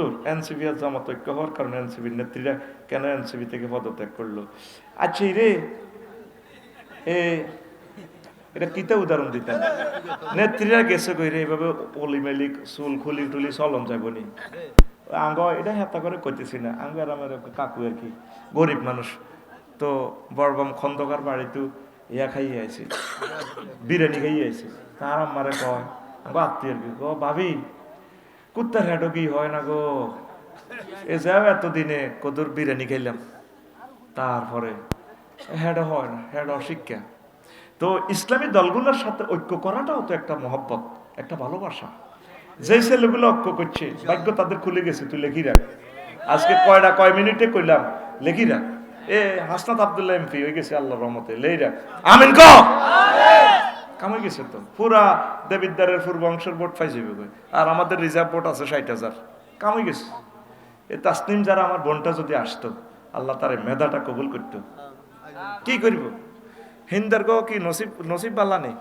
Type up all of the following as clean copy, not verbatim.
হুজুর এনসিপি আর জামাত ঐক্য হওয়ার কারণে এনসিপির নেত্রীরা কেন এনসিপি থেকে পদত্যাগ করলো? আচ্ছা রে এটা কিতা উদাহরণ দিতেন? নেত্রীরা গেছে কইরে এইভাবে অলি মেলিক চুল খুলি টুলি চলন যাবনি আঙ্গ এটা হেতা করে কইতেছি না, আঙ্গ আর আমার কাকু আর কি গরিব মানুষ তো বড়বাম খন্দকার বাড়িতে ইয়া খাইয়ে আইছে, বিরিয়ানি খাইয়ে আইছে। তার আমারে কয় আঙ্গ আত্মীয় কি গো ভাবি কুত্তার হেঁটো কি হয় না গো, এ যাও এতদিনে কদর বিরিয়ানি খাইলাম তারপরে হেঁটো হয় না, হেঁটো অশিক্ষা। তো ইসলামী দলগুলোর সাথে ঐক্য করাটাও তো একটা মহব্বত, একটা ভালোবাসা। যে ছেলেগুলো ঐক্য করছে ভাগ্য তাদের খুলে গেছে, তুই লেখি রাখ। আজকে কয় মিনিটে কইলাম লেখি রাখ। হাসনাত আব্দুল্লাহ এমপি হয়ে গেছে আল্লাহর রহমতে, লেই রাখ আমিন ক কামে গেছে তো পুরা দেবিদ্বারের পূর্ব অংশের ভোট পাই যাবে, আর আমাদের রিজার্ভ ভোট আছে 60,000, কামে গেছে। এ তাসনিম যারা আমার বোনটা যদি আসতো, আল্লাহ তার মেধাটা কবুল করতো, কি করব? হিন্দার গো কি নসিব, নসিব বাল্লা নেই,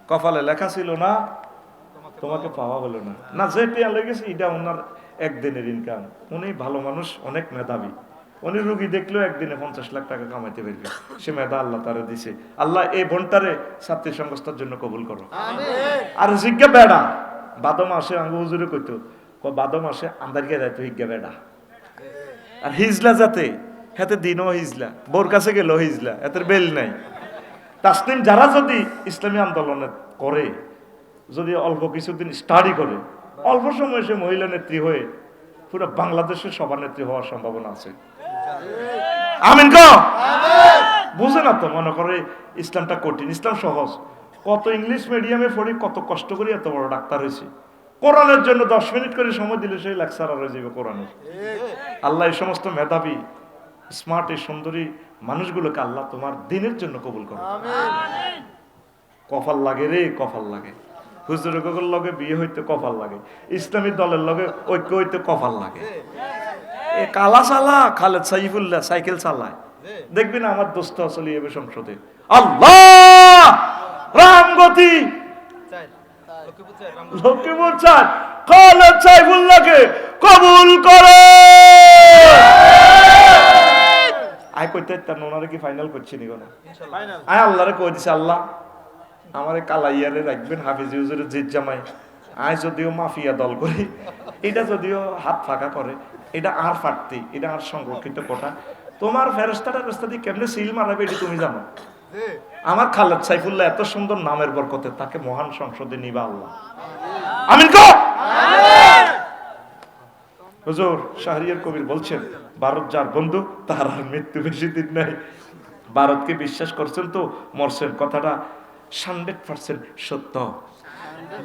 কপালে লেখা ছিল না, তোমাকে পাওয়া হলো না। না যে টিয়া লেগেছে এটা ওনার একদিনের ইনকাম। উনি ভালো মানুষ, অনেক মেধাবী, উনি রুগী দেখলেও একদিনে 50 লাখ টাকা কামাইতে পারবে, সে মেধা আল্লাহ তারা দিছে। আল্লাহ এই বোনটারে ছাত্রী সংস্থার জন্য কবুল করো। আর জিজ্ঞা বেড়া বাদম আসে আঙ্গু হুজুরে কইতো বাদম আসে আন্দারিকে যাইতো হিজ্ঞা বেড়া আর হিজলা যাতে হাতে দিনও হিজলা, বোর কাছে গেল হিজলা, এতের বেল নাই। তাসনিম যারা যদি ইসলামী আন্দোলনে করে, যদি অল্প কিছুদিন স্টাডি করে, অল্প সময়ে সে মহিলা নেত্রী হয়ে পুরো বাংলাদেশের সভানেত্রী হওয়ার সম্ভাবনা আছে। আমিন ক বুঝে না তো, মনে করে ইসলামটা কঠিন, ইসলাম সহজ। কত ইংলিশ মিডিয়ামে পড়ি, কত কষ্ট করে এত বড় ডাক্তার হয়েছে। কোরআনের জন্য 10 মিনিট করে সময় দিলে সেই লেকচারার হয়ে যাবে কোরআনের। আল্লাহ এই সমস্ত মেধাবী স্মার্ট এই সুন্দরী মানুষগুলোকে আল্লাহ তোমার দিনের জন্য কবুল করো। কপাল লাগে রে, কপাল লাগে। হুজুরের লগে বিয়ে হইতে কপাল লাগে, ইসলামী দলের লগে ঐক্য হইতে কপাল লাগে। এ কালা চালা খালেদ সাইফুল্লাহ সাইকেল চালায়, দেখবি না আমার দোস্ত আসলে এবে সংসদে আল্লাহ রামগতি লক্ষ্মীপুর চায় খালেদ সাইফুল্লাহকে কবুল করে। আয় কইতে ওনারে কি ফাইনাল করছি নি কোনো? আয় আল্লাহরে কই দিছে, আল্লাহ আমারে কালাইয়ারে রাখবেন হাফিজি হুজুরের জিদ জামাই। আয় যদিও মাফিয়া দল করি, এটা যদিও হাত ফাঁকা করে, এটা আর ফাটতি, এটা আর সংরক্ষিত কোটা। তোমার ফেরেশতাটা রাস্তা দিয়ে কেমনে সিল মারাবে এটি তুমি জানো। আমার খালেদ সাইফুল্লাহ এত সুন্দর নামের বরকতে তাকে মহান সংসদে নিবা আল্লাহ। আমিন কো হুজুর শাহরিয়ার কবির বলছেন, ভারত যার বন্ধু তার আর মৃত্যু বেশি দিন নাই। ভারতকে বিশ্বাস করছেন তো মরছেন, কথাটা 100% সত্য।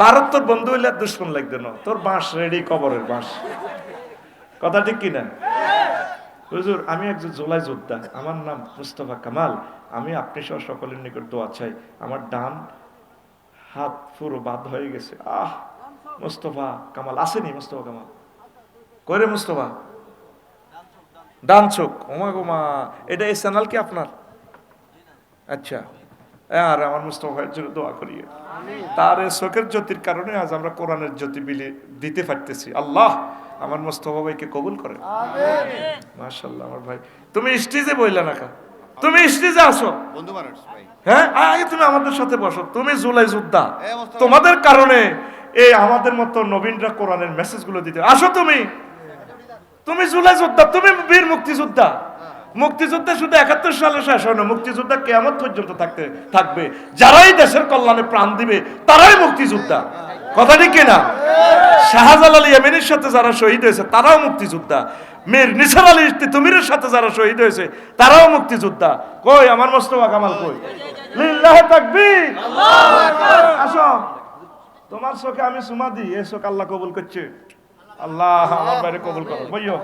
ভারত তোর বন্ধু হইলে দুশ্মন লাগবে না, তোর বাঁশ রেডি, কবরের বাঁশ। কথা ঠিক কিনা? হুজুর আমি একজন জোলাই যোদ্ধা, আমার নাম মুস্তফা কামাল, আমি আপনি সহ সকলের নিকট দোয়া চাই। আমার ডান হাত পুরো বাদ হয়ে গেছে। মুস্তফা কামাল আসেনি? মুস্তফা কামাল কই রে মুস্তফা? ডান চোখ, ওমা গোমা, এটা এই চ্যানেল কি আপনার? আচ্ছা, আর আমার মুস্তফা ভাইয়ের জন্য দোয়া করিয়ে, তার এই চোখের জ্যোতির কারণে আজ আমরা কোরআনের জ্যোতি দিতে পারতেছি। আল্লাহ আমার মুস্তফা ভাইকে কবুল করে। মাশাআল্লাহ। আমার ভাই তুমি স্টেজে বইলা না কা, তুমি স্টেজে আসো বন্ধু মানুষ ভাই। হ্যাঁ আগে তুমি আমাদের সাথে বসো, তুমি জুলাই যোদ্ধা, তোমাদের কারণে এই আমাদের মতো নবীনরা কোরআনের মেসেজগুলো দিতে আসো। তুমি জুলাই যোদ্ধা, তুমি বীর মুক্তিযোদ্ধা। মুক্তিযুদ্ধে শুধু 71 সালে শেষ হয় না, মুক্তিযোদ্ধা কিয়ামত পর্যন্ত থাকবে। যারাই দেশের কল্যাণে প্রাণ দিবে তারাই মুক্তিযোদ্ধা। কথা ঠিক কিনা? শাহজালাল ইয়েমেনের সাথে যারা শহীদ হয়েছে তারাও মুক্তিযোদ্ধা। মীর নিসার আলী তিতুমিরের সাথে যারা শহীদ হয়েছে তারাও মুক্তিযোদ্ধা। কই আমার মোস্তফা কামাল কই? লিল্লাহি তাকবীর, আল্লাহু আকবার। আসো তোমার চোখে আমি সুমা দিই, এই চোখ আল্লাহ কবুল করছে। আল্লাহ আমার বাইরে কবুল করো। বইও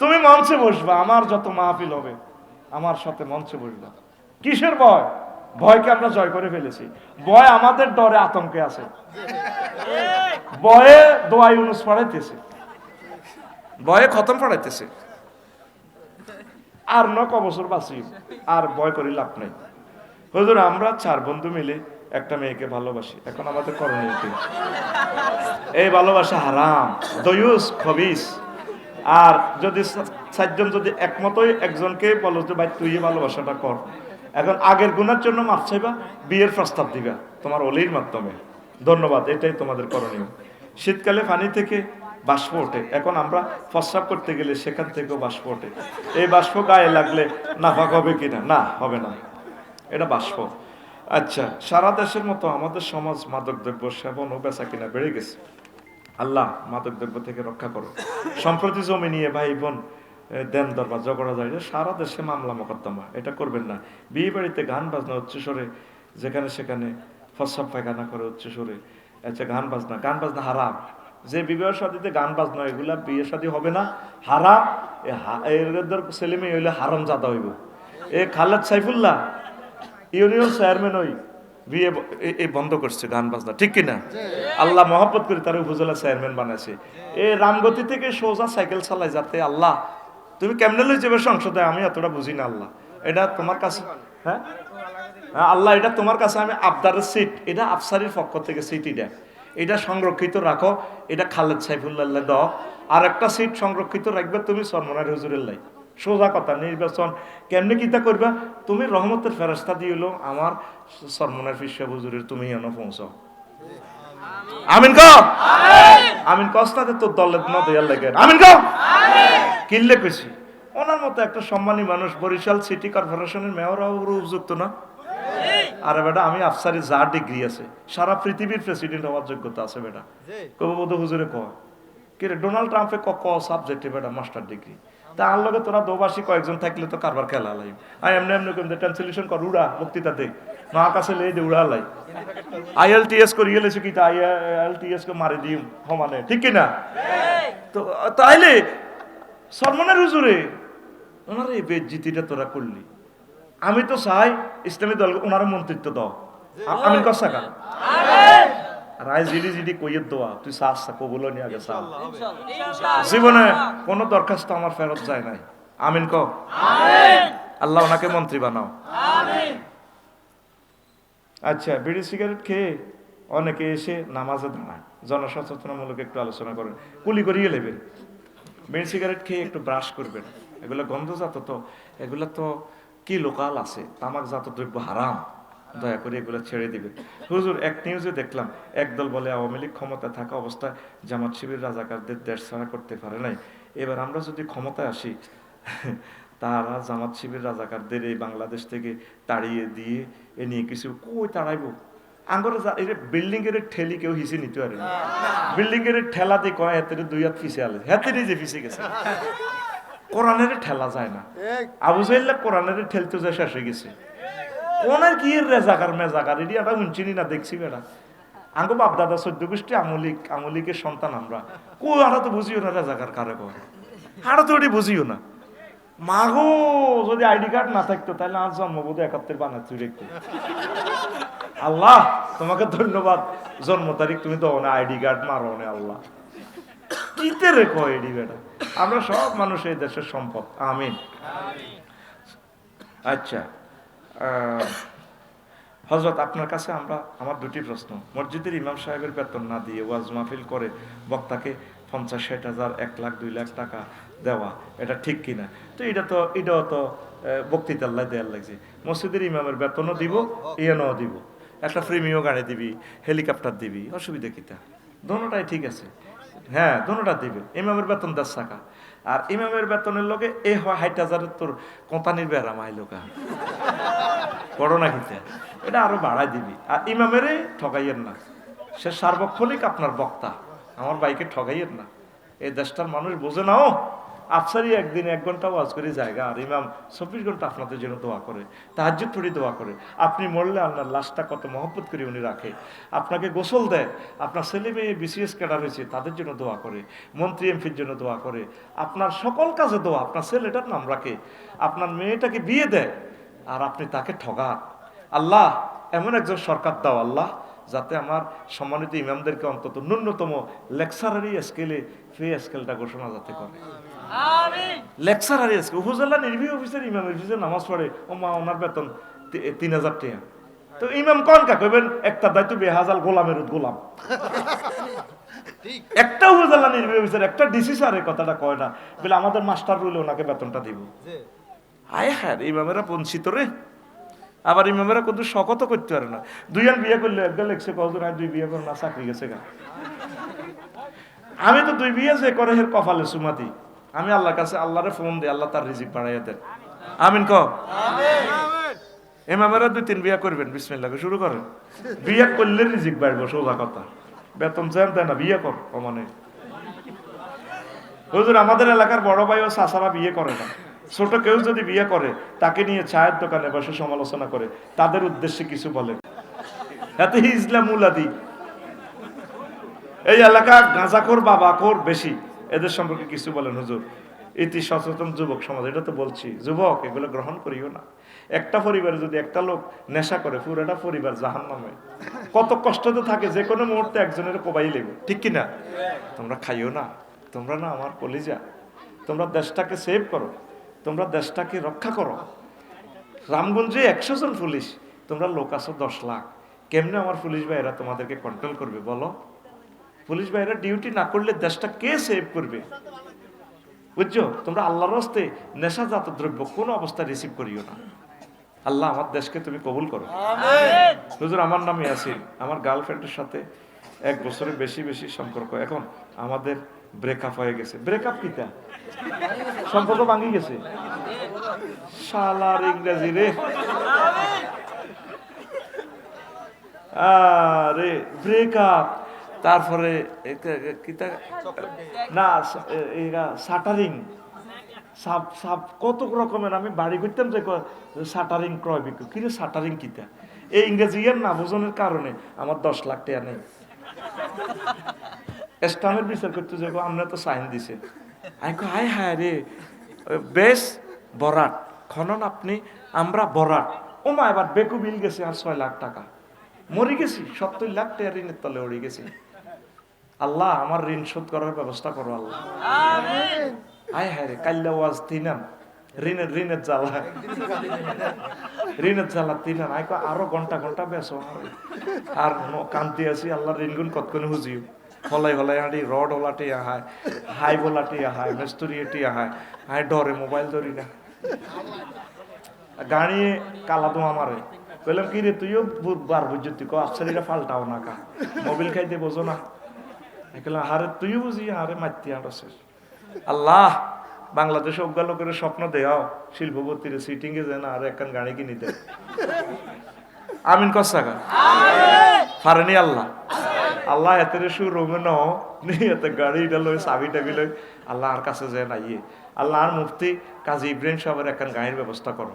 তুমি মঞ্চে বসবা, আমার যত মাহফিল হবে আমার সাথে মঞ্চে বসবা। কিসের ভয়? ভয়কে আমরা জয় করে ফেলেছি। ভয় আমাদের ডরে আতঙ্কে আছে, ভয়ে দোয়া ইউনুস পড়াইতেছে, ভয়ে খতম পড়াইতেছে। আর 9 বছর বাঁচি, আর ভয় করি লাভ নাই। হুজুর আমরা 4 বন্ধু মিলে একটা মেয়েকে ভালোবাসি, এখন আমাদের করণীয় কি? এই ভালোবাসা হারাম, দয়ুস, খবিস। আর যদি চারজন যদি একমতই একজনকে বলো যে ভাই তুই এই ভালোবাসাটা কর, এখন আগের গুণের জন্য মাফ চাইবা, বিয়ের প্রস্তাব দিবা তোমার অলির মাধ্যমে। ধন্যবাদ, এটাই তোমাদের করণীয়। শীতকালে পানি থেকে বাষ্প ওঠে, এখন আমরা প্রস্রাব করতে গেলে সেখান থেকেও বাষ্প ওঠে। এই বাষ্প গায়ে লাগলে নাফাক হবে কিনা? না, হবে না, এটা বাষ্প। আচ্ছা, সারা দেশের মতো আমাদের সমাজ মাদক দ্রব্য সেবন ও বেচা কিনা বেড়ে গেছে। আল্লাহ মাদক দ্রব্য থেকে রক্ষা করো। সম্প্রতি জমি নিয়ে ভাই বোন দেন দরবার ঝগড়া যায়, সারা দেশে মামলা মোকদ্দমা, এটা করবেন না। বিয়ে বাড়িতে গান বাজনা উচ্চ স্বরে, যেখানে সেখানে ফসাব পায়খানা করে উচ্চ স্বরে। আচ্ছা, গান বাজনা হারাম। যে বিবাহ শাদীতে গান বাজনা, এগুলা বিয়ে শাদী হবে না, হারাম। এদের ছেলে মেয়ে হইলে হারাম জাদা হইব। এ খালেদ সাইফুল্লাহ ইউনিয়ন চেয়ারম্যান ওই বিয়ে বন্ধ করছে গান বাজনা, ঠিক কিনা? আল্লাহ মহব্বত করে তার উপজেলা চেয়ারম্যান বানাইছে। এ রামগতি থেকে সোজা সাইকেল চালায়, যাতে আল্লাহ তুমি কেমনে লই যাবে সংসদে, আমি এতটা বুঝি না। আল্লাহ এটা তোমার কাছে, হ্যাঁ আল্লাহ এটা তোমার কাছে আমি আবদারের সিট, এটা আফসারির পক্ষ থেকে সিট, এটা সংরক্ষিত রাখো। এটা খালেদ সাইফুল্লাহ দাও। আর একটা সিট সংরক্ষিত রাখবে তুমি সরমনার হুজুরের লাই। সোজা কথা, নির্বাচন কেমনে কিতা করবা, তুমি রহমতের ফেরেশতা দিয়েলো আমার সরমনার ফিসা হুজুরের, তুমি এনে পৌঁছাও। আমিন কও, আমিন কস্তাতে তোর দলের না দেয়ার লাগে, আমিন কও, কিল্লে কইছি। ওনার মতো একটা সম্মানী মানুষ বরিশাল সিটি কর্পোরেশনের মেয়র উপযুক্ত না? আরে বেটা, আমি আফসারি যার ডিগ্রি আছে, সারা পৃথিবীর প্রেসিডেন্ট হওয়ার যোগ্যতা আছে বেটা। কবুবধ হুজুরে কয় কি রে, ডোনাল্ড ট্রাম্পে ক সাবজেক্টে বেটা মাস্টার ডিগ্রি। তা আর লগে তোরা দোবাসী কয়েকজন থাকলে তো কারবার খেলা লাই। আমি এমনি এমনি কম ট্রান্সলেশন কর, উড়া বক্তৃতা দে, মা কাছে লেই দে, উড়া লাই। IELTS করি এলেছে কি, IELTS কে মারি দিম সমানে, ঠিক কিনা? তো তাইলে সলমানের হুজুরে ওনার এই বেজ্জিতিটা তোরা করলি। আমি তো চাই ইসলামী দল ওনার মন্ত্রিত্ব দাও। আমি কসাকা রায় জিডি জিডি কইয়ের দোয়া, তুই চাস কবুল নিয়ে আগে চা। জীবনে কোনো দরখাস্ত আমার ফেরত যায় নাই। আমিন ক, আল্লাহ ওনাকে মন্ত্রী বানাও। আচ্ছা, বিড়ি সিগারেট খেয়ে অনেকে এসে নামাজে দাঁড়ায়, জনসচেতনামূলক একটু আলোচনা করেন, কুলি করিয়ে নেবেন। বিড়ি সিগারেট খেয়ে একটু ব্রাশ করবেন, এগুলো গন্ধজাত, তো এগুলো তো কি লোকাল আছে, তামাকজাত দ্রব্য হারাম, দয়া করে এগুলো ছেড়ে দিবেন। হুজুর, এক নিউজে দেখলাম একদল বলে আওয়ামী লীগ ক্ষমতা থাকা অবস্থায় জামাত শিবির রাজাকারদের দেশ ছাড়া করতে পারে নাই, এবার আমরা যদি ক্ষমতায় আসি তারা জামাত শিবির রাজাকারদের এই বাংলাদেশ থেকে তাড়িয়ে দিয়ে এ নিয়ে কিছু কই তাড়াইব। আঙ্গরে বিল্ডিং এর ঠেলি কেউ হিসে নিতে পারে, বিল্ডিং এর ঠেলা দিয়ে কয় হাতের দুই হাত ফিসে আলে, হাতেরই যে ফিসে গেছে। কোরআনের ঠেলা যায় না, আবু জাহেল কোরআনের ঠেলতে যায় শেষ হয়ে গেছে। কোনের কি রেজাকার মেজাকার এটি একটা উঞ্চিনি না দেখছি বেড়া। আঙ্গো বাপ দাদা 14 গোষ্ঠী আমলিকের সন্তান আমরা, কো আরা তো বুঝিও না রেজাকার কারে কয়, আরা তো এটি বুঝিও না। মাগো যদি আইডি কার্ড না থাকতো তাহলে আর জন্মবোধ 71 বানাচ্ছি রেখে। আল্লাহ তোমাকে ধন্যবাদ, জন্ম তারিখ তুমি তো আইডি কার্ড মারো না। আল্লাহ কিতে রে কয় এডি বেটা, আমরা সব মানুষ এই দেশের সম্পদ। আমিন। আচ্ছা হযরত, আপনার কাছে আমার দুটি প্রশ্ন। মসজিদের ইমাম সাহেবের বেতন না দিয়ে ওয়াজ মাহফিল করে বক্তাকে 50-60 হাজার, 1 লাখ 2 লাখ টাকা দেওয়া, এটা ঠিক কিনা? তো এটাও তো বক্তৃতা আল্লাহ দেয়ার লাগছে। মসজিদের ইমামের বেতনও দিব, ইয়ানও দিব, একটা প্রিমিয় গাড়ি দিবি, হেলিকপ্টার দিবি, অসুবিধা কিটা? দোনোটাই ঠিক আছে, হ্যাঁ দোনোটা দিবে। ইমামের বেতন 10 টাকা, আর ইমামের বেতনের লগে এ হয় 60,000 তোর কোম্পানির বেড়া মাইলোকা বড় না কিতে, এটা আরো বাড়াই দিবি। আর ইমামেরে ঠগাইয়ের না, সে সার্বক্ষণিক আপনার বক্তা, আমার ভাইকে ঠগাইয়ের না। এই দেশটার মানুষ বোঝে নাও, আফসারি একদিন 1 ঘন্টা ওয়াজ করে জায়গা, আর ইমাম 24 ঘন্টা আপনাদের জন্য দোয়া করে, তাহাজ্জুদ পড়ে দোয়া করে। আপনি মরলে আপনার লাশটা কত মহব্বত করে উনি রাখে, আপনাকে গোসল দেয়, আপনার ছেলে মেয়ে BCS ক্যাডার হয়েছে তাদের জন্য দোয়া করে, মন্ত্রী এমপির জন্য দোয়া করে, আপনার সকল কাজে দোয়া, আপনার ছেলেটার নাম রাখে, আপনার মেয়েটাকে বিয়ে দেয়, আর আপনি তাকে ঠগান। আল্লাহ এমন একজন সরকার দাও আল্লাহ, যাতে আমার সম্মানিত ইমামদেরকে অন্তত ন্যূনতম লেকচারারি স্কেলে ফি স্কেলটা ঘোষণা যাতে করে। লেকচারারি স্কেল, উপজেলা নির্বাহী অফিসের ইমামের অফিসে নামাজ পড়ে, ও মা ওনার বেতন 3,000 টাকা, তো ইমাম কোন কা কইবেন একটা দায়িত্ব বেহাজাল গোলামের গোলাম একটা উপজেলা নির্বাহী অফিসার একটা ডিসি স্যার এই কথাটা কয় না বলে আমাদের মাস্টার রুলে ওনাকে বেতনটা দিব। আয় হ্যাঁ ইমামেরা বঞ্চিত রে। আবার ইমামেরা কিন্তু শকত করতে পারে না। দুইজন বিয়ে করলে একদম লেখছে কজন দুই বিয়ে করে না চাকরি গেছে গা। আমি তো দুই বিয়ে যে করে এর কপালে সুমাতি। আমি আল্লাহর কাছে আল্লাহরে ফোন দিই, আল্লাহ তার রিজিক বাড়াইয়া দেন। আমিন ক। ইমামেরা 2-3 বিয়ে করবেন, বিসমিল্লাহ শুরু করেন। বিয়ে করলে রিজিক বাড়বো, সোজা কথা। বেতন চান তাই না, বিয়ে কর কমানে। হুজুর আমাদের এলাকার বড় ভাই ও চাচারা বিয়ে করে না। ছোট কেউ যদি বিয়ে করে তাকে নিয়ে চায়ের দোকানে বসে সমালোচনা করে, তাদের উদ্দেশ্যে কিছু বলে। এতে ইসলামুলাদি এই এলাকা গাঁজাখোর বাবাখোর বেশি, এদের সম্পর্কে কিছু বলেন হুজুর। ইতি সচেতন যুবক সমাজ, এটা তো বলছি যুবক এগুলো গ্রহণ করিও না। একটা পরিবারে যদি একটা লোক নেশা করে পুরোটা পরিবার জাহান্নামে। কত কষ্টতে থাকে, যে কোনো মুহূর্তে একজনের কোবাই লেগে, ঠিক কিনা? তোমরা খাইও না, তোমরা না আমার কলিজা, তোমরা দেশটাকে সেভ করো, তোমরা দেশটাকে রক্ষা করো। রামগঞ্জে 100 জন পুলিশ, তোমরা লোক আছো 10 লাখ, কেমনে আমার পুলিশ ভাইয়েরা তোমাদেরকে কন্ট্রোল করবে বলো? পুলিশ ভাইয়েরা ডিউটি না করলে দেশটা কে সেভ করবে? বুঝছো? তোমরা আল্লাহর রাস্তে নেশাজাত দ্রব্য কোনো অবস্থায় রিসিভ করিও না। আল্লাহ আমার দেশকে তুমি কবুল করো। হুজুর আমার নাম ইয়াসিন, আমার গার্লফ্রেন্ডের সাথে 1 বছরের বেশি সম্পর্ক, এখন আমাদের ব্রেকআপ হয়ে গেছে। ব্রেকআপ কিটা? সম্পর্ক ভাঙি গেছে। শালার ইংরেজি রে। আরে ব্রেকআপ, তারপরে না শাটারিং, সাপ কত রকমের। আমি বাড়ি করতাম যে শাটারিং ক্রয় বিক্রয়, কি রে শাটারিং কিতা? এই ইংরেজি এর না বোঝনের কারণে আমার 10 লাখ টাকা নেই। স্টামের বিচার করতে যাবো, আমরা তো সাইন দিছে। আমি কই হায় হায় রে, বেশ বরাট খনন আপনি, আমরা বরাট। ও মা, এবার বেকু বিল গেছে আর 6 লাখ টাকা। মরে গেছি, 70 লাখ টাকা ঋণের তলে উড়ে গেছি। আল্লাহ আমার ঋণ শোধ করার ব্যবস্থা করো আল্লাহ। আয় হায় রে, কাল্লা ওয়াজ তিনাম ঋণের জ্বালা, ঋণের জ্বালা তিনাম। আয় আরো ঘন্টা বেসো আর কান্তি আছি, আল্লাহ ঋণ গুণ কতক্ষণ হুজিও হলাই হাঁটি, রড ওলাটি আহায়, হাই বোলাটি আহায়, মেস্তরি এটি আহায়। হাই ডরে মোবাইল ধরি না, গাড়ি কালা তো আমারে কইলাম কি রে তুইও বার বুঝতি কো আফসারিরা ফালটাও না কা মোবাইল খাইতে বোঝো না। কইলাম হারে তুইও বুঝি, হারে মারতি আড়ছে। আল্লাহ বাংলাদেশে অজ্ঞা লোকের স্বপ্ন দেও শিল্পপতির সিটিং এ যায় না আর একখান গাড়ি কিনে দেয়। আমিন কসাকা পারেনি আল্লাহ। আল্লাহ এত রুমে এত গাড়ি লই চাবি টাবি লই আল্লাহ আর কাছে যায় না। আল্লাহ আর মুফতি কাজী ইব্রাহিম সাহেবের একখান গাড়ির ব্যবস্থা করো।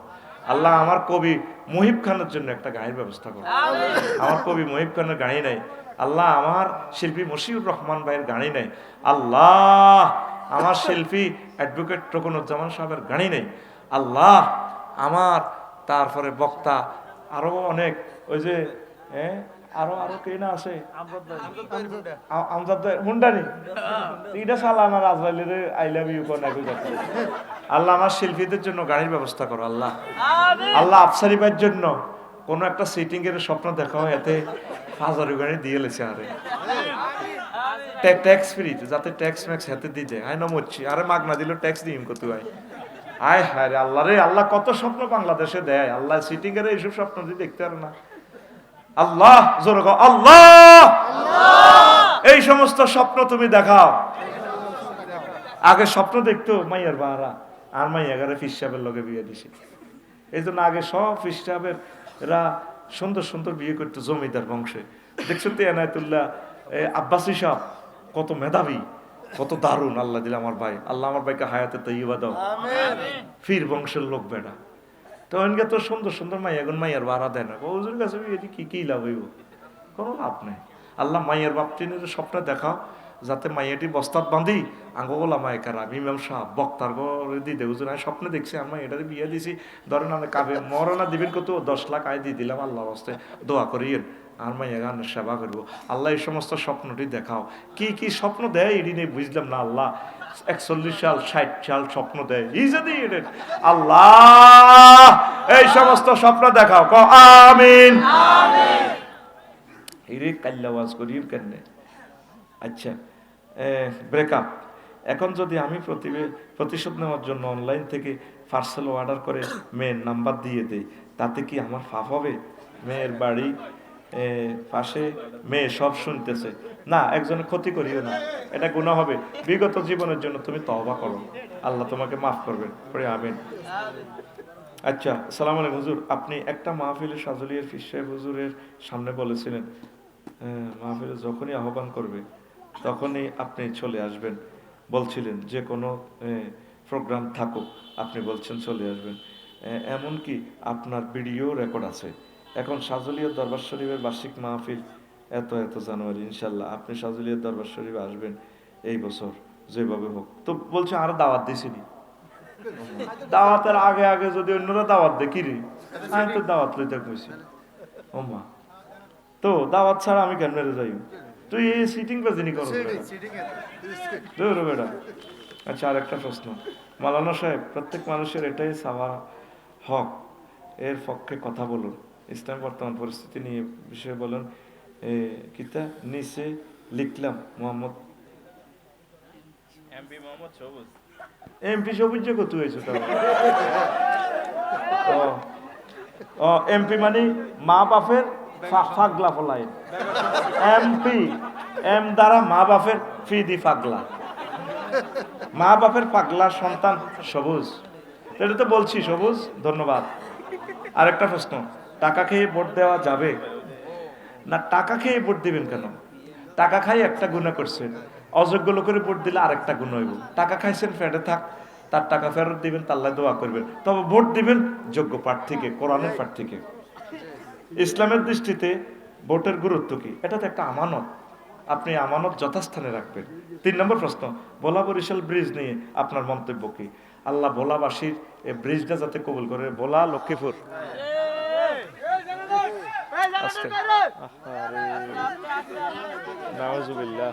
আল্লাহ আমার কবি মুহিব খানের জন্য একটা গাড়ির ব্যবস্থা করো। আমার কবি মুহিব খানের গাড়ি নাই আল্লাহ, আমার শিল্পী মশিউর রহমান ভাইয়ের গাড়ি নাই আল্লাহ, আমার শিল্পী অ্যাডভোকেট রকনুজ্জামান সাহেবের গাড়ি নেই আল্লাহ, আমার তারপরে বক্তা আরো অনেক, ওই যে আরো কে না আছে আমজাদ হুন্ডানি, এটা সালাম আর আজরাইলের আই লাভ ইউ কোন একই কথা। আল্লাহ আমার শিল্পীদের জন্য গাড়ির ব্যবস্থা করো আল্লাহ। আল্লাহ আফসারি ভাইয়ের জন্য কোন একটা সিটিং এর স্বপ্ন দেখা হয়, এতে 1000 গাড়ি দিয়ে লেছে। আরে ট্যাক্স ফ্রি, যাতে ট্যাক্স ম্যাক্স হাতে দিয়ে যায়। আয় না মরছি, আরে মাগ না দিল ট্যাক্স দিম কত ভাই। আয় হায় রে আল্লাহ রে, আল্লাহ কত স্বপ্ন বাংলাদেশে দেয়। আল্লাহ সিটিং এর এইসব স্বপ্ন যদি দেখতে পারে না আল্লাহ জোরে কও আল্লাহ, এই সমস্ত স্বপ্ন তুমি দেখাও। আগে স্বপ্ন দেখতো মাইয়ার বাহারা, আর মাইয়া গারে ফিস সাহেবের লগে বিয়ে দিছে। এই জন্য আগে সব ফিস সাহেবের এরা সুন্দর সুন্দর বিয়ে করতো জমিদার বংশে। দেখছো তো এনায়েতুল্লাহ আব্বাসী সাহেব কত মেধাবী, কত দারুণ। আল্লাহ দিল আমার ভাই, আল্লাহ আমার ভাইকে হায়াতে তৈবা দাও, ফির বংশের লোক বেটা। তো এনকে তো সুন্দর সুন্দর মাইয়া গুন মাইয়ার ভাড়া দেয় না। ওজুর কাছে কি লাভ হইব? কোনো লাভ নেই। আল্লাহ মাইয়ার বাপটিনের স্বপ্ন দেখাও, যাতে মাইয়াটি বস্তাত বাঁধি আঙ্গোলা মায়কার আমি ইমাম সাহেব বক্তার ঘরে দিয়ে দেবো। আমি স্বপ্নে দেখছি আমার এটারে বিয়ে দিছি, ধরেন আমি কাবে মরনা দিবেন কত 10 লাখ আয় দিয়ে দিলাম, আল্লাহ হস্তে দোয়া করিয়েন আর মাইয়া গানের সেবা করবো। আল্লাহ এই সমস্ত স্বপ্নটি দেখাও। কি কি স্বপ্ন দেয় এটি নিয়ে বুঝলাম না আল্লাহ। 41 সাল 60 সাল স্বপ্ন দেয়, আল্লাহ এই সমস্ত স্বপ্ন দেখাও, আমিন। হিরে কাল্লাওয়াজ করির কেনে। আচ্ছা, ব্রেকআপ। এখন যদি আমি প্রতিশোধ নেওয়ার জন্য অনলাইন থেকে পার্সেল অর্ডার করে মেয়ের নাম্বার দিয়ে দেই, তাতে কি আমার পাপ হবে? মেয়ের বাড়ি পাশে, মেয়ে সব শুনতেছে, না একজনের ক্ষতি করিও না, এটা গুনাহ হবে। বিগত জীবনের জন্য তুমি তওবা করো, আল্লাহ তোমাকে মাফ করবেন, পড়ে আমিন। আচ্ছা, আসসালামু আলাইকুম হুজুর, আপনি একটা মাহফিলে সাজুলিয়ার ফির সাহেব হুজুরের সামনে বলেছিলেন মাহফিলে যখনই আহ্বান করবে তখনই আপনি চলে আসবেন, বলছিলেন যে কোনো প্রোগ্রাম থাকুক আপনি বলছেন চলে আসবেন, এমনকি আপনার ভিডিও রেকর্ড আছে। এখন সাজুলিয়া দরবার শরীফের বার্ষিক মাহফিল এত জানুয়ারি, ইনশাল্লাহ আপনি সাজুলিয়া দরবার শরীফে আসবেন এই বছর যেভাবে হোক। তো বলছে আর দাওয়াত দিছিনি, দাওয়াতের আগে আগে যদি অন্যরা দাওয়াত দেখি রে, আমি তো দাওয়াত লইতে কইছি, ও মা, তো দাওয়াত ছাড়া আমি কেন মেরে যাই? তুই এই সিটিং বাজিনি করো বেটা। আচ্ছা, আর একটা প্রশ্ন, মাওলানা সাহেব, প্রত্যেক মানুষের এটাই চাওয়া হক, এর পক্ষে কথা বলুন, ইসলাম বর্তমান পরিস্থিতি নিয়ে বিষয়ে বলুন। কিতা নিচে লিখলাম মোহাম্মদ এমপি সবুজ যে কত হয়েছে, এমপি মানে মা বাপের ফাগলা ফলাই, এমপি এম দ্বারা মা বাপের ফিদি পাগলা, মা বাপের পাগলা সন্তান সবুজ, এটা তো বলছি সবুজ, ধন্যবাদ। আরেকটা প্রশ্ন, টাকা খেয়ে ভোট দেওয়া যাবে না? টাকা খেয়ে ভোট দিবেন কেন? টাকা খাই একটা গুনাহ করছেন, অযোগ্য লোকের ভোট দিলে আরেকটা গুনাহ হইব। টাকা খাইছেন, ফেটে থাক, তার টাকা ফেরত দিবেন, তাল্লাহ দোয়া করবেন, তবে ভোট দিবেন যোগ্য প্রার্থীকে, কোরআনের প্রার্থীকে। ইসলামের দৃষ্টিতে ভোটের গুরুত্ব কি? এটা তো একটা আমানত, আপনি আমানত যথাস্থানে রাখবেন। 3 নম্বর প্রশ্ন, ভোলা বরিশাল ব্রিজ নিয়ে আপনার মন্তব্য কি? আল্লাহ ভোলাবাসীর এই ব্রিজটা যাতে কবুল করে। ভোলা লক্ষ্মীপুর, নাউজুবিল্লাহ।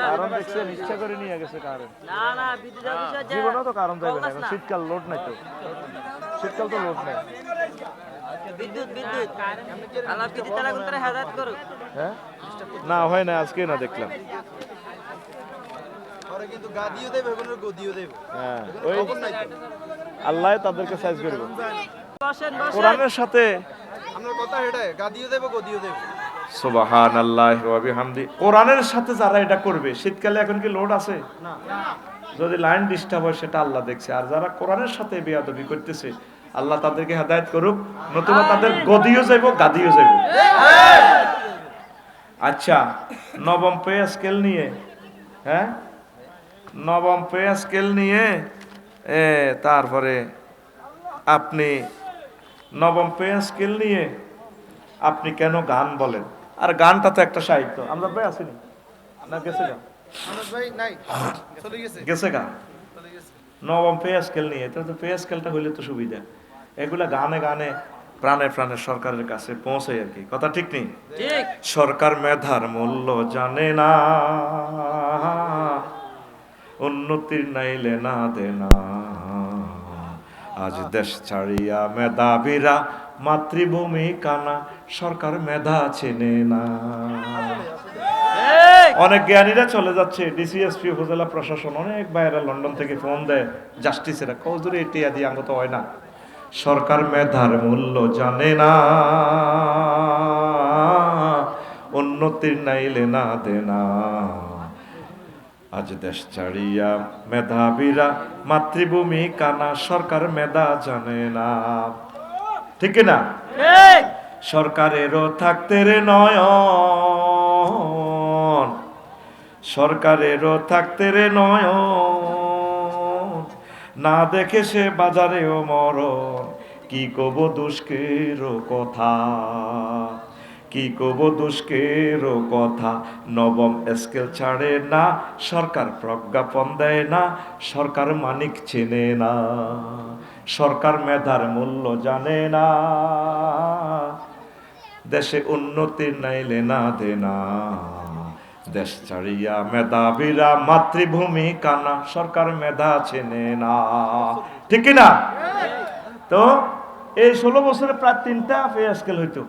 কারণ দেখছেন ইচ্ছা করে নিয়ে গেছে কারণ, জীবনে তো কারণ যাবে না, শীতকাল লোড নাই, তো শীতকাল তো লোড নাই। হ্যাঁ, না হয় না, আজকে না দেখলাম। আল্লাহ তাদেরকে সাইজ করব কোরআনের সাথে। সুবহানাল্লাহি ওয়া বিহামদি। কোরআনের সাথে যারা এটা করবে, শীতকালে এখন কি লোড আছে? যদি লাইন ডিস্টার্ব হয় সেটা আল্লাহ দেখছে, আর যারা কোরআনের সাথে বেয়াদবি করতেছে আল্লাহ তাদেরকে হেদায়েত করুক, নতুবা তাদের গদিও যাইব, গাদিও যাইব। আচ্ছা, নবম পে স্কেল নিয়ে, হ্যাঁ, নবম পে স্কেল নিয়ে তারপরে আপনি নবম পে স্কেল নিয়ে আপনি কেন গান বলেন? আর গানটা তো একটা সাহিত্য। আমরা ভাই আসিনি না, গেছে গা, গেছে গা। নবম পে স্কেল নিয়ে, তো পে স্কেলটা হইলে তো সুবিধা। এগুলা গানে গানে প্রাণে প্রাণে সরকারের কাছে পৌঁছায় আর কি, কথা ঠিক নেই? সরকার মেধার মূল্য জানে না, উন্নতির নাইলে না দেনা, আজ দেশ ছাড়িয়া মেধাবীরা মাতৃভূমি কানা, সরকার মেধা চেনে না। অনেক জ্ঞানীরা চলে যাচ্ছে, ডিসিএসপি উপজেলা প্রশাসন, অনেক ভাইয়েরা লন্ডন থেকে ফোন দেয় জাস্টিসেরা, কৌজুরে এটিয়া দিয়ে আঙ্গ তো হয় না। সরকার মেধার মূল্য জানে না, উন্নতির নাইলে না দেনা, আজ দেশ ছাড়িয়া মেধাবীরা মাতৃভূমি কানা, সরকার মেধা জানে না। ঠিক না? সরকারেরও থাকতে রে নয়ন, সরকারেরও থাকতে রে নয়ন, না দেখে সে বাজারেও মরণ, কি কব দুষ্কের কথা, কি কব দুষ্কের কথা, নবম স্কেল ছাড়ে না, সরকার প্রজ্ঞাপন দেয় না, সরকার মানিক চেনে না, সরকার মেধার মূল্য জানে না, দেশে উন্নতির নাইলে না দেনা, দেশ ছাড়িয়া মেধাবীরা মাতৃভূমি কানা, সরকার মেধা চেনে না। ঠিক কিনা? তো এই 16 বছরে প্রায় 3টা পে স্কেল হইতো।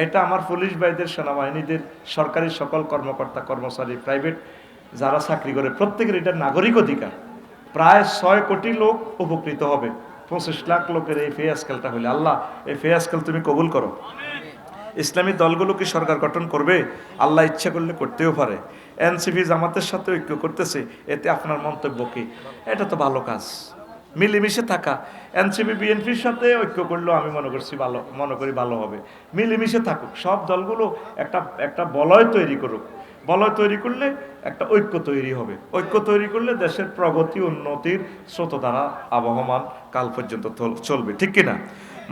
এটা আমার পুলিশ ভাইদের, সেনাবাহিনীদের, সরকারি সকল কর্মকর্তা কর্মচারী, প্রাইভেট যারা চাকরি করে প্রত্যেকের এটা নাগরিক অধিকার। প্রায় 6 কোটি লোক উপকৃত হবে 25 লাখ লোকের এই পে স্কেলটা হলে। আল্লাহ এই পে স্কেল তুমি কবুল করো। ইসলামী দলগুলো কি সরকার গঠন করবে? আল্লাহ ইচ্ছা করলে করতেও পারে। এনসিপি জামাতের সাথে ঐক্য করতেছে, এতে আপনার মন্তব্য কি? এটা তো ভালো কাজ, মিলেমিশে থাকা। এনসিপি বিএনপির সাথে ঐক্য করলেও আমি মনে করি ভালো হবে। মিলেমিশে থাকুক সব দলগুলো, একটা বলয় তৈরি করুক। বলয় তৈরি করলে একটা ঐক্য তৈরি হবে। ঐক্য তৈরি করলে দেশের প্রগতি উন্নতির স্রোতধারা আবহমান কাল পর্যন্ত চলবে। ঠিক কিনা?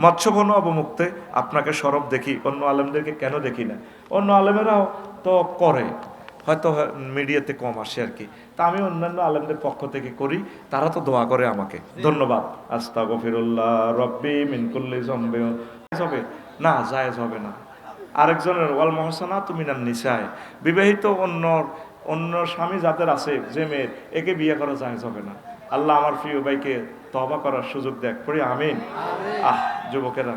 মৎস্যবন অবমুক্তে আপনাকে সরব দেখি, অন্য আলেমদেরকে কেন দেখি না? অন্য আলেমেরাও তো করে, হয়তো মিডিয়াতে কম আসে আর কি। তা আমি অন্যান্য আলেমদের পক্ষ থেকে করি, তারা তো দোয়া করে আমাকে। ধন্যবাদ। আস্তাগফিরুল্লাহ রব্বি মিন কুল্লি যামবি। হবে না, জায়েজ হবে না। আরেকজনের ওয়াল মুহসানাতু মিনান নিসায়, বিবাহিত অন্য স্বামী যাদের আছে, যে মেয়ের, একে বিয়ে করা জায়েজ হবে না। আল্লাহ আমার প্রিয় ভাইকে তওবা করার সুযোগ দেখ, পড়ি আমিন। যুবকেরা,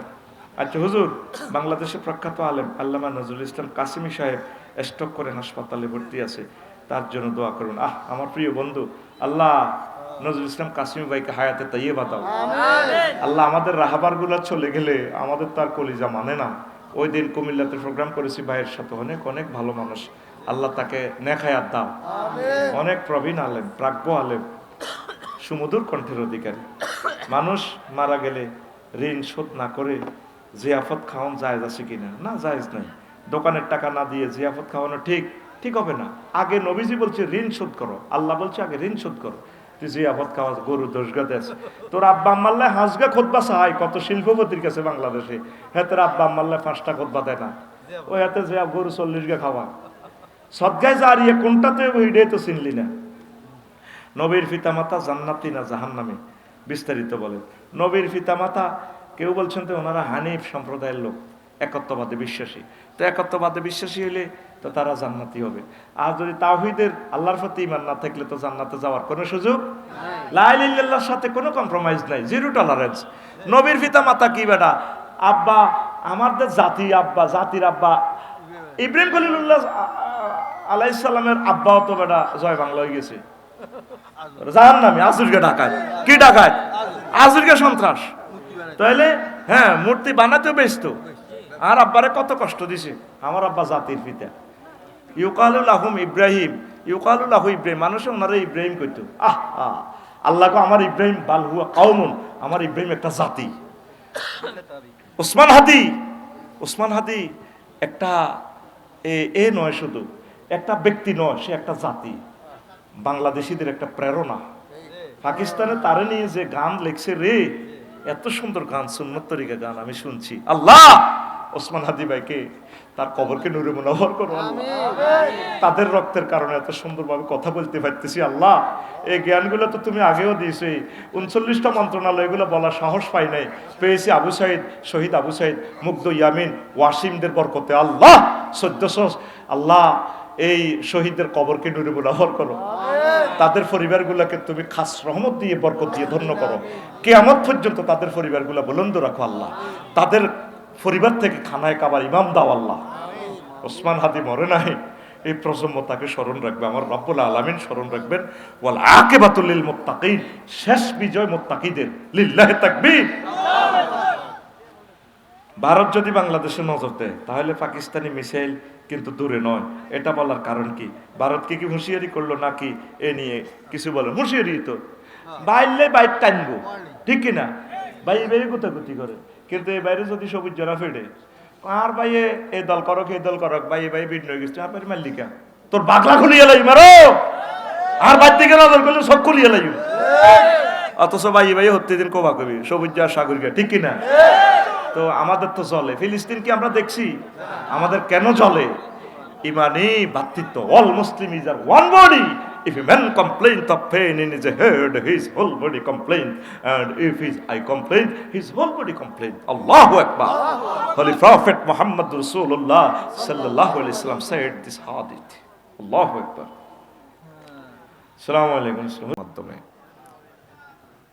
আচ্ছা হুজুর, বাংলাদেশে প্রখ্যাত আলেম আল্লামা নজরুল ইসলাম কাসিমি সাহেব স্ট্রোক করে হাসপাতালে ভর্তি আছে, তার জন্য দোয়া করুন। আমার প্রিয় বন্ধু, আল্লাহ নজরুল ইসলাম কাসিমি ভাইকে হায়াতে তাইয়্যিবা দাও। আল্লাহ আমাদের রাহাবারগুলো চলে গেলে আমাদের তার কলিজা মানে না। ওই দিন কুমিল্লাতে প্রোগ্রাম করেছি ভাইয়ের সাথে, অনেক ভালো মানুষ। আল্লাহ তাকে নেক হায়াত দাও। অনেক প্রবীণ আলেম, প্রাজ্ঞ আলেম, সুমধুর কণ্ঠের অধিকারী। মানুষ মারা গেলে ঋণ শোধ না করে জিয়াফত খাওয়ানো জায়েজ আছে কিনা? না, জায়েজ নাই। দোকানের টাকা না দিয়ে জিয়াফত খাওয়ানো ঠিক হবে না। আগে নবীজি বলছে ঋণ শোধ করো, আল্লাহ বলছে আগে ঋণ শোধ করো। তুই জিয়াফত খাওয়া, গরু দোষগা দেশ, তোর আব্বা আম্মাল্লা হাঁসগা খোদবা চাই। কত শিল্পপতির কাছে বাংলাদেশে, হ্যাঁ তোর আব্বা আম্মাল্লা 5টা খোদবা দেয় না, ওই হাতে জিয়া গরু 40 গা খাওয়া। সদগায় জারিয়া কোনটাতে ওইটাই তো চিনলি না। নবীর পিতামাতা জান্নাতি না জাহান্নামী? বিস্তারিত বলেন। নবীর পিতামাতা, কেউ বলছেন তো ওনারা হানিফ সম্প্রদায়ের লোক, একত্ববাদে বিশ্বাসী। তো একত্ববাদে বিশ্বাসী হইলে তো তারা জান্নাতি হবে। আর যদি তাওহীদের আল্লাহর প্রতি ঈমান না থাকলে তো জান্নাতে যাওয়ার কোনো সুযোগ নাই। লা ইলাহা ইল্লাল্লাহর সাথে কোনো কম্প্রোমাইজ নাই, জিরো টলারেন্স। নবীর পিতামাতা কি বেটা? আব্বা, আমাদের জাতির আব্বা ইব্রাহিম খলিলুল্লাহ আলাইহিস সালামের আব্বাও তো বেটা জয় বাংলা হয়ে গেছে, জাহান্নামী, আজুরকে ডাকায়। কি ডাকায়? আজুরকে সন্ত্রাস। তাহলে হ্যাঁ, মূর্তি বানাতেও ব্যস্ত। আর আব্বারে কত কষ্ট দিছে। আমার আব্বা জাতির পিতা। ইউকালু লাহুম ইব্রাহিম, ইউকালু লাহু ইব্রাহিম, মানুষে ওনারা ইব্রাহিম কইতো। আল্লাহকে আমার ইব্রাহিম বাল হুয়া কাউমুন, আমার ইব্রাহিম একটা জাতি। ওসমান হাদি একটা এ নয়, শুধু একটা ব্যক্তি নয়, সে একটা জাতি, বাংলাদেশিদের একটা প্রেরণা। পাকিস্তানে তারে নিয়ে যে গান লেখছে রে, এত সুন্দর গান, সুন্নত তরিকা গান আমি শুনছি। আল্লাহ ওসমান হাদি ভাইকে, তার কবরকে নূরে মুনাওয়ার করো আল্লাহ। তাদের রক্তের কারণে এত সুন্দরভাবে কথা বলতে পারতেছি আল্লাহ। এই জ্ঞানগুলো তো তুমি আগেও দিয়েছো। 39টা মন্ত্রণালয়, এগুলো বলার সাহস পাই নাই, পেয়েছি শহীদ আবু সাইদ, মুগ্ধ ইয়ামিন, ওয়াসিমদের বরকতে আল্লাহ। 1400 আল্লাহ এই শহীদদের কবরকে নূরে মুনাওয়ার করো। তাদের পরিবারগুলোকে তুমি খাস রহমত দিয়ে, বরকত দিয়ে ধন্য করো। কিয়ামত পর্যন্ত তাদের পরিবারগুলো বুলন্দ রাখো আল্লাহ। তাদের পরিবার থেকে খানায় কাবার ইমাম দাও আল্লাহ। ওসমান হাদি মরে নাই, এই প্রজন্ম তাকে স্মরণ রাখবে। আমার রব্বুল আলামিন স্মরণ রাখবেন। ওয়াল আকিবাতুল লিল মুত্তাকিন, শেষ বিজয় মুত্তাকিদের। লিল্লাহি তাকবীর। ভারত যদি বাংলাদেশে নজর দেয় তাহলে পাকিস্তানি মিসাইল কিন্তু দূরে নয়। এটা বলার কারণ কি? ভারতকে কি হুঁশিয়ারি করলো নাকি? এ নিয়ে কিছু বলে হুঁশিয়ারি তো বাইরে বাইর টানবো, ঠিক কিনা? বাইরে গুতাগুতি করে, কিন্তু এই বাইরে যদি সবুজ জরা ফেটে, আর ভাইয়ে এই দল করক এই দল করক, ভাই বিট হয়ে গেছে, আর মাল্লিকা তোর বাগলা খুলিয়ে লাই মারো, আর বাদ দিকে নজর করলে সব খুলিয়ে লাই। অথচ ভাই হত্যে দিন কোবা কবি সবুজ সাগর গিয়া, ঠিক কিনা? তো আমাদের তো জ্বলে, ফিলিস্তিন কি আমরা দেখছি? আমাদের কেন জ্বলে? ইমানি ভাতৃত্ব, all Muslim is are one body. If a man complains of pain in his head, his whole body complains, and if his eye complains, his whole body complains. Allahu Akbar. Holy Prophet Muhammad Rasulullah sallallahu alaihi wasallam said this hadith. Allahu Akbar. Assalamu alaikum. মাধ্যমে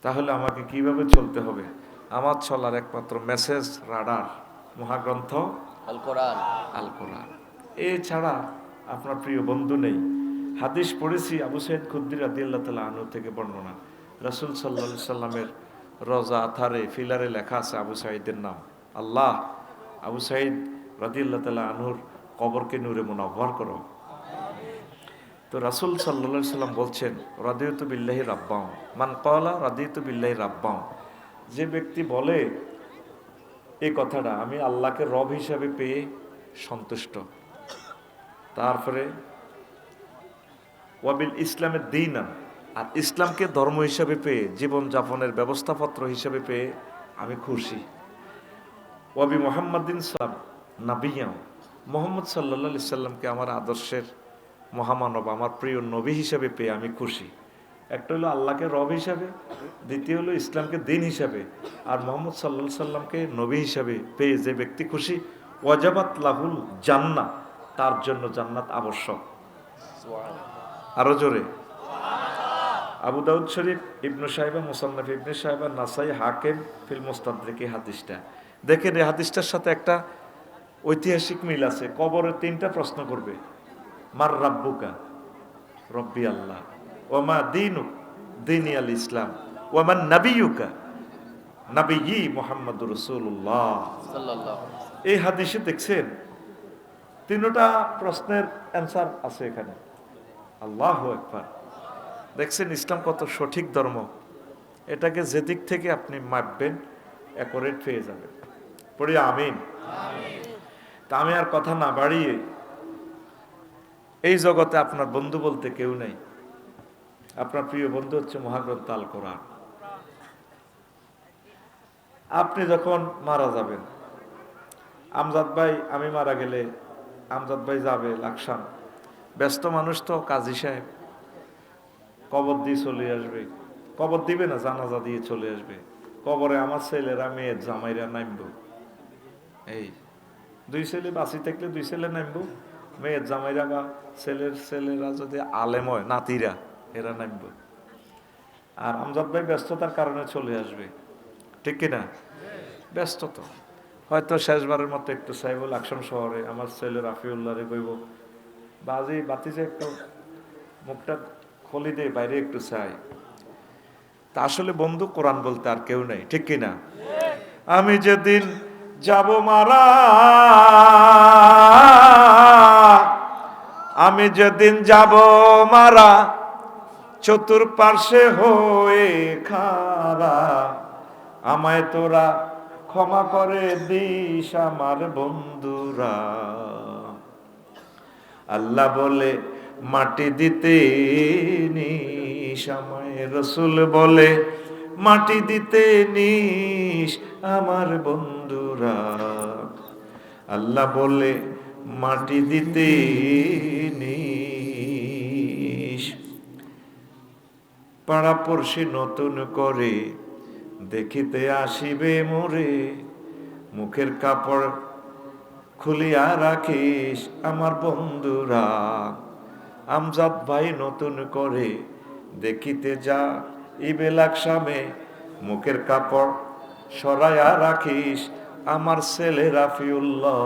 তাহলে আমাকে কিভাবে চলতে হবে? আমার চলার একমাত্র message radar মহাগ্রন্থ আল কোরআন। আল কোরআন এছাড়া আপনার প্রিয় বন্ধু নেই। হাদিস পড়েছি আবু সাইদ খুদরি রাদিয়াল্লাহু তাআলা আনহু থেকে বর্ণনা, রাসূল সাল্লাল্লাহু আলাইহি সাল্লামের রওজা আথারে ফিলারে লেখা আছে আবু সাইদের নাম। আল্লাহ আবু সাইদ রাদিয়াল্লাহু তাআলা আনহুর কবরকে নূরে মুনাওয়ার করো। তো রাসূল সাল্লাল্লাহু আলাইহি সাল্লাম বলছেন, রাদিয়াতু বিল্লাহি রাব্বান, মান ক্বালা রাদিয়াতু বিল্লাহি রাব্বান, যে ব্যক্তি বলে এই কথাটা, আমি আল্লাহকে রব হিসাবে পেয়ে সন্তুষ্ট, তারপরে ওয়াবিল ইসলামের দীনা, আর ইসলামকে ধর্ম হিসাবে পেয়ে, জীবন যাপনের ব্যবস্থাপত্র হিসাবে পেয়ে আমি খুশি, ওয়াবি মুহাম্মাদিন সাল্লাম নাবিয়্যান, মুহাম্মদ সাল্লাল্লাহু আলাইহি সাল্লামকে আমার আদর্শের মহামানব, আমার প্রিয় নবী হিসাবে পেয়ে আমি খুশি। একটা হলো আল্লাহকে রব হিসাবে, দ্বিতীয় হলো ইসলামকে দিন হিসাবে, আর মুহাম্মদ সাল্লাল্লাহু আলাইহি সাল্লামকে নবী হিসাবে পেয়ে যে ব্যক্তি খুশি, ওয়াজাবাত লাহুল জান্নাহ, তার জন্য জান্নাত আবশ্যক। আরো জোরে। আবু দাউদ শরীফ, ইবনু সাহিবা, মুসান্নাফ ইবনে সাহিবা, নাসাই, হাকিম ফিল মুস্তাদরিক, এই হাদিসটা দেখেন। এই হাদিসটার সাথে একটা ঐতিহাসিক মিল আছে। কবরে তিনটা প্রশ্ন করবে, মার রাব্বুকা, রব্বি আল্লাহ, ওমা দীনুক, দীনি আল ইসলাম, ওমান নাবিয়ুকা, নাবিয়্যি মুহাম্মাদুর রাসূলুল্লাহ সাল্লাল্লাহু আলাইহি ওয়াসাল্লাম। এই হাদিসে দেখছেন তিনটা প্রশ্নের অ্যানসার আছে এখানে। আল্লাহু আকবার। দেখছেন ইসলাম কত সঠিক ধর্ম, এটাকে যেদিক থেকে আপনি মাপবেন অ্যাকুরেট পেয়ে যাবেন। পড়ি আমিন। তা আমি আর কথা না বাড়িয়ে, এই জগতে আপনার বন্ধু বলতে কেউ নেই। আপনার প্রিয় বন্ধু হচ্ছে মহাগ্রন্থ আল কোরআন। আপনি যখন মারা যাবেন, আমজাদ ভাই, আমি মারা গেলে আমজাদ ভাই যাবে লাকসাম, ব্যস্ত মানুষ তো, কাজী সাহেব কবর দিয়ে চলে আসবে, কবর দিবে না, জানাজা দিয়ে চলে আসবে। কবরে আমার ছেলেরা, মেয়ের জামাইরা নামবো। এই দুই ছেলে বাঁচি থাকলে দুই ছেলে নামবো, মেয়ের জামাইরা বা ছেলেরা যদি আলেম হয়, নাতিরা, এরা নামবো। আর আমজাদ ভাই ব্যস্ততার কারণে চলে আসবে, ঠিক কিনা? ব্যস্ত তো, হয়তো শেষবারের মতো একটু চাইব লাকসাম শহরে, আমার ছেলে রাফিউল্লাহরে কইব, বাজি বাতিজে একটু মুখটা খলি দিয়ে বাইরে একটু চাই। তা আসলে বন্ধু কোরআন বলতে আর কেউ নেই, ঠিক কিনা? আমি যেদিন যাব মারা, আমি যেদিন যাব মারা, চতুর্পার্শ্বে হয়ে খাড়া, আমায় তোরা ক্ষমা করে দিস আমার বন্ধুরা। আল্লাহ বলে মাটি দিতে নিস আমায়, রাসূল বলে মাটি দিতে নিস আমার বন্ধুরা। আল্লাহ বলে মাটি দিতে নিস। পাড়াপড়শি নতুন করে দেখিতে আসিবে মোরে, মুখের কাপড় খুলিয়া রাখিস আমার বন্ধুরা। আমজাদ ভাই নতুন করে দেখিতে যা ইবে লাকসামে, মুখের কাপড় সরাইয়া রাখিস আমার ছেলে রাফিউল্লাহ,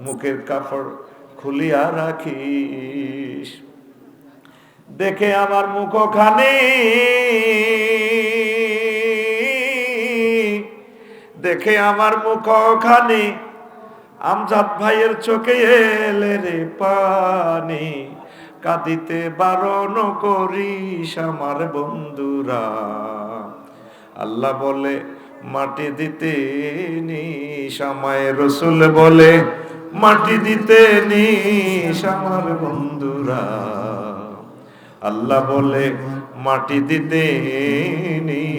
মুখের কাপড় খুলিয়া রাখিস। দেখে আমার মুখখানি, দেখে আমার মুখখানি, আমজাদ ভাইয়ের চোখে এলে রে পানি, কাঁদিতে বারণ করিস আমার বন্ধুরা। আল্লাহ বলে মাটি দিতে নিস আমায়, রাসূল বলে মাটি দিতে নিস আমার বন্ধুরা। আল্লাহ বলে মাটি দিতে নিস।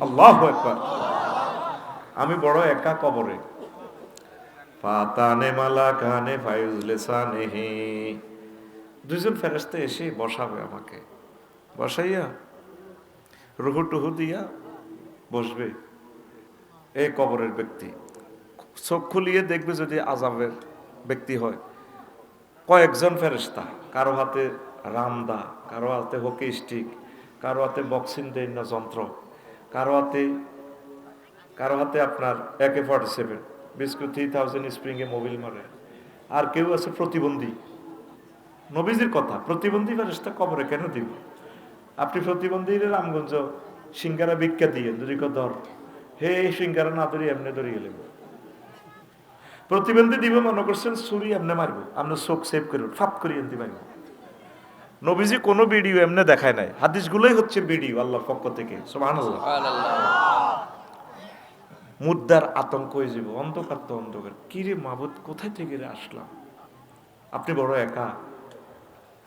আল্লাহু আকবার। আমি বড় একা কবরে। ফাতানে মালাকানে ফায়ুজলিসানিহি, দুইজন ফেরেশতা এসে বসাবে আমাকে, বসাইয়া রুহু টুহু দিয়া বসবে এই কবরের ব্যক্তি। চোখ খুলিয়ে দেখবে যদি আযাবের ব্যক্তি হয়, কয়েকজন ফেরেশতা, কারো হাতে রামদা, কারো হাতে হকি স্টিক, কারো হাতে বক্সিং দেন যন্ত্র, কারো হাতে আপনার AK-47 বিস্কুট 3000 স্প্রিংয়ে মোবিল মারে, আর কেউ আছে প্রতিবন্ধী। নবীজির কথা, প্রতিবন্ধী ফেরেশতা কবরে কেন দিব? আপনি প্রতিবন্ধী রামগঞ্জ সিঙ্গারা ভিক্ষা দিয়ে যদি ধর, হে সিঙ্গারা না ধরি এমনি ধরিয়ে গেলেন। প্রতিবন্ধী দিব মনে করছেন ছুরি এমনি মারবো, আপনার চোখ সেভ করবেন, ফাপ করিয়ে এমনি মারবো। নবীজি কোনো ভিডিও এমনি দেখায় নাই, হাদিসগুলোই হচ্ছে ভিডিও আল্লাহর পক্ষ থেকে। সুবহানাল্লাহ। মুদ্রার আতঙ্ক হয়ে যাব, অন্ধকার তো অন্ধকার, কিরে মাবুদ কোথায় থেকে আসলাম? আপনি বড় একা।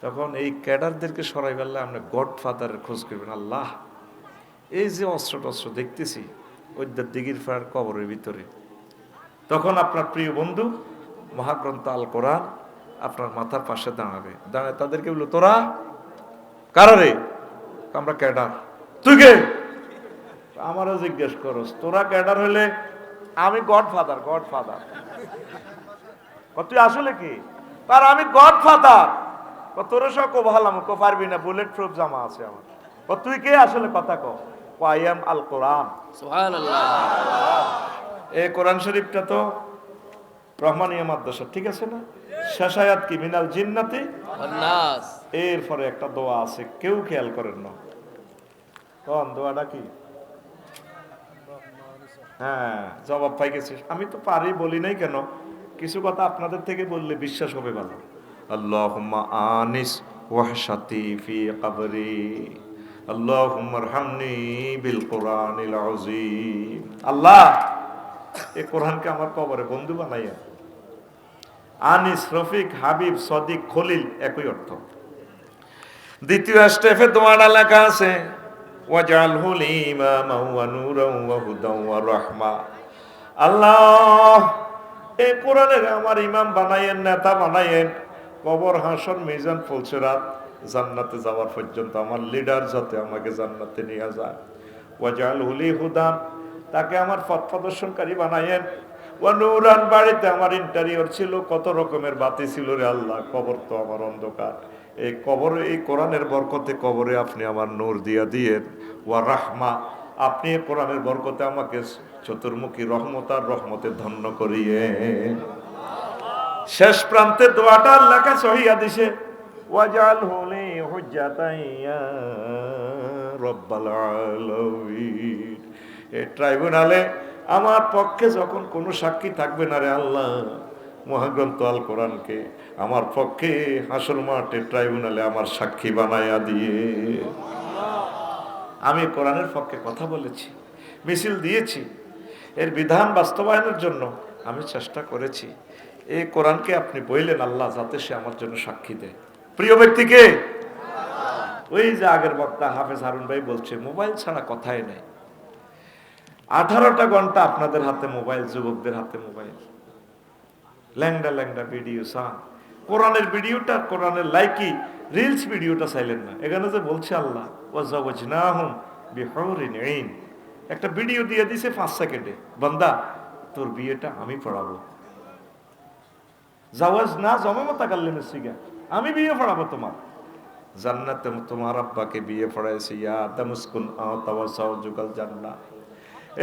তখন এই ক্যাডারদেরকে সরাই ফেললে আপনি গডফাদারের খোঁজ করবেন। আল্লাহ, এই যে অস্ত্র টস্ত্র দেখতেছি ওইদার দিঘির ফার কবরের ভিতরে, তখন আপনার প্রিয় বন্ধু মহাগ্রন্থ আল কোরআন আপনার মাথার পাশে দাঁড়াবে, দাঁড়ায় তাদেরকে বললো, তোরা কারা রে? আমরা ক্যাডার। তুই কে? আমারও জিজ্ঞেস করস, তোরা ক্যাডার হলে আমি গডফাদার। তুই আসলে কি? তার আমি গডফাদার। তোরা সব ভালাম কো পারবি না, বুলেট প্রুফ জামা আছে আমার। তুই কে আসলে? কথা কো। আই এম আল কোরআন। সুবহানাল্লাহ। এই কোরআন শরীফটা তো রহমানিয়া মাদ্রাসা, ঠিক আছে না? শেষ আয়াত কি? মিনাল জিন্নাতি ওয়ান নাস। এরপরে একটা দোয়া আছে, কেউ খেয়াল করেন না। কোন দোয়াটা কি? হ্যাঁ, জবাব পাই গেছি। আমি তো পারি, বলি নাই কেন? কিছু কথা আপনাদের থেকে বললে বিশ্বাস হবে ভালো। আল্লাহুম্মা আনিস ওয়াহশাতি ফি কবরি, আল্লাহুম্মা আরহামনি বিল কোরআনিল আযীম। আল্লাহ, এই কোরআনকে আমার কবরে বন্ধু বানাইয়া। আনিস, রফিক, হাবিব, সদিক, খলিল একই অর্থ। দ্বিতীয় স্টেপে দোয়াটা লেখা আছে, ওয়াজআলহু ইমামান ওয়া নূরান ওয়া হুদান ওয়া রাহমা। আল্লাহ, এই কোরআনের আমার ইমাম বানায়েন, নেতা বানায়েন, কবর, হাসর, মিজান, ফুলসিরাত, জান্নাতে যাওয়ার পর্যন্ত আমার লিডার, যাতে আমাকে জান্নাতে নিয়ে যায়। ওয়াজআলহু হুদান, তাকে আমার পথ প্রদর্শনকারী বানায়েন। ওয়া নূরান, বাড়িতে আমার ইন্টেরিয়র ছিল, কত রকমের বাতি ছিল রে আল্লাহ, কবর তো আমার অন্ধকার। এই কবরে, এই কোরআনের বরকতে কবরে আপনি আমার নূর দিয়া দিয়েন। ওয়া রাহমা, আপনি এই কোরআনের বরকতে আমাকে চতুর্মুখী রহমত আর রহমতে ধন্য করিয়ে। শেষ প্রান্তে দোয়াটা লেখা সহিহ হাদিসে, ওয়াজআলহু লি হুজ্জাতান ইয়া রাব্বাল আলামিন। এই ট্রাইব্যুনালে আমার পক্ষে যখন কোনো সাক্ষী থাকবে না রে আল্লাহ, মহাগ্রন্থ আল কোরআনকে আমার পক্ষে হাসর মাঠে ট্রাইব্যুনালে আমার সাক্ষী বানায়া দিয়ে। আমি কোরআনের পক্ষে কথা বলেছি, মিছিল দিয়েছি, এর বিধান বাস্তবায়নের জন্য আমি চেষ্টা করেছি। এই কোরআনকে আপনি বললেন আল্লাহ, যাতে সে আমার জন্য সাক্ষী দেয়। প্রিয় ব্যক্তিকে, ওই যে আগের বক্তা হাফেজ হারুন ভাই বলছে, মোবাইল ছাড়া কথাই নেই। 18টা ঘন্টা আপনাদের হাতে মোবাইল, যুবকদের হাতে মোবাইল, ল্যাংডা ল্যাংডা ভিডিও সান। কোরআনের ভিডিওটা, কোরআনের লাইকি রিলস ভিডিওটা চাইলেন না। এখানে যে বলছে আল্লাহ, ওয়াজাওয়াজনাহুম বিহুরিন আইন, একটা ভিডিও দিয়ে দিছে 5 সেকেন্ডে, বান্দা তোর বিয়েটা আমি পড়াবো। জাওয়াজ না জমামতা কাল্লেমে সিগা, আমি বিয়ে পড়াবো তোমার। জান্নাতে তোমার আব্বাকে বিয়ে পড়াইছে, ইয়া তামুসকুন আতাওয়াসাউজুকাল জান্নাহ।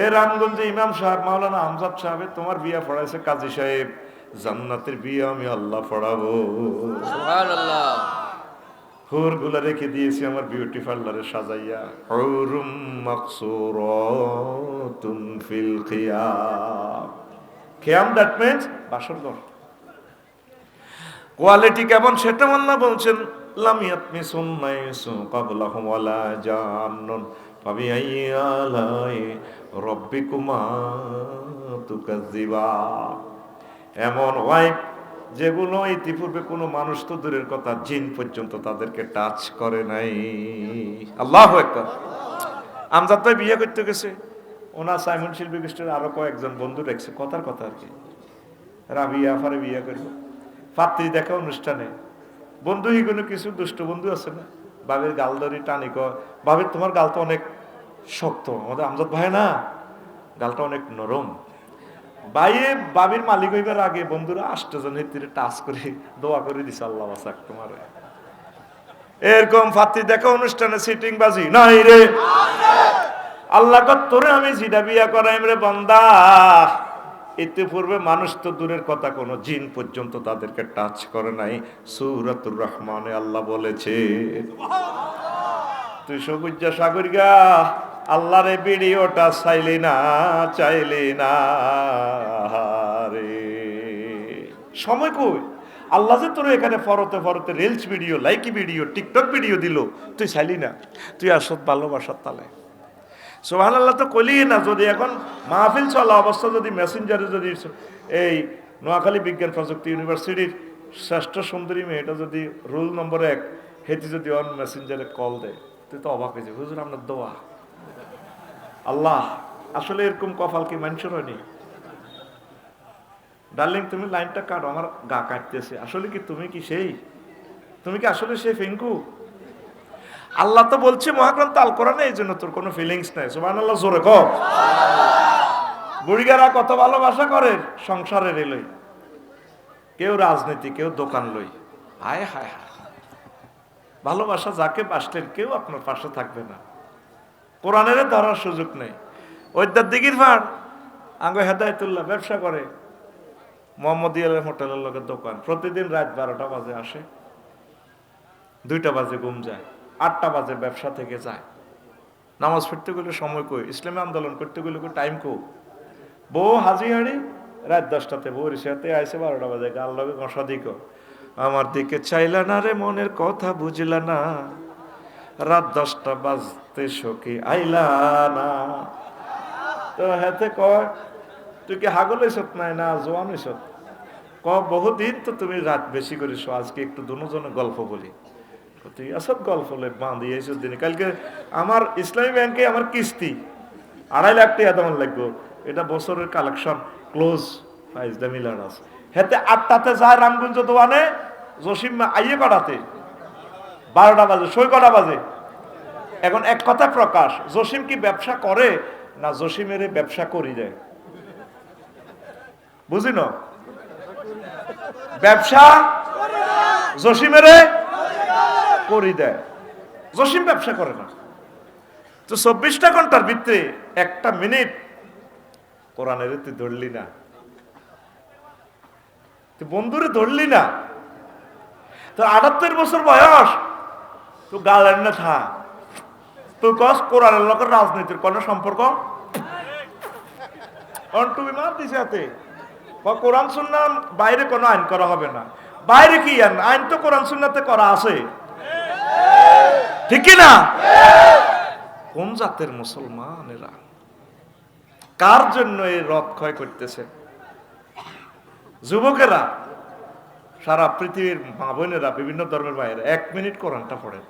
এই রামগঞ্জে ইমাম সাহেব মাওলানা আমজাদ সাহেব তোমার বিয়ে পড়াইছে কাজী সাহেব, জান্নাতের বিয়ে আমি আল্লাহ পড়াবো। সুবহানাল্লাহ। হুরগুলা রেখে দিয়েছি আমার বিউটি পার্লারে সাজাইয়া, হুরুম মাকসুরাতুন ফিল খিয়াম। খিয়াম দ্যাট মিন্স বাসর ঘর। কোয়ালিটি কেমন সেটা আল্লাহ বলছেন, লাম ইয়াতমিসুন নাইসু ক্বাবলাহুম ওয়ালা জান্নুন ফাবিআইয়ি আলাই রাব্বিকুমা তুকাজ্জিবান। এমন ওয়াইফ যেগুলো ইতিপূর্বে কোনো মানুষ তো দূরের কথা, জিন পর্যন্ত তাদেরকে টাচ করে নাই। আল্লাহু আকবার। আমজাদ ভাই বিয়ে করতে গেছে, ওনার সাইমন শিল্পী গোষ্ঠীর আরো কয়েকজন বন্ধু রেখেছে, কথার কথা আর কি, রাবিয়া ফারে বিয়া করবো, পাত্রী দেখা অনুষ্ঠানে বন্ধু হিগুলো কিছু দুষ্ট বন্ধু আছে না, বাবির গাল ধরি টানি কর, বাবির তোমার গাল তো অনেক শক্ত, আমাদের আমজাদ ভাই না গালটা অনেক নরম। বাইয়ে বাবির মালিক হইবার আগে বন্ধুরা 8 জন হিতিরে টাচ করে দোয়া করে দিছে, আল্লাহ বাসাক তোমার। এরকম ফাত্তি দেখা অনুষ্ঠানে সিটিং বাজি নাই রে, আল্লাহ তোরে আমি জিডা বিয়া করাইম রে বান্দা। ইতিপূর্বে মানুষ তো দূরের কথা, কোন জিন পর্যন্ত তাদেরকে টাচ করে নাই। সূরাতুর রহমানে আল্লাহ বলেছে, তুই সবুজা সাগর গা আল্লাহর এই ভিডিওটা চাইলি না রে, সময় কই? আল্লাহ যে তোর এখানে ফরতে ফরতে reels video, Likee video, TikTok video দিল, তুই চাইলি না? তুই আসত ভালোবাসার তালে। সুবহানাল্লাহ তো কইলি না। যদি এখন মাহফিল চলা অবস্থা যদি মেসেঞ্জারে যদি এই নোয়াখালী বিজ্ঞান প্রযুক্তি ইউনিভার্সিটির শ্রেষ্ঠ সুন্দরী মেয়েটা যদি রোল নম্বর 1 হেতি যদি অন মেসেঞ্জারে কল দেয়, তুই তো অবাক হয়ে যাবে, হুজুর আপনার দোয়া। আল্লাহ আসলে এরকম কপাল কি মানুষের হয়নি? ডার্লিং তুমি লাইনটা কাটো, আমার গা কাটতেছে। আসলে কি তুমি কি সেই, তুমি কি আসলে সেই ফিঙ্কু? আল্লাহ তো বলছে মহাগ্রন্থ আল কোরআনে, এই জন্য তোর কোনো ফিলিংস নাই। সুবহানাল্লাহ জোরে কর। বুড়িগারা কত ভালোবাসা করে সংসারের এলই, কেউ রাজনীতি, কেউ দোকান লই। হায় হায় হায়, ভালোবাসা যাকে বাসলেন কেউ আপনার পাশে থাকবে না, কোরআনের ধরার সুযোগ নেই। ওইদার দিঘির ভাড় আঙ্গ হেদায়তুল্লাহ ব্যবসা করে, মোহাম্মদ হোটেলের লোকের দোকান, প্রতিদিন রাত 12টা বাজে আসে, 2টা বাজে ঘুম যায়, 8টা বাজে ব্যবসা থেকে যায়। নামাজ পড়তে গেলে সময় কই, ইসলামী আন্দোলন করতে গেলে টাইম কো। বউ হাজি হাড়ি রাত 10টাতে বউর সাথে আইসে 12টা বাজে, গাল লগে ঘষা দিক, আমার দিকে চাইলা না রে, মনের কথা বুঝলা না, রাত 10টা বাজতে সখী আইলা না। তো হেতে কয় তুই কি হাগল হইছত নাই না জোয়ান হইছত? বহুদিন তো তুমি রাত বেশি করেছো, আজকে একটু দুজনে গল্প বলি। তুই আসত গল্প বাঁধি এইসব দিনে, কালকে আমার ইসলামী ব্যাংকে আমার কিস্তি 2.5 লাখ টাকা তেমন লাগবে, এটা বছরের কালেকশন ক্লোজ ফাইজদা মিলার আছে। হেতে 8টাতে যায় রামগঞ্জ দোয়ানে, জসিম আইয়ে কটাতে 12টা বাজে, সই কটা বাজে। এখন এক কথা প্রকাশ, জসিম কি ব্যবসা করে না জসিমের ব্যবসা করি দেয়? বুঝি না, ব্যবসা জসিমের করি দেয়, জসিম ব্যবসা করে না। তো 24টা ঘন্টার ভিতরে 1টা মিনিট কোরআনের তুই ধরলি না, তুই বন্ধুরে ধরলি না। তো 78 বছর বয়স, তুই গালেন না থা, তুই কস কোরআনের লোকের রাজনীতির কোন সম্পর্ক? তুমি মার দিছে হাতে, কোরআন সুন্নাহ বাইরে কোনো আইন করা হবে না। বাইরে কি আইন? আইন তো কোরআন সুন্নাহতে করা আছে, ঠিক কি না? কোন জাতের মুসলমানেরা, কার জন্য এই রথ ক্ষয় করতেছে? যুবকেরা, সারা পৃথিবীর মা বোনেরা, বিভিন্ন ধর্মের বাইরে 1 মিনিট কোরআনটা পড়েন,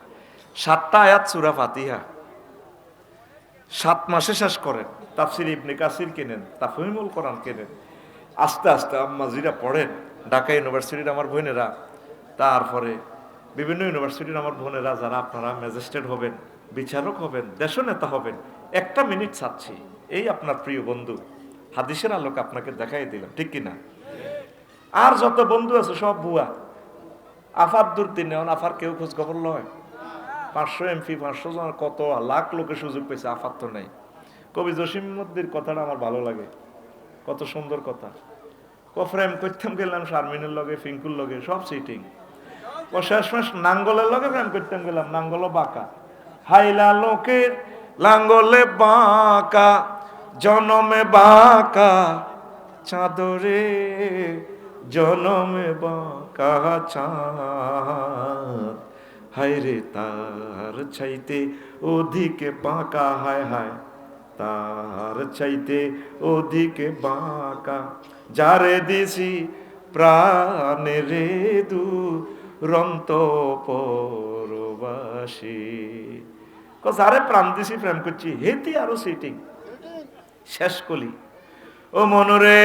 7টা আয়াত সূরা ফাতিহা 7 মাসে শেষ করেন। তাফসির ইবনে কাসির কেনেন, তাফহিমুল কোরআন কেনেন, আস্তে আস্তে আম্মাজিরা পড়েন। ঢাকা ইউনিভার্সিটির আমার বোনেরা, তারপরে বিভিন্ন ইউনিভার্সিটির আমার বোনেরা, যারা আপনারা ম্যাজিস্ট্রেট হবেন, বিচারক হবেন, দেশ নেতা হবেন, 1টা মিনিট চাচ্ছি। এই আপনার প্রিয় বন্ধু হাদিসের আলোকে আপনাকে দেখাই দিলাম, ঠিক কিনা? আর যত বন্ধু আছে সব ভুয়া। আফার দুর্দিনে আফার কেউ খোঁজ খবর লয়। 500 এমপি, 500 জন, কত লাখ লোকের সুযোগ পেয়েছে, আফার তো নেই। কবি জসিমউদ্দিনের কথাটা আমার ভালো লাগে, কত সুন্দর কথা। ফ্রেম করতাম গেলাম শারমিনের লগে, ফিঙ্কুর লগে, সব সিটিং। শেষমেশ নাঙ্গলের লগে ফ্রেম করতাম গেলাম, নাঙ্গলও বাঁকা। হাইলা লোকের লাঙ্গলে বাঁকা, জনমে বাঁকা চাঁদরে, জনমে বাঁকা চাঁদ, হায়রে তার চাইতে ওদিকে বাঁকা, হায় হায় তার চাইতে ওদিকে বাঁকা, যারে দিছি প্রাণে রে দুরন্ত পরবাসী। যারে প্রাণ দিছি প্রেম করছি, হেতি আরো সিটিং। শেষ কলি। ও মনরে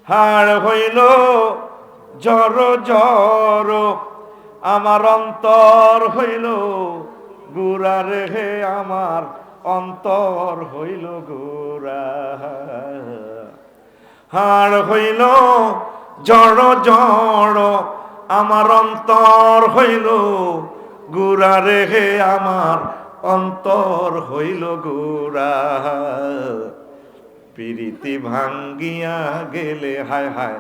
হাড় হইল জর জর, আমার অন্তর হইল গুড়া রে, আমার অন্তর হইল গুড়া। হাড় হইল জড় জড়, আমার অন্তর হইল গুড়া রে, আমার অন্তর হইল গুড়া। প্রীতি ভাঙ্গিয়া গেলে, হায় হায়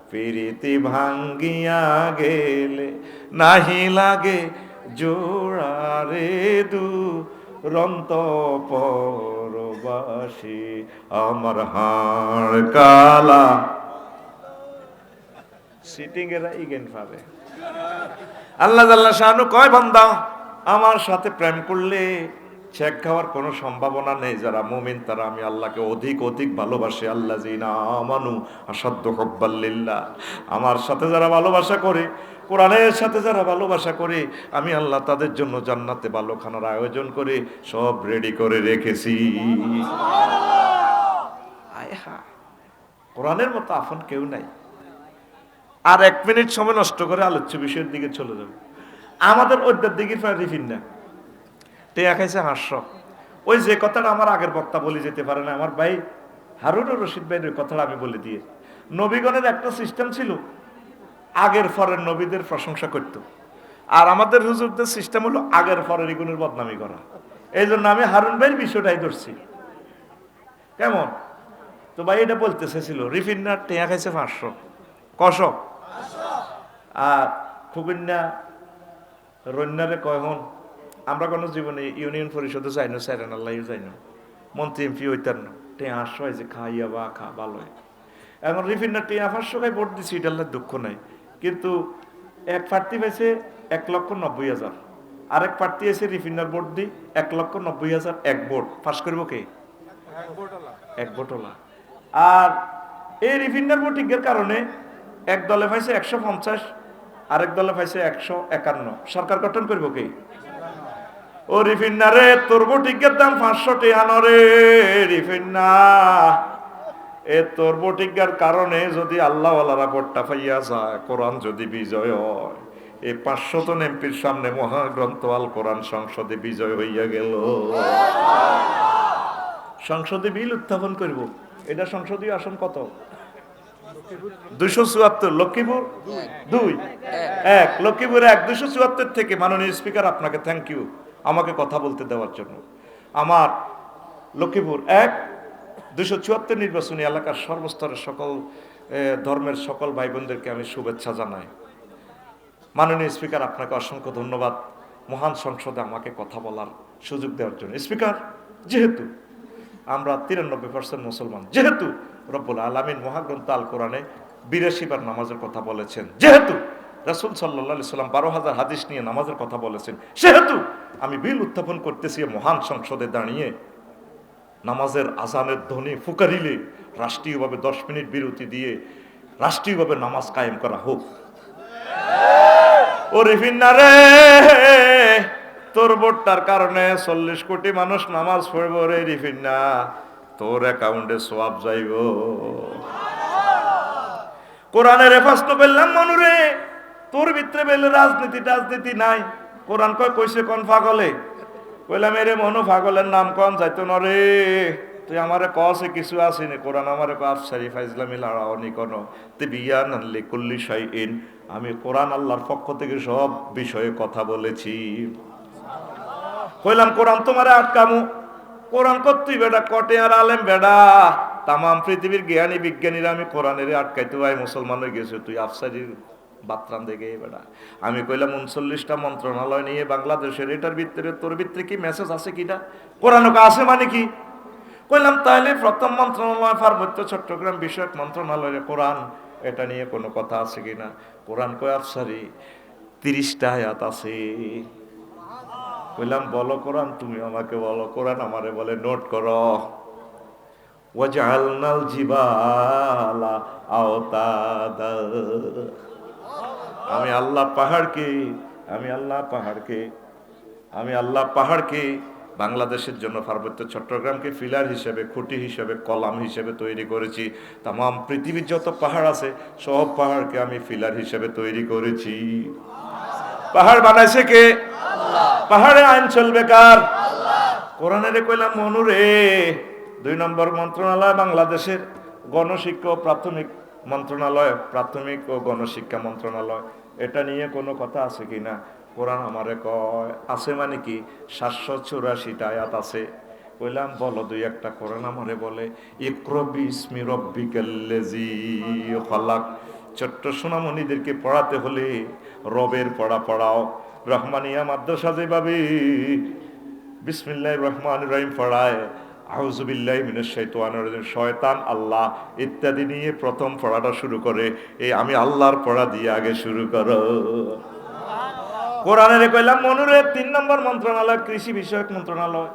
প্রীতি ভাঙ্গিয়া গেলে নাহি লাগে জোড়া রে, দুরন্ত পরবাসী আমার হাড় কালা। সিটিং এরা ইগেন পাবে। আল্লাহ জাল্লা শানু কয়, বান্দা আমার সাথে প্রেম করলে ছেক খাওয়ার কোনো সম্ভাবনা নেই। যারা মুমিন তারা আমি আল্লাহকে অধিক অধিক ভালোবাসি। আল্লাহ জিনা আমানু আসাদ্দ হুব্বাল্লিল্লাহ। আমার সাথে যারা ভালোবাসা করে, কোরআনের সাথে যারা ভালোবাসা করে, আমি আল্লাহ তাদের জন্য জান্নাতে ভালো খানার আয়োজন করে সব রেডি করে রেখেছি। আয় হা, কোরআনের মতো আপন কেউ নাই। আর 1 মিনিট সময় নষ্ট করে আলোচ্য বিষয়ের দিকে চলে যাবে। আমাদের ওইটার দিকে রিফিন না, টেয়া খাইছে 500। ওই যে কথাটা আমার আগের বক্তা বলে যেতে পারে না, আমার ভাই হারুনুর রশিদ ভাইয়ের কথাটা আমি বলে দিয়ে। নবীগণের একটা সিস্টেম ছিল, আগের পরের নবীদের প্রশংসা করত। আর আমাদের হুজুরদের সিস্টেম হলো আগের পরের ইগুনের বদনামি করা। এই জন্য আমি হারুন ভাইয়ের বিষয়টাই ধরছি। কেমন তো ভাই এটা বলতে চেয়েছিল, রিফিনার টেয়া খাইছে 500 কশ। আর খুবিন্না রন্যারে কয়, হন আমরা কোনো জীবনে ইউনিয়ন পরিষদে যাই না, স্যারেন আল্লাহ যাই না, মন্ত্রী এমপি হইতার না, টেয়া 500 হয় যে খাইয়া বা খা ভালো হয়। এখন রিফিনার টেয়া 500 খাই ভোট দিচ্ছি, এটা আল্লাহ দুঃখ নাই। কিন্তু এক প্রার্থী পাইছে 1,90,000, আরেক প্রার্থী এসে রিফিনার ভোট দিই 1,90,000 এক ভোট ফাঁস করবো কে? এক ভোটলা। আর এই রিফিনার ভোটিংয়ের কারণে এক দলে পাইছে 150, আরেক দলে পাইছে 151। সরকার গঠন করবো কে? ও রিফিন্না রে, তোর ভোটিংয়ের দাম 500 টাকা রে রিফিন্না। এ তোর ভোটিংয়ের কারণে যদি আল্লাহ ওয়ালারা ভোটটা পাইয়া যায়, কোরআন যদি বিজয় হয়, এই 500 জন এমপির সামনে মহাগ্রন্থ আল কোরআন সংসদে বিজয় হইয়া গেল। সংসদে বিল উত্থাপন করব। এটা সংসদীয় আসন কত? 274। লক্ষ্মীপুর 2 1, লক্ষ্মীপুর 1, 274 থেকে। মাননীয় স্পিকার আপনাকে থ্যাংক ইউ আমাকে কথা বলতে দেওয়ার জন্য। আমার লক্ষ্মীপুর 1, 274 নির্বাচনী এলাকার সর্বস্তরের সকল ধর্মের সকল ভাই বোনদেরকে আমি শুভেচ্ছা জানাই। মাননীয় স্পিকার আপনাকে অসংখ্য ধন্যবাদ মহান সংসদে আমাকে কথা বলার সুযোগ দেওয়ার জন্য। স্পিকার, যেহেতু আমরা 93% মুসলমান, যেহেতু রব্বুল আলামিন মহাগ্রন্থ আল কোরআনে 82 বার নামাজের কথা বলেছেন, যেহেতু রাসূল সাল্লাল্লাহু আলাইহি সাল্লাম 12,000 হাদিস নিয়ে নামাজের কথা বলেছেন, সেহেতু আমি বিল উত্থাপন করতেছি মহান সংসদে দাঁড়িয়ে। নামাজের আজানের ধ্বনি ফুকারিলে রাষ্ট্রীয়ভাবে 10 মিনিট বিরতি দিয়ে রাষ্ট্রীয়ভাবে নামাজ কায়েম করা হোক। ও রিফিন্না রে, তোর ভোটটার কারণে 40 কোটি মানুষ নামাজ পড়ব রে রিফিন্না, তোর অ্যাকাউন্টে সওয়াব যাইব। কোরআনের হেফাজত পেলাম মনুরে, তোর ভিতরে বেলে রাজনীতি নাই। কোরআন কইছে কোন পাগলে? কইলাম এরে মনু পাগলের নাম কোন যাইতো না রে, তুই আমারে কসে কিছু আসিনি। কোরআন আমারে আফসারি ফাইজলামি লাড়াওনি কোন তে বিয়ান লিকুল্লি শাইইন। আমি কোরআন আল্লাহর পক্ষ থেকে সব বিষয়ে কথা বলেছি। কইলাম কোরআন তোমারে আটকামু? কোরআন করতেই বেটা কটে আর আলেম বেটা, তাম পৃথিবীর জ্ঞানী বিজ্ঞানীরা আমি কোরআনের আটকাইতে ভাই মুসলমান হয়ে গেছে, তুই আফসারির বাতরান দেখে বেটা। আমি কইলাম 39টা মন্ত্রণালয় নিয়ে বাংলাদেশের, এটার ভিতরে তোর ভিতরে কি মেসেজ আছে কিনা? কোরআন আছে মানে কি? কইলাম তাইলে প্রথম মন্ত্রণালয় পার্বত্য চট্টগ্রাম বিষয়ক মন্ত্রণালয়ের কোরআন, এটা নিয়ে কোনো কথা আছে কিনা? কোরআন কয় আফসারি 30টা আয়াত আছে। কইলাম বলো কোরআন, তুমি আমাকে বলো। কোরআন আমারে বলে নোট করো, ওয়াজআলনাল জিবালা আওতাদা। আমি আল্লাহ পাহাড়কে আমি আল্লাহ পাহাড়কে বাংলাদেশের জন্য পার্বত্য চট্টগ্রামকে ফিলার হিসেবে, খুঁটি হিসেবে, কলাম হিসেবে তৈরি করেছি। তাম পৃথিবীর যত পাহাড় আছে সব পাহাড়কে আমি ফিলার হিসেবে তৈরি করেছি। পাহাড় বানাইছে কে? পাহাড়ে আইন চলবে কার? কোরআনের কইলাম মনুরে 2 নম্বর মন্ত্রণালয় বাংলাদেশের গণশিক্ষা ও প্রাথমিক মন্ত্রণালয়, প্রাথমিক ও গণশিক্ষা মন্ত্রণালয়, এটা নিয়ে কোনো কথা আছে কিনা? কোরআন আমারে কয় আছে, মানে কি 784টা আয়াত আছে। কইলাম বলো 2-1টা। কোরআন আমারে বলে ইকরা বিসমি রাব্বিকাল্লাযী খালাক। ছোট্ট সোনামণিদেরকে পড়াতে হলে রবের পড়া পড়াও। রহমানিয়া মাদ্রাসা যেভাবে বিসমিল্লাহির রহমানির রহিম পড়ায়, আউযু বিল্লাহি মিনাশ শাইতানির রাজিম, শয়তান আল্লাহ ইত্যাদি নিয়ে প্রথম পড়াটা শুরু করে, এই আমি আল্লাহর পড়া দিয়ে আগে শুরু করো। কোরআনের কইলাম মনুরে 3 নম্বর মন্ত্রণালয় কৃষি বিষয়ক মন্ত্রণালয়,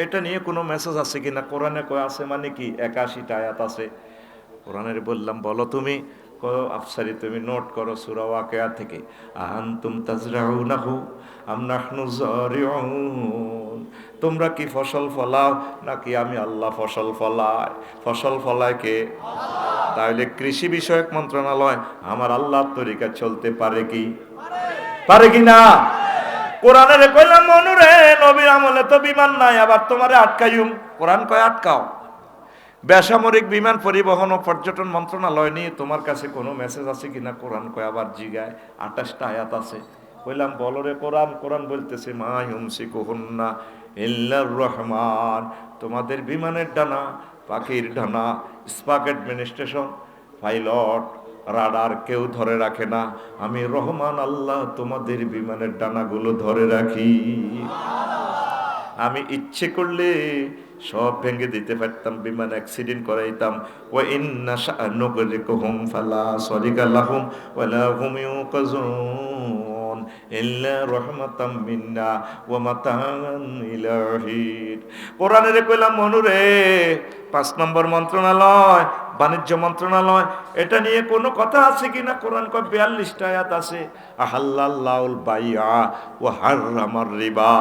এটা নিয়ে কোনো মেসেজ আছে কিনা? কোরআনে কয় আছে, মানে কি 81টা আয়াত আছে। কোরআনের বললাম বলো তুমি, আফসারি তুমি নোট করো সূরা ওয়াকিয়া থেকে, আনতুম তাজরাউনাহু আম নাহনু যারিউন, তোমরা কি ফসল ফলাও নাকি আমি আল্লাহ ফসল ফলাই? ফসল ফলায় কে? তাহলে কৃষি বিষয়ক মন্ত্রণালয় আমার আল্লাহর তরিকা চলতে পারে কি? পারে কি না? কোরআনের কইলাম মনুরে নবীর আমলে তো বিমান নাই, আবার তোমারে আটকাইম। কোরআন কয় আটকাও। বেসামরিক বিমান পরিবহন ও পর্যটন মন্ত্রণালয় নিয়ে তোমার কাছে কোনো মেসেজ আছে কিনা? কোরআন কয় আবার জিগায় 28টা আয়াত আছে। কইলাম বলো রে কোরআন। কোরআন বলতেছে মা ইউমসিকুহুন্না ইল্লার রহমান, তোমাদের বিমানের ডানা, পাখির ডানা, স্পাক অ্যাডমিনিস্ট্রেশন, পাইলট, রাডার কেউ ধরে রাখে না, আমি রহমান আল্লাহ তোমাদের বিমানের ডানাগুলো ধরে রাখি। আমি ইচ্ছে করলে সব ভেঙে দিতে পারতাম, বিমান অ্যাক্সিডেন্ট করাইতাম। ওয়া ইন্না শাআনুগরিকুহুম ফালা সারিকা লাহুম ওয়ালা হুম ইউকাজুন ইল্লা রাহমাতাম মিন্না ওয়া মাতাআন ইলা হিন। কোরআনের কইলাম মনুরে 5 নম্বর মন্ত্রণালয় বাণিজ্য মন্ত্রণালয়, এটা নিয়ে কোনো কথা আছে কিনা? কোরআন কয় 42টা আয়াত আছে। আহাল্লাল্লাহুল বাইআ ওয়া হাররামার রিবা,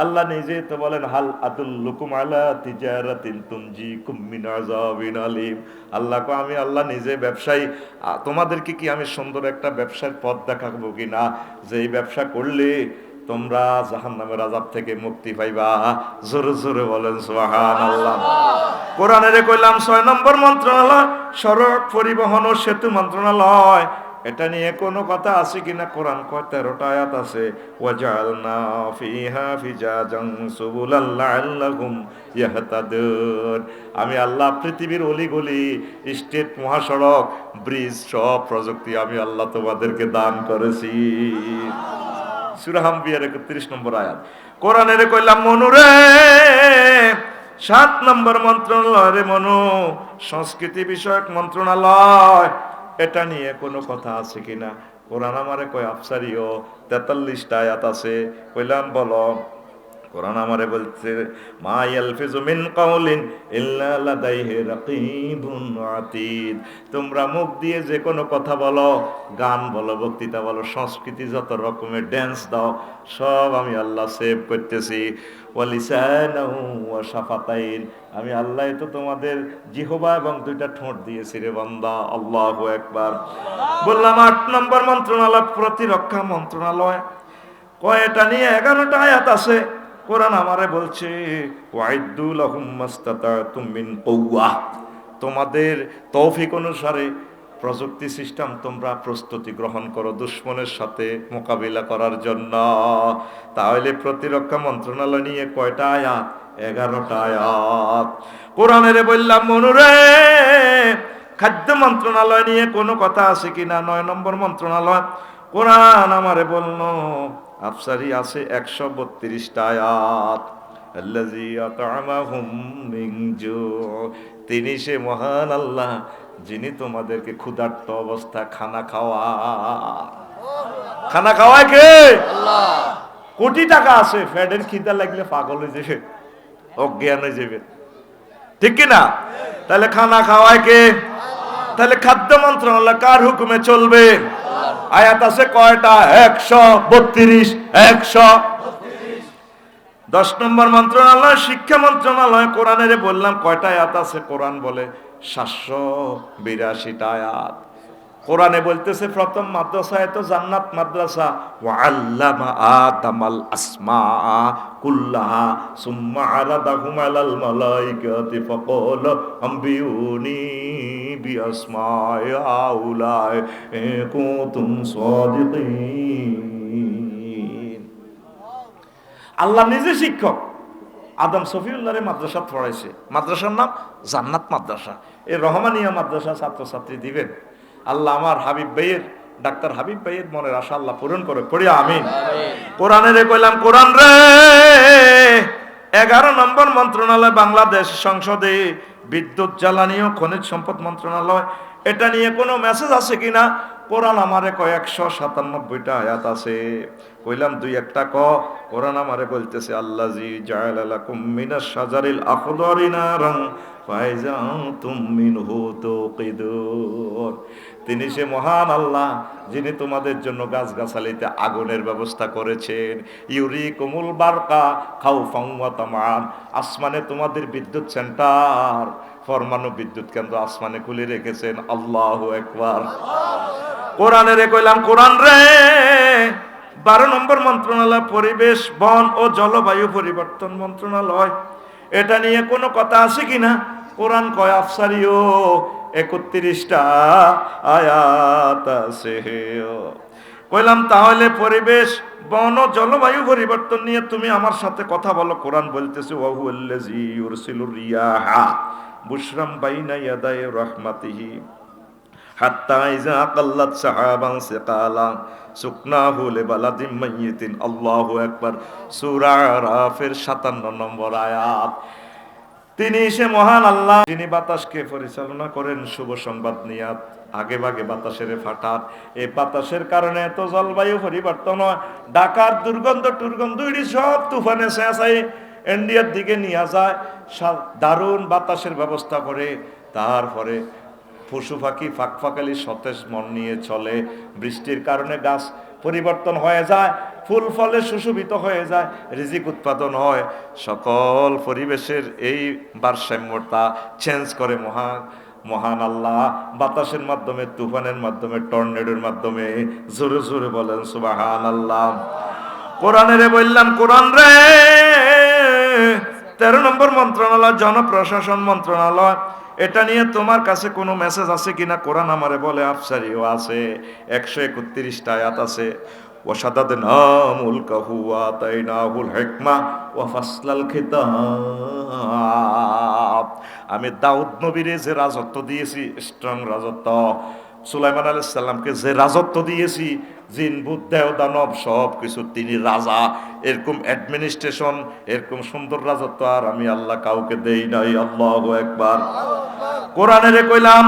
আল্লাহ নিজে তো বলেন হাল আদুল্লুকুম আলা তিজারাতিন তুনজিকুম মিন আযাবিন আলিম। আল্লাহ কয় আমি আল্লাহ নিজে ব্যবসায়ী, তোমাদেরকে কি আমি সুন্দর একটা ব্যবসার পথ দেখাবো কিনা, যে এই ব্যবসা করলে তোমরা জাহান্নামের আযাব থেকে মুক্তি পাইবা? জোরে জোরে বলেন সুবহানাল্লাহ। কোরআনের কইলাম 6 নম্বর মন্ত্রণালয় সড়ক পরিবহন ও সেতু মন্ত্রণালয়, এটা নিয়ে কোনো কথা আছে কিনা? কোরআন কয় 13টা আয়াত আছে। ওয়াজআলনা ফিহা ফিজাজান সুবুলাল লাআল্লাহুম ইয়াহতাদুন, আমি আল্লাহ পৃথিবীর অলিগলি, স্টেট, মহাসড়ক, ব্রিজ, সব প্রযুক্তি আমি আল্লাহ তোমাদেরকে দান করেছি। সূরা আম্বিয়ার 31 নম্বর আয়াত। কোরআনের কইলাম মনুরে 7 নম্বর মন্ত্রণালয় রে মনু, সংস্কৃতি বিষয়ক মন্ত্রণালয়, এটা নিয়ে কোনো কথা আছে কিনা? কোরআন আমারে কয় আফসারিও 43টা আয়াত আছে। কইলাম বলো। কোরআন আমারে বলছে মা ইয়ালফিজু মিন কাউলিন ইল্লা লাদাইহি রাকিবুন আতীদ, তোমরা মুখ দিয়ে যে কোনো কথা বলো, গান বলো, বক্তৃতা বলো, সংস্কৃতি যত রকমের ড্যান্স দাও, সব আমি আল্লাহ সেভ করতেছি। ওয়া লিসানাহু ওয়া শাফাতাইন, আমি আল্লাহ তো তোমাদের জিহবা এবং 2টা ঠোঁট দিয়েছি রে বান্দা। আল্লাহু আকবার। বললাম 8 নম্বর মন্ত্রণালয় প্রতিরক্ষা মন্ত্রণালয়, কয়টা নিয়ে 11টা আয়াত আছে। কোরআন আমারে বলছে ওয়াইদু লাহুম মাস্তাতাতুম মিন কুওয়া, তোমাদের তৌফিক অনুসারে প্রযুক্তি সিস্টেম তোমরা প্রস্তুতি গ্রহণ করো দুশমনের সাথে মোকাবিলা করার জন্য। তাহলে প্রতিরক্ষা মন্ত্রণালয় নিয়ে কয়টা আয়াত? 11টা আয়াত। কোরআনের বললাম মনুরে খাদ্য মন্ত্রণালয় নিয়ে কোনো কথা আছে কিনা? 9 নম্বর মন্ত্রণালয়। কোরআন আমারে বলল আফসারি আছে 132টা আয়াত। আল্লাযী আত'আমাহুম মিন জু', তিনি সে মহান আল্লাহ যিনি তোমাদেরকে ক্ষুধার্ত অবস্থা খানা খাওয়ায় কে? আল্লাহ। কোটি টাকা আছে, ফ্যাটের খিদা লাগলে পাগল হয়ে যাবে, অজ্ঞান হয়ে যাবে, ঠিক কি না? তাহলে খানা খাওয়ায় কে? তাহলে খাদ্য মন্ত্রণালয় কার হুকুমে চলবে? আয়াত আছে কয়টা? 132। 10 নম্বর মন্ত্রণালয় শিক্ষা মন্ত্রণালয়। কোরআনের বললাম কয়টা আয়াত আছে? কোরআন বলে 782টা আয়াত। কোরআনে বলতেছে প্রথম মাদ্রাসা এত জান্নাত মাদ্রাসা, ওয়া আল্লামা আদামাল আসমা কুল্লাহা সুম্মা আরাদাহুম আলাল মালাইকাতি ফাকালা আম্বিউনি বিআসমাই আউলাই ইন কুনতুম সাদিকিন। আল্লাহ নিজে শিক্ষক। আদম সফিউল্লাহরে মাদ্রাসা পড়াইছে, মাদ্রাসার নাম জান্নাত মাদ্রাসা। এই রহমানিয়া মাদ্রাসা ছাত্রছাত্রী দিবেন। আল্লাহ আমার হাবিব ভাইয়ের, ডাক্তার হাবিব ভাইয়ের মনের আশা আল্লাহ পূরণ করে, পড়ি আমিন। কোরআনের কইলাম কোরআন রে 11 নম্বর মন্ত্রণালয় বাংলাদেশ সংসদে বিদ্যুৎ জ্বালানি ও খনিজ সম্পদ মন্ত্রণালয়। এটা নিয়ে কোনো মেসেজ আছে কিনা? কোরআন আমারে কয় 197টা আয়াত আছে। কইলাম দুই একটা কোরআন আমারে বলতেছে আল্লাজি জাআলা লাকুম মিনাশ শাজারিল আখদারি নারান ফাইজা আনতুম মিনহু তুকিদুন। তিনি সে মহান আল্লাহ যিনি তোমাদের জন্য গাছগাছালিতে আগুনের ব্যবস্থা করেছেন। ইউরিকুমুল বারকা খাউফান ওয়া তামান। আসমানে তোমাদের বিদ্যুৎ সেন্টার, পরমাণু বিদ্যুৎ কেন্দ্র আসমানে খুলে রেখেছেন। আল্লাহু আকবার। কোরআনের কইলাম কোরআন রে 12 নম্বর মন্ত্রণালয় পরিবেশ বন ও জলবায়ু পরিবর্তন মন্ত্রণালয়। এটা নিয়ে কোনো কথা আছে কিনা? কোরআন কয় আফসারিও 31টা আয়াত আছে। কইলাম তাহলে পরিবেশ বন ও জলবায়ু পরিবর্তন নিয়ে তুমি আমার সাথে কথা বলো। কোরআন বলতেছে ওয়া হুয়াল্লাযী ইউরসিলুর রিয়াহা বুশরাম বাইনা ইয়াদাই রাহমাতিহি হাত্তা ইযা আকাল্লাত সাহাবান সিকালা সুকনাহু লিবালাদিম মাইয়িতিন। আল্লাহু আকবার। সূরা আরাফের 57 নম্বর আয়াত। তিনি সে মহান আল্লাহ যিনি বাতাসকে পরিচালনা করেন শুভ সংবাদ নিয়ে আগে ভাগে বাতাসের ফাটার। এই বাতাসের কারণে তো জলবায়ু পরিবর্তন হয়। ঢাকার দুর্গন্ধ টুর্গন্ধ এটি সব তুফানে চেঁচাই ইন্ডিয়ার দিকে নিয়ে যায়। দারুণ বাতাসের ব্যবস্থা করে। তারপরে পশু পাখি ফাঁকফাকালি সতেজ মন নিয়ে চলে। বৃষ্টির কারণে গাছ পরিবর্তন হয়ে যায়, ফুল ফলে সুশোভিত হয়ে যায়, রিজিক উৎপাদন হয়। সকল পরিবেশের এই ভারসাম্যতা চেঞ্জ করে মহান আল্লাহ বাতাসের মাধ্যমে, তুফানের মাধ্যমে, টর্নেডোর মাধ্যমে। জোরে জোরে বলেন সুবহানাল্লাহ। কোরআনের বললাম কোরআন রে 13 নম্বর মন্ত্রণালয় জনপ্রশাসন মন্ত্রণালয়। এটা নিয়ে তোমার কাছে কোনো মেসেজ আছে কিনা? কোরআন আমারে বলে আফসারিও আছে। 131টা আয়াত আছে। ওয়াশাদাদনা মুলকাহু ওয়া আতাইনাহুল হিকমা ওয়া ফাসলাল খিতাব। আমি দাউদ নবীরে যে রাজত্ব দিয়েছি, স্ট্রং রাজত্ব, সুলাইমান আলাইহিস সালামকে যে রাজত্ব দিয়েছি, জিন ভূত দেহ দানব সব কিছু তিনি রাজা, এরকম অ্যাডমিনিস্ট্রেশন, এরকম সুন্দর রাজত্ব আর আমি আল্লাহ কাউকে দেই নাই। আল্লাহু আকবার। কোরআনের কইলাম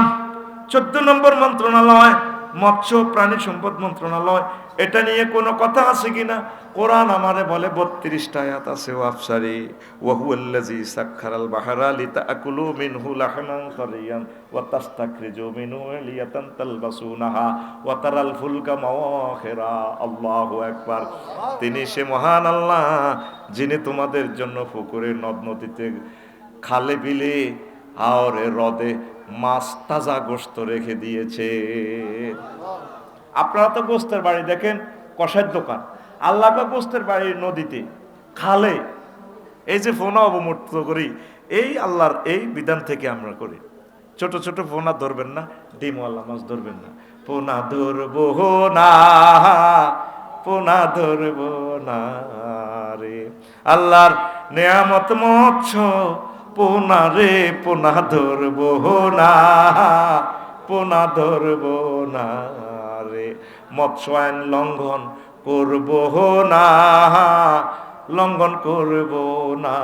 14 নম্বর মন্ত্রণালয় মৎস্য প্রাণী সম্পদ মন্ত্রণালয়। এটা নিয়ে কোনো কথা আছে কিনা? কোরআন আমারে বলে 32টা আয়াত আছে। ওয়াফসারি ওয়া হুয়াল্লাযী সাখখারাল বাহরা লিতাকুলু মিনহু লাহমান তারিয়ান ওয়া তাস্তাখরিজু মিনহু লিয়াতান তালবাসুনাহা ওয়া তারাল ফুলকা মাওয়াখিরা। আল্লাহু আকবার। তিনি সে মহান আল্লাহ যিনি তোমাদের জন্য পুকুরে, নদ নদীতে, খালে বিলে আর হ্রদে মাছ তাজা গোশত রেখে দিয়েছে। আপনারা তো গোশতের বাড়ি দেখেন, কষার দোকান। আল্লাহ গোশতের বাড়ি নদীতে, খালে। এই যে ফোনা অবমুক্ত করি, এই আল্লাহর এই বিধান থেকে আমরা করি। ছোট ছোট ফোনা ধরবেন না, ডিমওয়ালা মাছ ধরবেন না। পোনা ধরবো না, পোনা ধরবো না রে। আল্লাহর নেয়ামত মৎস্য পোনা রে, পোনা ধরবো না, পোনা ধরবো না রে। মৎস্য আইন লঙ্ঘন করবো না, লঙ্ঘন করবো না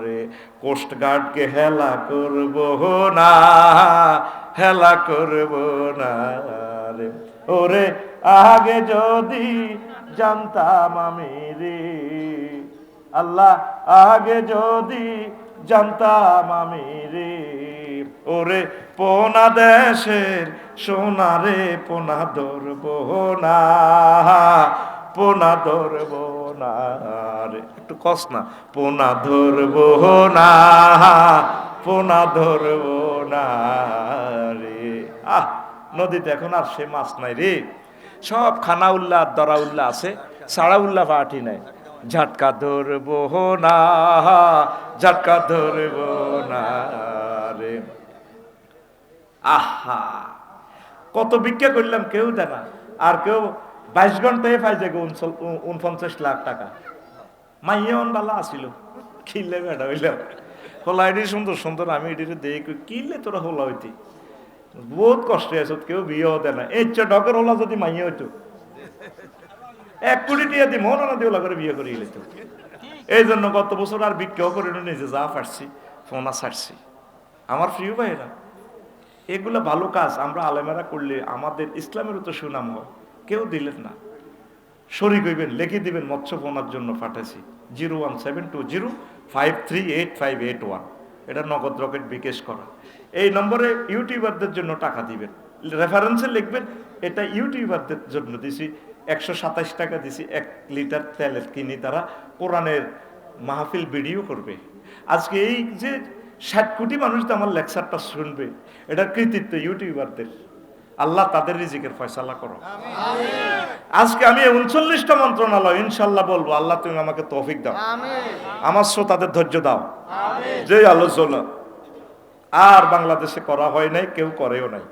রে। কোস্ট গার্ডকে হেলা করবো না, হেলা করবো না রে। ওরে আগে যদি জানতাম আমি রে, আল্লাহ আগে যদি জানতাম আমি রে, ওরে পোনা দেশের সোনা রে, পোনা ধরবো না, পোনা ধরবো না রে, একটু কস না, পোনা ধরবো না, পোনা ধরবো না রে। আহ, নদীতে এখন আর সে মাছ নাই রে, সব খানা উল্লাহ দরা উল্লাহ আছে, সাড়া উল্লাহ পাটি নাই। ঝাটকা ধরবো না, ঝাটকা ধরবো না রে। আহা, কত ভিক্ষা করলাম কেউ দেয় না, আর কেউ 22 ঘন্টায় পাই যাবে 49 লাখ টাকা। মাইয়ান বালা আসিল, কিনলে বেড়া হইলাম, হোলা এটি সুন্দর সুন্দর, আমি এটি দেখি কিনলে তোরা হোলা হইতি, বহুত কষ্ট আছে, কেউ বিয়েও দেয় না। এই ডকের হোলা যদি মাইয়া হইতো 1 কোটি টিয়া দি মন না দিয়ে করে বিয়ে করে গেলে তো। এই জন্য গত বছর আর ভিক্ষাও করে নিজে যা পারছি ফোনা ছাড়ছি। আমার প্রিয় ভাইরা, এগুলো ভালো কাজ আমরা আলেমেরা করলে আমাদের ইসলামেরও তো সুনাম হয়। কেউ দিলেন না, শরীক হইবেন, লিখে দিবেন মৎস্যপনার জন্য পাঠাইছি 01720538581। এটা নগদ রকেট বিকাশ করা। এই নম্বরে ইউটিউবারদের জন্য টাকা দিবেন, রেফারেন্সে লিখবেন এটা ইউটিউবারদের জন্য দিছি। 127 টাকা দিছি 1 লিটার তেলের কিনি, তারা কোরআনের মাহফিল ভিডিও করবে। আজকে এই যে 60 কোটি মানুষ তো আমার লেকচারটা শুনবে, এটার কৃতিত্ব ইউটিউবারদের। আল্লাহ তাদের রিজিকের ফয়সালা করো। আজকে আমি 39টা মন্ত্রণালয় ইনশাল্লাহ বলবো, আল্লাহ তুমি আমাকে তৌফিক দাও, আমার শ্রোতাদের ধৈর্য দাও, যে আলোচনা আর বাংলাদেশে করা হয় নাই, কেউ করেও নাই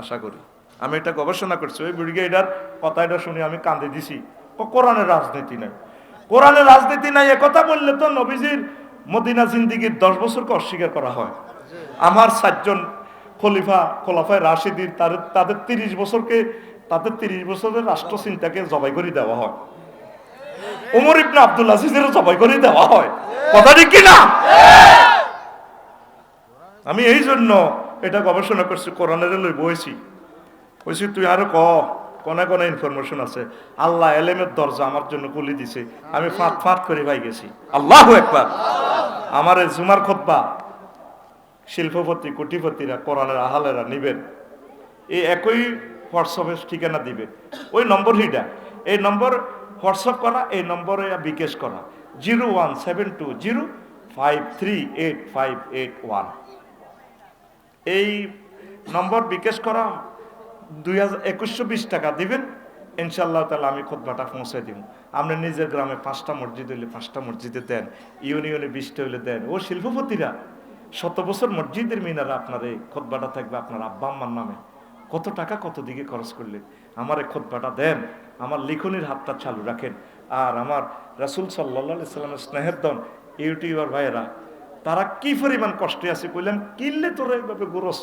আশা করি। আমি এটা গবেষণা করছি, ওই ব্রিগেডার কথাটা শুনে আমি কান্দে দিছি। কোরআনের রাজনীতি নাই, কোরআনের রাজনীতি নাই একথা বললে তো নবীজির মদিনা জিন্দিগির 10 বছরকে অস্বীকার করা হয়। আমার 7 জন খোলাফায়ে রাশিদিন তাদের 30 বছরকে, তাদের 30 বছরের রাষ্ট্র চিন্তাকে জবাই করে দেওয়া হয়। ওমর ইবনে আব্দুল আজিজেরও জবাই করে দেওয়া হয়, কথা ঠিক কিনা? আমি এই জন্য এটা গবেষণা করছি, কোরআনের লই বইছি, বলছি তুই আরো কোনে কোনে ইনফরমেশন আছে। আল্লাহ এলেমের দরজা আমার জন্য খুলে দিছে, আমি ফাঁত ফাঁত করে পাই গেছি। আল্লাহু আকবার। আমার জুমার খুতবা শিল্পপতি কোটিপতিরা কোরআনের আহালেরা নিবেন, এই একই হোয়াটসঅ্যাপের ঠিকানা দিবে, ওই নম্বর হিটা, এই নম্বর হোয়াটসঅ্যাপ করা, এই নম্বরে বিকাশ করা 01720538581। এই নম্বর বিকাশ করা 2120 টাকা দিবেন, ইনশাআল্লাহ তাআলা আমি খুতবাটা পৌঁছে দিব। আপনি নিজের গ্রামে 5টা মসজিদ হইলে 5টা মসজিদে দেন, ইউনিয়নে 20টা হইলে দেন। ও শিল্পপতিরা 100 বছর মসজিদের মিনারে আপনার এই খুতবাটা থাকবে আপনার আব্বা আম্মার নামে। কত টাকা কত দিকে খরচ করলেন, আমার এই খুতবাটা দেন, আমার লিখনির হাতটা চালু রাখেন। আর আমার রাসূল সাল্লাল্লাহু আলাইহি সাল্লামের স্নেহের ধন ইউটিউবার ভাইয়েরা, তারা কি পরিমাণ কষ্টে আছে কইলাম, কিনলে তোরা এইভাবে গোরস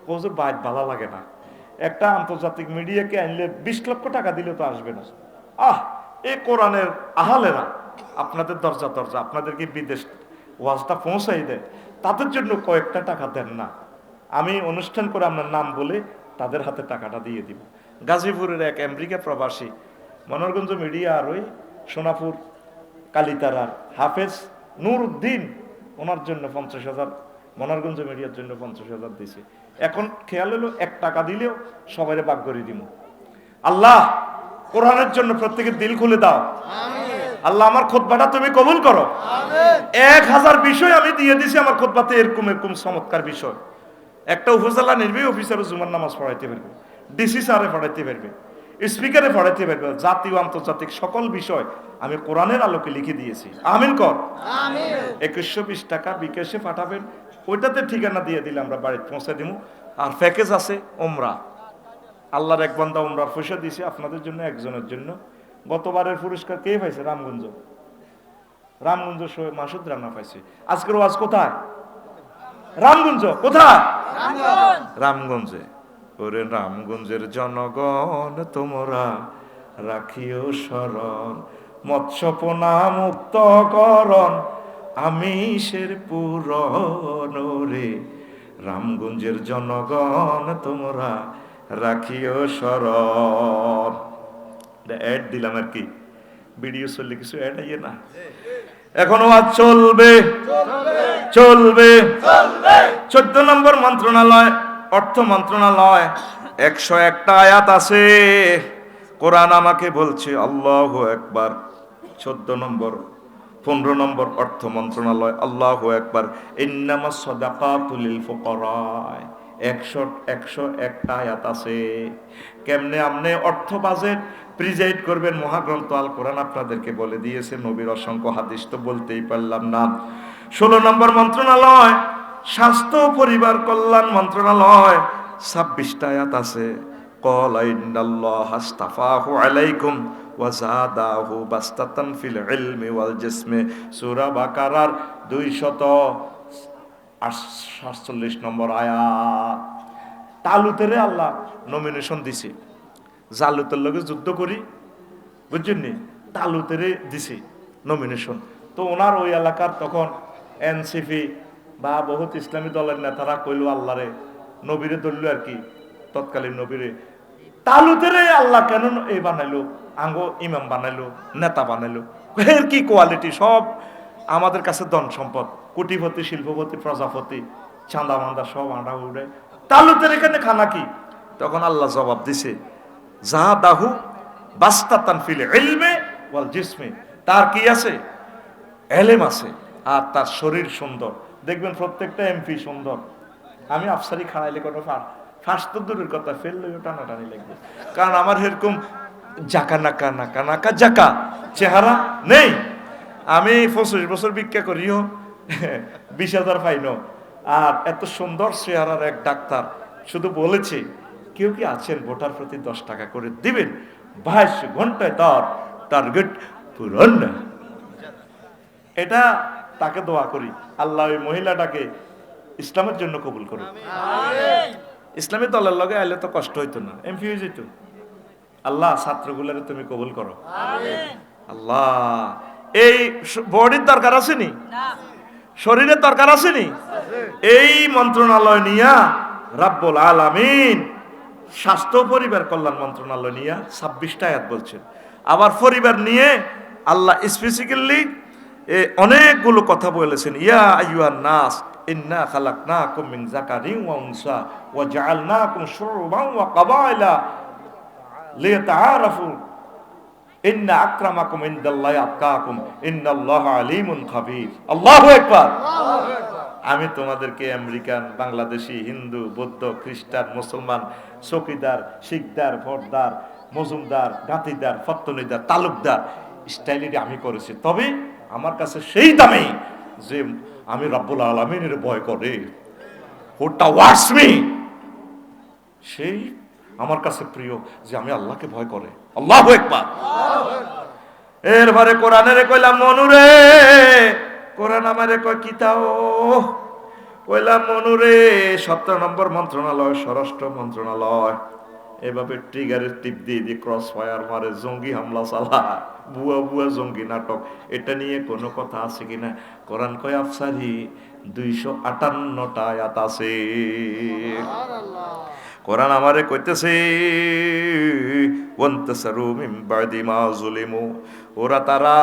কোজের বাইট ভালো লাগে না। একটা আন্তর্জাতিক মিডিয়াকে আনলে 20 লক্ষ টাকা দিলে তো আসবে না। এই কোরআনের আহালেরা আপনাদের দরজা দরজা আপনাদেরকে বিদেশ ওয়াজটা পৌঁছাই দেয়, তাদের জন্য কয়েকটা টাকা দেন না। আমি অনুষ্ঠান করে আপনার নাম বলে তাদের হাতে টাকাটা দিয়ে দিব। গাজীপুরের এক আমেরিকা প্রবাসী মনোরগঞ্জ মিডিয়া আর ওই সোনাপুর কালিতারার হাফেজ নূর উদ্দিন, ওনার জন্য 50,000, মনোরগঞ্জ মিডিয়ার জন্য 50,000 দিছে। এখন খেয়াল হলো 1 টাকা দিলেও সবাইরে ভাগ করে দিব। আল্লাহ কোরআনের জন্য প্রত্যেকের দিল খুলে দাও। আল্লাহ আমার খুতবাটা তুমি কবুল করো। 1000 বিষয় আমি দিয়ে দিছি আমার খুতবাতে, এরকম এরকম চমৎকার বিষয়। একটা উপজেলা নির্বাহী অফিসার জুমার নামাজ পড়াইতে পারবে, ডিসি স্যারে পড়াইতে পারবে, স্পিকারে পড়াইতে পারবে, জাতীয় আন্তর্জাতিক সকল বিষয় আমি কোরআনের আলোকে লিখে দিয়েছি। আমিন কর। 2120 টাকা বিকাশে পাঠাবেন, ওইটাতে ঠিকানা দিয়ে দিলে আমরা বাড়িতে পৌঁছে দিব। আর প্যাকেজ আছে ওমরা, আল্লাহর এক বান্দা ওমরার পয়সা দিয়েছে আপনাদের জন্য, একজনের জন্য। গতবারের পুরস্কার কে পাইছে? রামগঞ্জ মাসুদ রানা পাইছে। আজকের ওয়াজ কোথায়? রামগঞ্জ। কোথায়? রামগঞ্জে। ওরে রামগঞ্জের জনগণ তোমরা রাখিও স্মরণ, মৎস্যপনা মুক্ত করণ আমিষের পূরণ। রে রামগঞ্জের জনগণ তোমরা রাখিও স্মরণ। অ্যাড দিলাম আর কি, ভিডিও চললে কিছু অ্যাড আইয়ে না, এখনো আজ চলবে চলবে। 14 নম্বর মন্ত্রণালয়, অর্থ মন্ত্রণালয়, 101টা আয়াত আছে। কোরআন আমাকে বলছে আল্লাহু আকবার, 14 নম্বর 15 নম্বর অর্থ মন্ত্রণালয়। আল্লাহু আকবার। ইন্নামাস সাদাকাতুল লিল ফুকারা। 101টা আয়াত আছে। কেমনে আপনি অর্থ বাজেট প্রিজাইড করবেন, মহাগ্রন্থ আল কোরআন আপনাদেরকে বলে দিয়েছে, নবীর অসংখ্য হাদিস তো বলতেই পারলাম না। 16 নম্বর মন্ত্রণালয় স্বাস্থ্য পরিবার কল্যাণ মন্ত্রণালয়, 26টা আয়াত আছে। ক্বালা ইন্নাল্লাহা আস্তাফাহু আলাইকুম ওয়া যাদাহু বাসতাতান ফিল ইলমি ওয়াল জিসমি, সূরা বাকারার 247 নম্বর আয়াত। তালুতেরে আল্লাহ নমিনেশন দিছে, জালুতের লগে যুদ্ধ করি, বুঝছেন নি, তালুতেরে দিছে নমিনেশন। তো ওনার ওই এলাকার তখন এনসিপি বা বহুত ইসলামী দলের নেতারা কইল আল্লাহরে, নবীরে ধরল আর কি, তৎকালীন নবীরে। তালুতেরে আল্লাহ কেন এই বানাইলো, আঙ্গো ইমাম বানাইলো, নেতা বানাইলো? এর কি কোয়ালিটি? সব আমাদের কাছে ধন সম্পদ, কোটিপতি, শিল্পপতি, প্রজাপতি, চাঁদা মান্দা সব আঁড়া উড়ে, তালুতের এখানে খানা কি? তখন আল্লাহ জবাব দিছে, যাদাহু বাসতাতান ফিল ইলমি ওয়াল জিসমি, তার কি আছে? এলেম আছে, আর তার শরীর সুন্দর। দেখবেন প্রত্যেকটা এমপি সুন্দর। আমি আফসারি খাড়াইলে কোনো ফার্স্ট তো দূরের কথা, ফেললেও টানাটানি লাগবে, কারণ আমার এরকম জাকা নাকা নাকা নাকা জাকা চেহারা নেই। আমি 25 বছর ভিক্ষা করিও 20,000 পাইনো, আর এত সুন্দর চেহারার এক ডাক্তার শুধু বলেছে, কেউ কি আছেন ভোটার প্রতি 10 টাকা করে দিবেন, 22 ঘন্টায় তার টার্গেট পূরণ না। এটা তাকে দোয়া করি, আল্লাহ ওই মহিলাটাকে ইসলামের জন্য কবুল করুন। ইসলামী দলের লগে আইলে তো কষ্ট হইতো না, এমপি হয়ে যেত। আল্লাহ ছাত্রগুলারে তুমি কবুল করো আল্লাহ। এই বডির দরকার আসেনি, শরীরের দরকার আসেনি, এই মন্ত্রণালয় নিয়া রাব্বুল আলামিন স্বাস্থ্য পরিবার কল্যাণ মন্ত্রণালয় নিয়া 26টা আয়াত বলছেন। আবার পরিবার নিয়ে আল্লাহ স্পেসিফিক্যালি অনেকগুলো কথা বলেছেন। ইয়া আইয়ুহান নাস ইন্না খালাকনাকুম মিন যাকারিন ওয়া উনসা ওয়া জাআলনাকুম শুউবান ওয়া ক্বাবাইলা লিতাআরাফু ইন্না আকরামাকুম ইনদাল্লাহি আতকাকুম ইন্নাল্লাহা আলিমুন খাবীর। আল্লাহু আকবার। আমি তোমাদেরকে আমেরিকান, বাংলাদেশি, হিন্দু, বৌদ্ধ, খ্রিস্টান, মুসলমান, চৌকিদার, শিকদার, ফরদার, মজুমদার, গাঁথিদার, ফত্তনিদার, তালুকদার স্টাইলে আমি করেছি, তবে আমার কাছে সেই দামে যে আমি রব্বুল আলামিনের ভয় করে, হোটা ওয়াটস মি, সেই আমার কাছে প্রিয় যে আমি আল্লাহকে ভয় করে। আল্লাহু আকবার। এরপরে কোরআনের কইলাম মনুরে, কোরআন আমারে কয় কিতাও, কইলাম মনুরে 17 নম্বর মন্ত্রণালয় স্বরাষ্ট্র মন্ত্রণালয় এভাবে ট্রিগারের টিপ দিয়ে দিয়ে ক্রস ফায়ার মারে, জঙ্গি হামলা চালা, বুয়া বুয়া জঙ্গি নাটক, এটা নিয়ে কোনো কথা আছে কিনা? কোরআন কয় আফসারি 258টা আয়াত আছে। কোরআন আমারে কইতেছে ওয়ান্তাসারু মিন বাদি মা যুলিমু, ওরা তারা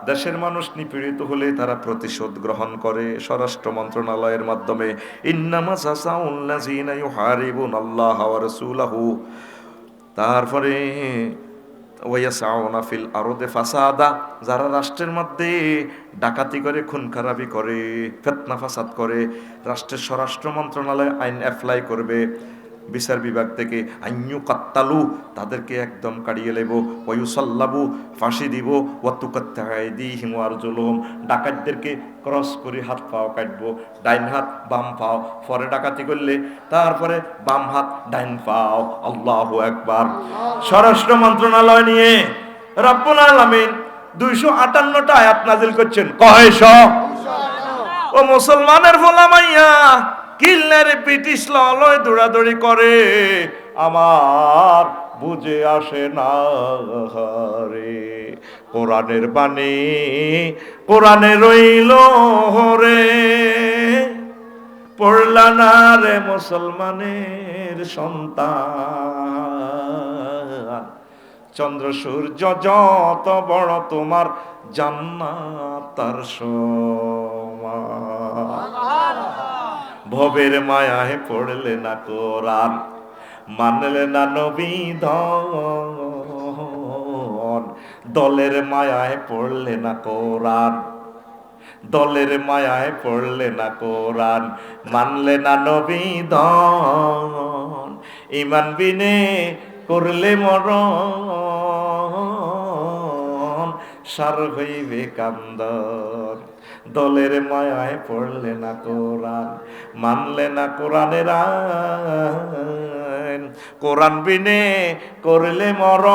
দেশের মানুষ নিপীড়িত হলে তারা প্রতিশোধ গ্রহণ করে স্বরাষ্ট্র মন্ত্রণালয়ের মাধ্যমে। ইন্নামা জাযাউল্লাযিনা ইউহারিবুনাল্লাহ ওয়া রাসূলাহু, তারপরে ওয়ায়াসাউনা ফিল আরদি ফাসাদা, যারা রাষ্ট্রের মধ্যে ডাকাতি করে, খুন খারাপি করে, ফিতনা ফাসাদ করে, রাষ্ট্রের স্বরাষ্ট্র মন্ত্রণালয় আইন অ্যাপ্লাই করবে, বিচার বিভাগ থেকে আইনু কাত্তালু, তাদেরকে একদম কাড়িয়ে লেব, ওয়ুসাল্লাবু, ফাঁসি দিব, ওয়াতুকাত্তাইদিহিম ওয়ারজুলুহুম, ডাকাতদেরকে ক্রস করে হাত পাও কাটবো, ডাইন হাত বাম পাও, পরে ডাকাতি করলে তারপরে বাম হাত ডাইন পাও। আল্লাহু আকবার। স্বরাষ্ট্র মন্ত্রণালয় নিয়ে রব্বুল আলামিন 258টা আয়াত নাযিল করছেন। কয়শ? ও মুসলমানের ভোলা মাইয়া, কিল্লার ব্রিটিশ লয় দৌড়াদৌড়ি করে, আমার বুঝে আসে না রে, কোরআনের বাণী কোরআনে রইল রে, পড়লা না রে মুসলমানের সন্তান, চন্দ্র সূর্য যত বড় তোমার জান্নাত তার সমান। ভবের মায়ায় পড়লে না কোরআন, মানলে না নবী ধন, দলের মায়ায় পড়লে না কোরআন, দলের মায়ায় পড়লে না কোরআন, মানলে না নবীধন, ইমান বিনে করলে মরণ, সার হইবে কান্দন। দলের মায়ায় পড়লে না কোরআন, মানলে না কোরআনের আইন, কোরআন বিনে করলে মরণ,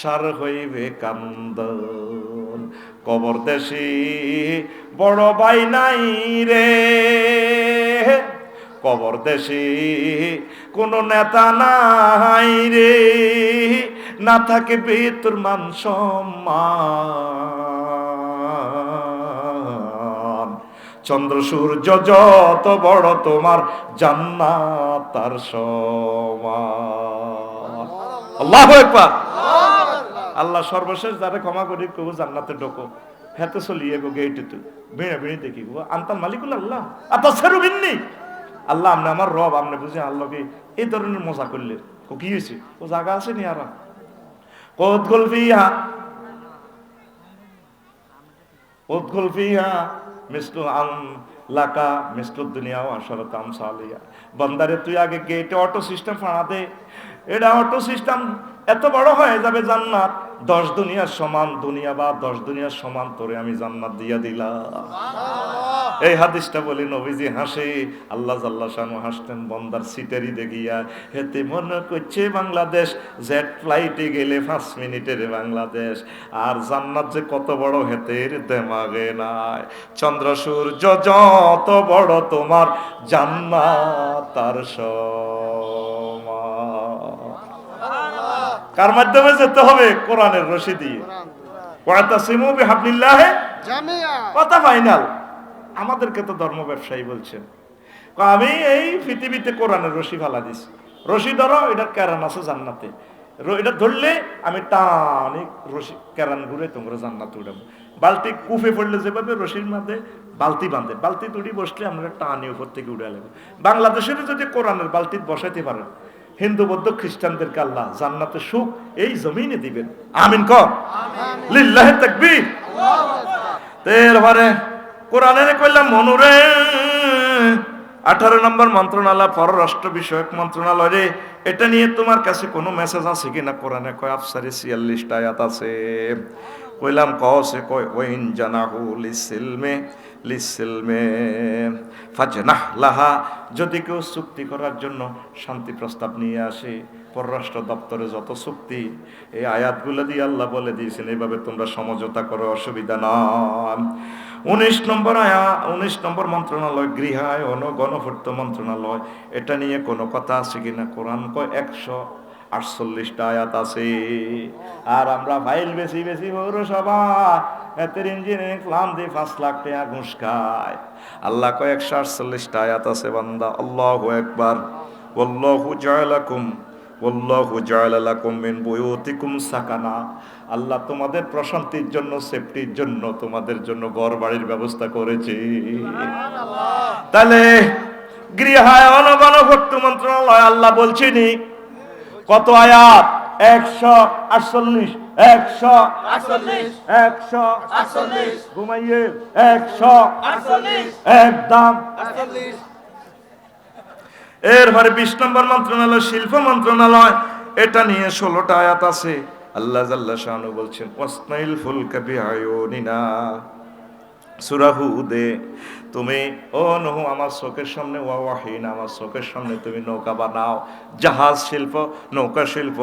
সার হইবে কান্দন। কবর দেশে বড় ভাই নাই রে, কবর দেশে কোন নেতা নাই রে, না থাকে তোর মান সম্মান। চন্দ্র সূর্য যত বড় তোমার জান্নাত তার সমান। আল্লাহু আকবার। আল্লাহ সর্বশেষ যারা ক্ষমা করি কবু জান্নাতে ঢোকো, হেতে চলিয়ে গো গেইটে তো বেড়ে বেড়ে দেখি গো আন্তাল মালিকুল আল্লাহ আতাসেরু বিন্নি। আল্লাহ আপনি আমার রব, আপনি বুঝে আল্লাহকে এই ধরনের মজা করলে ও কি হয়েছে, ও জায়গা আছে নি আর কোদগুল ফিহা, কোদগুল ফিহা মিসলু আম লাকা মিসলু দুনিয়া ও আশরাত আমসালিয়া। বান্দারে তুই আগে গেটে অটো সিস্টেম ফাড়া দে, এটা অটো সিস্টেম এত বড় হয়ে যাবে জান্নাত 10 দুনিয়ার সমান, দুনিয়া বা 10 দুনিয়ার সমান তোরে আমি জান্নাত দিয়া দিলাম। এই হাদিসটা বলে নবীজি হাসে, আল্লাহ জাল্লা শানু হাসতেন বন্দার সিটারি দেখিয়া, হেতে মনে করছে বাংলাদেশ জেট ফ্লাইটে গেলে 5 মিনিটের বাংলাদেশ, আর জান্নাত যে কত বড় হেতের দেমাগে নাই। চন্দ্র সূর্য যত বড় তোমার জান্নাত তার সমান। কার মাধ্যমে যেতে হবে? কোরআনের রশি দিয়ে। ওয়াতাসিমু বিহাবলিল্লাহ জামিআ, কথা ফাইনাল। আমাদেরকে তো ধর্ম ব্যবসায়ী বলছেন, আমি এই পৃথিবীতে কোরআনের রশি ফালা দিছি, রশি ধরো, এটার ক্যারান আছে জান্নাতে, এটা ধরলে আমি টানি রশি ক্যারান ঘুরে তোমরা জান্নাতে উঠাবো। বালতি কুফে পড়লে যেভাবে রশির মধ্যে বালতি বাঁধে, বালতি তুড়ি বসলে আমরা টানি উপর থেকে উঠে নেব। বাংলাদেশের যদি কোরআনের বালতি বসাইতে পারেন, হিন্দু বৌদ্ধ খ্রিস্টানদেরকে আল্লাহ জান্নাতের সুখ এই জমিনে দিবেন। আমিন কর, লিল্লাহি তাকবীর। এরপরে কোরআনের কইলাম মনুরে 18 নম্বর মন্ত্রণালয় পররাষ্ট্র বিষয়ক মন্ত্রণালয় রে, এটা নিয়ে তোমার কাছে কোনো মেসেজ আছে কিনা? কোরআনে কয় আফসারে 46টা আয়াত আছে। কইলাম কসে কয় ওয়াইন জানাহু লিসিলমে ফাজনাহ লাহা, যদি কেউ চুক্তি করার জন্য শান্তি প্রস্তাব নিয়ে আসে, পররাষ্ট্র দপ্তরে যত চুক্তি, এই আয়াতগুলো দিয়ে আল্লাহ বলে দিয়েছেন এইভাবে তোমরা সমঝোতা করো, অসুবিধা নয়। 19 নম্বর মন্ত্রণালয় গৃহায়ন ও গণপূর্ত মন্ত্রণালয়, এটা নিয়ে কোনো কথা আছে কিনা? কোরআন কয় 148টা আয়াত আছে। আর আমরা ফাইল বেশি পৌরসভা এতের ইঞ্জিনিয়ারিং প্ল্যান দিয়ে 5 লাখ টাকা ঘুষ খায়। আল্লাহ কয় 148টা আয়াত আছে বান্দা। আল্লাহু আকবার। ওয়াল্লাহু জাআলা লাকুম মিন বুয়ুতিকুম সাকানা, আল্লাহ তোমাদের প্রশান্তির জন্য, সেফটির জন্য তোমাদের জন্য ঘর বাড়ির ব্যবস্থা করেছে। তাহলে গৃহায়ন ও গণপূর্ত মন্ত্রণালয় আল্লাহ বলছেনি কত আয়াত? 148 ঘুমাইয়ে 148 একদম। এরপরে 20 নম্বর মন্ত্রণালয় শিল্প মন্ত্রণালয়, এটা নিয়ে 16টা আয়াত আছে। আল্লাহ জাল্লা শানু বলছেন ওয়াসনাইল ফুলকা বিআয়ুনিনা, সূরা হুদে, তুমি ও নূহ আমার চোখের সামনে, ওয়াহিন আমার চোখের সামনে তুমি নৌকা বানাও। জাহাজ শিল্প, নৌকা শিল্প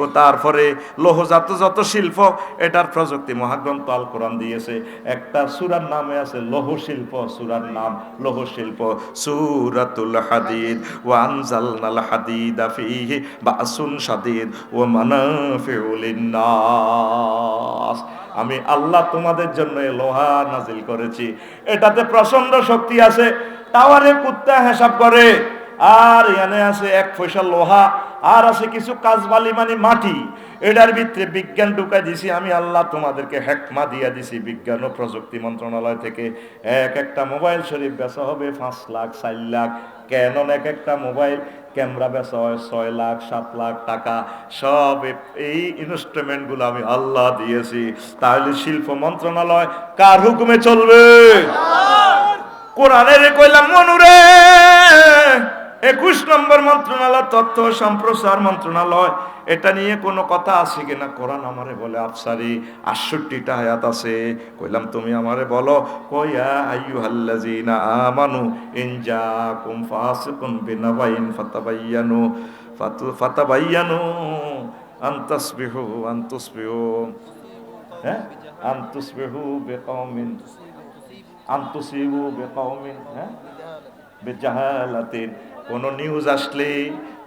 ও তারপরে লৌহজাত যত শিল্প, এটার প্রযুক্তি মহাগ্রন্থ আল কোরআন দিয়েছে। একটা সূরার নামে আছে লৌহ শিল্প, সূরার নাম লৌহ শিল্প, সূরাতুল হাদিদ। ওয়া আনজালনাল হাদিদা ফীহি বাসুন শাদীদ ওয়া মানাফিউ লিন-নাস, আমি আল্লাহ তোমাদের জন্য লোহা নাজিল করেছি, এটাতে প্রচন্ড শক্তি আছে। টাওয়ারে কুত্তা হিসাব করে, আর এখানে আছে 1 পয়সা লোহা, আর আছে কিছু কাজবালি মানে মাটি, এটার ভিতরে বিজ্ঞান ঢুকাই দিছি আমি আল্লাহ, তোমাদেরকে হেকমা দিয়া দিছি বিজ্ঞান ও প্রযুক্তি মন্ত্রণালয় থেকে। একটা মোবাইল শরীফ বেচা হবে 5 লাখ 4 লাখ, ক্যানন একটা মোবাইল ক্যামেরা বেচা হয় 6 লাখ 7 লাখ টাকা, সব এই ইনস্ট্রুমেন্টগুলো আমি আল্লাহ দিয়েছি। তাহলে শিল্প মন্ত্রণালয় কার হুকুমে চলবে? কোরআনের কইলাম মনুরে 21 নম্বর মন্ত্রণালয় তথ্য সম্প্রচার মন্ত্রণালয়, এটা নিয়ে কোনো কথা আছে কিনা? কোরআন আমারে বলে আফসারি 68টা আয়াত আছে। কইলাম তুমি আমারে বলো, কইয়া আইয়ুহাল্লাযিনা আমানু ইন জাকুম ফাসিকুন বিনাবাইন ফাতাবাইয়ানু আনতুসবিহু হ্যাঁ আনতুসবিহু বিকাউমিন আনতুসিবু বিকাউমিন হ্যাঁ বেজাহালাতিন। কোনো নিউজ আসলে,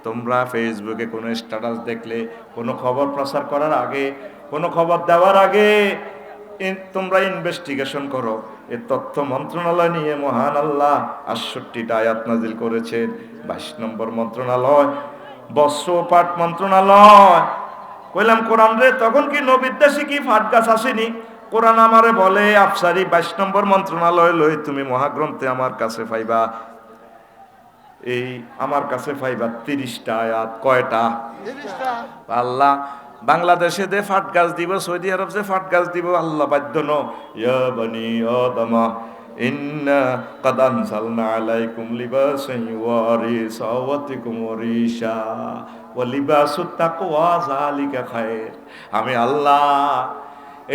তোমরা ফেসবুকে কোনো স্ট্যাটাস দেখলে, কোনো খবর প্রচার করার আগে, কোনো খবর দেওয়ার আগে তোমরা ইনভেস্টিগেশন করো। এ তথ্য মন্ত্রণালয় নিয়ে মহান আল্লাহ 68টা আয়াত নাজিল করেছেন। 22 নম্বর মন্ত্রণালয় বস্ত্র পাট মন্ত্রণালয়। কইলাম কোরআন রে, তখন কি নবীর দেশে কি ফাট গাছ আসেনি? কোরআন আমারে বলে আফসারি 22 নম্বর মন্ত্রণালয় লই তুমি মহাগ্রন্থে আমার কাছে পাইবা, এই আমার কাছে পাইবা 30টা আয়াত। কয়টা? 30টা। আল্লাহ বাংলাদেশে দে ফাট গাছ দিব, সৌদি আরব যে ফাট গাছ দিব, আল্লাহ বাধ্য ন ইয়া বনি আদম ইন্না কাদ আনজালনা আলাইকুম লিবাসান ইউয়ারি সাওয়াতিকুম ওয়ারিশা ওয়া লিবাসুত তাকওয়া যালিকা খায়র। আমি আল্লাহ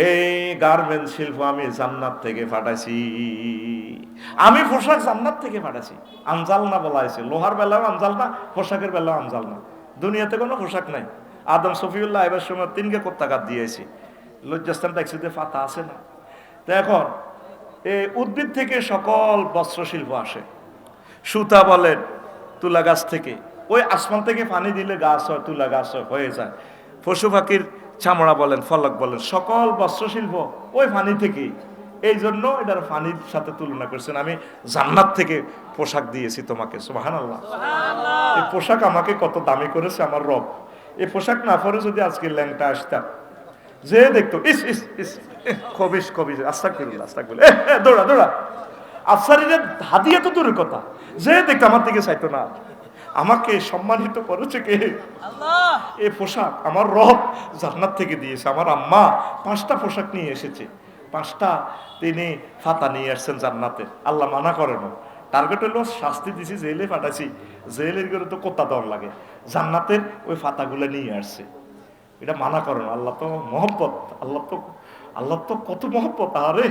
এই গার্মেন্টস শিল্প আমি জান্নাত থেকে পাঠাইছি। আমি পোশাক জান্নাত থেকে পাঠাইছি। আনজাল না বলা হয়েছে, লোহার বেলাও আনজাল না, পোশাকের বেলাও আনজাল না। দুনিয়াতে কোনো পোশাক নাই। আদম সফিউল্লাহ এবার সময় 3 কোত্তাকাত দিয়েছি, লজ্জাস্থান ট্যাক্সিতে ফাতা আছে না। তো এখন এই উদ্ভিদ থেকে সকল বস্ত্র শিল্প আসে। সুতা বলেন তুলা গাছ থেকে, ওই আসমান থেকে পানি দিলে গাছ হয়, তুলা গাছ হয়ে যায়। পশু পাখির চামড়া বলেন, ফলক বলেন, সকল বস্ত্রশিল্প ওই পানি থেকে। এই জন্য এটার পানির সাথে তুলনা করছেন। আমি জান্নাত থেকে পোশাক দিয়েছি তোমাকে। সুবহানাল্লাহ। এই পোশাক আমাকে কত দামি করেছে আমার রব। এই পোশাক না পরে যদি আজকে ল্যাংটা আসতাম, যে দেখতো ইস ইস ইস কবিস কবিস আস্তাগফিরুল্লাহ আস্তাগফিরুল্লাহ, দৌড়া দৌড়া। আফসারিদের হাদিয়া তো দূরের কথা, যে দেখতো আমার দিকে চাইতো না। আমাকে সম্মানিত করেছে কে? আল্লাহ। এই পোশাক আমার রব জান্নাত থেকে দিয়েছে। আমার আম্মা 5টা পোশাক নিয়ে এসেছে, 5টা তিনি ফাতা নিয়ে আসছেন জান্নাতের। আল্লাহ মানা করে না। টার্গেট হলো শাস্তি দিছি, জেলে পাঠাইছি, জেলের করে তো কোত্তা দেওয়ার লাগে। জান্নাতের ওই ফাতাগুলো নিয়ে আসছে, এটা মানা করে না। আল্লাহ তো মহব্বত, আল্লাহ তো কত মহব্বত। আরে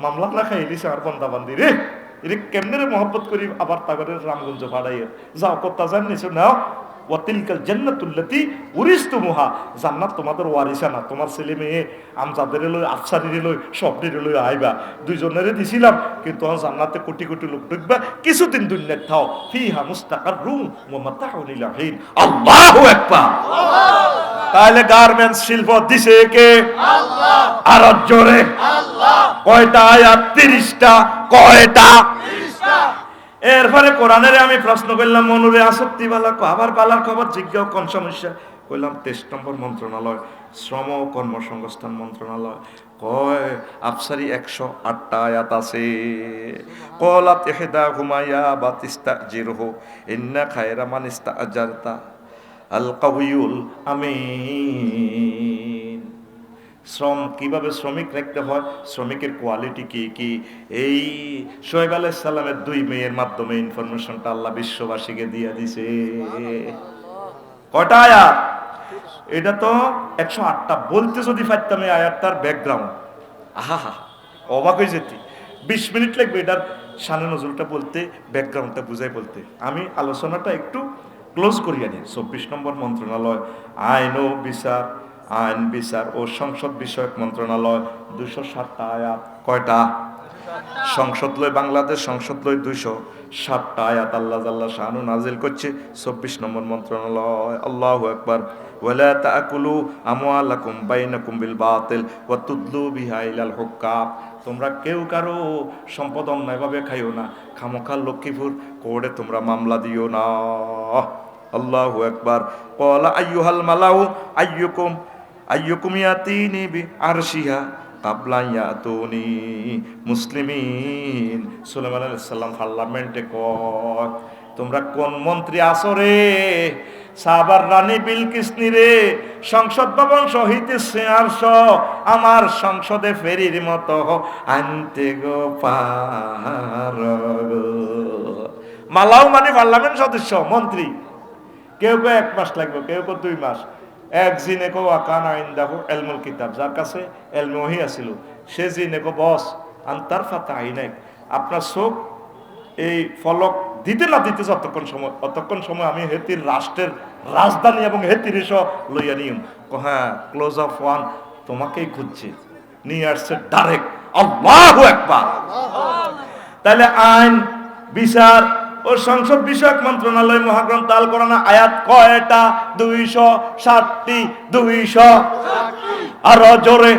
মামলা না খাই এলিছে আর বন্দা বান্দি রে, এর কেমনে রে মহব্বত করি। আবার তাগরে রামগঞ্জ পাড়াইয়ে যাও, কোত্তা জান নিছো নাও। ওয়াতিলকাল জান্নাতুল্লাতী উরিসতুমুহা, জান্নাত তোমাদের ওয়ারিসা না, তোমার ছেলে মেয়ে আমজাদের লই আফসারির লই সবটির লই আইবা, দুইজনেরে দিছিলাম। কিন্তু জান্নাতে কোটি কোটি লোক ঢুকবা, কিছুদিন দুনিয়াত থাও। ফিহা মুস্তাকাররুম ওয়া মাতাউন ইলা হিন। আল্লাহু আকবার। তাহলে গার্মেন্টস শিল্প দিছে কে? আল্লাহ। আর জোরে আল্লাহ। কয়টা আয়াত? 30টা। কয়টা? 30টা। এরপরে কোরআনের আমি প্রশ্ন করলাম মনুরে আসক্তি বালা আবার বালার খবর জিজ্ঞাও কোন সমস্যা? কইলাম 23 নম্বর মন্ত্রণালয় শ্রম ও কর্মসংস্থান মন্ত্রণালয়। কয় আফসারি 108টা আয়াত আছে। কলাত ইহদা হুমায়া বাতিস্তাজিরহু ইন্না খায়রা মান ইস্তাজারতা আল কাউয়ুল আমিন। শ্রম কিভাবে শ্রমিক রাখতে হয়, শ্রমিকের কোয়ালিটি কি কি, এই শোয়েব আলাইহিস সালামের 2 মেয়ের মাধ্যমে ইনফরমেশনটা আল্লাহ বিশ্ববাসীকে দিয়ে দিছে। কয়টা আয়াত? এটা তো 108টা। বলতে যদি পারতাম এই আয়াতটার ব্যাকগ্রাউন্ড, আহা হা অবাক হয়ে যেতি। 20 মিনিট লাগবে এটার শানে নজরুলটা বলতে, ব্যাকগ্রাউন্ডটা বুঝাই বলতে। আমি আলোচনাটা একটু ক্লোজ করিয়া নিই। 24 নম্বর মন্ত্রণালয় আইন ও বিচার, আইন বিচার ও সংসদ বিষয়ক মন্ত্রণালয় 207টা আয়াত। কয়টা? সংসদ লয় বাংলাদেশ, সংসদ লয় 207টা আয়াত আল্লাহ জাল্লা শানু নাজিল করছে 24 নম্বর মন্ত্রণালয়। আল্লাহু আকবার। ওয়ালা তাকুলু আমওয়ালাকুম বাইনাকুম বিল বাতিল ওয়া তুদলু বিহা ইলাল হুক্কাম। তোমরা কেউ কারো সম্পদ অন্যায়ভাবে খাইও না, খামোখা লক্ষ্মীপুর কোর্টে তোমরা মামলা দিও না। আল্লাহু আকবার। ক্বালা আইয়ুহাল মালাউ আইয়ুকুম ইয়াতিনি বিআরশিহা কাবলা ইয়াতুনি মুসলিমিন। সুলাইমান আলাইহিস সালাম পার্লামেন্টে কয়, তোমরা কোন মন্ত্রী আসো রে? সাহাবার রানী বিলকিসনি রে, সংসদ ভবন সহিতেছে আরশ, আমার সংসদে ফেরির মতো আনতে গো পার গো। মালাও মানে পার্লামেন্ট সদস্য মন্ত্রী, কেউ কেউ 1 মাস লাগবে, কেউ কেউ 2 মাস। এক জিনে কো আকান আইন্দাহু ইলমুল কিতাব, যার কাছে ইলমে ওহী আছিল, সে জিনে কো বস আনতার ফাতা আইনাক, আপনার চোখ এই ফলক দিতে না দিতে অতক্ষণ সময় আমি হেতির রাষ্ট্রের রাজধানী এবং হেতির এসো লইয়া নিয়ম। হ্যাঁ, ক্লোজ অফ ওয়ান তোমাকেই খুঁজছে, নিয়ে আসছে ডাইরেক্ট। আল্লাহু আকবার। তাহলে আইন, বিচার ও সংসদ বিষয়ক মন্ত্রণালয় মহাগ্রন্থ আল কোরআন আয়াত কয়টা? 260টি। 200 আরো জোরে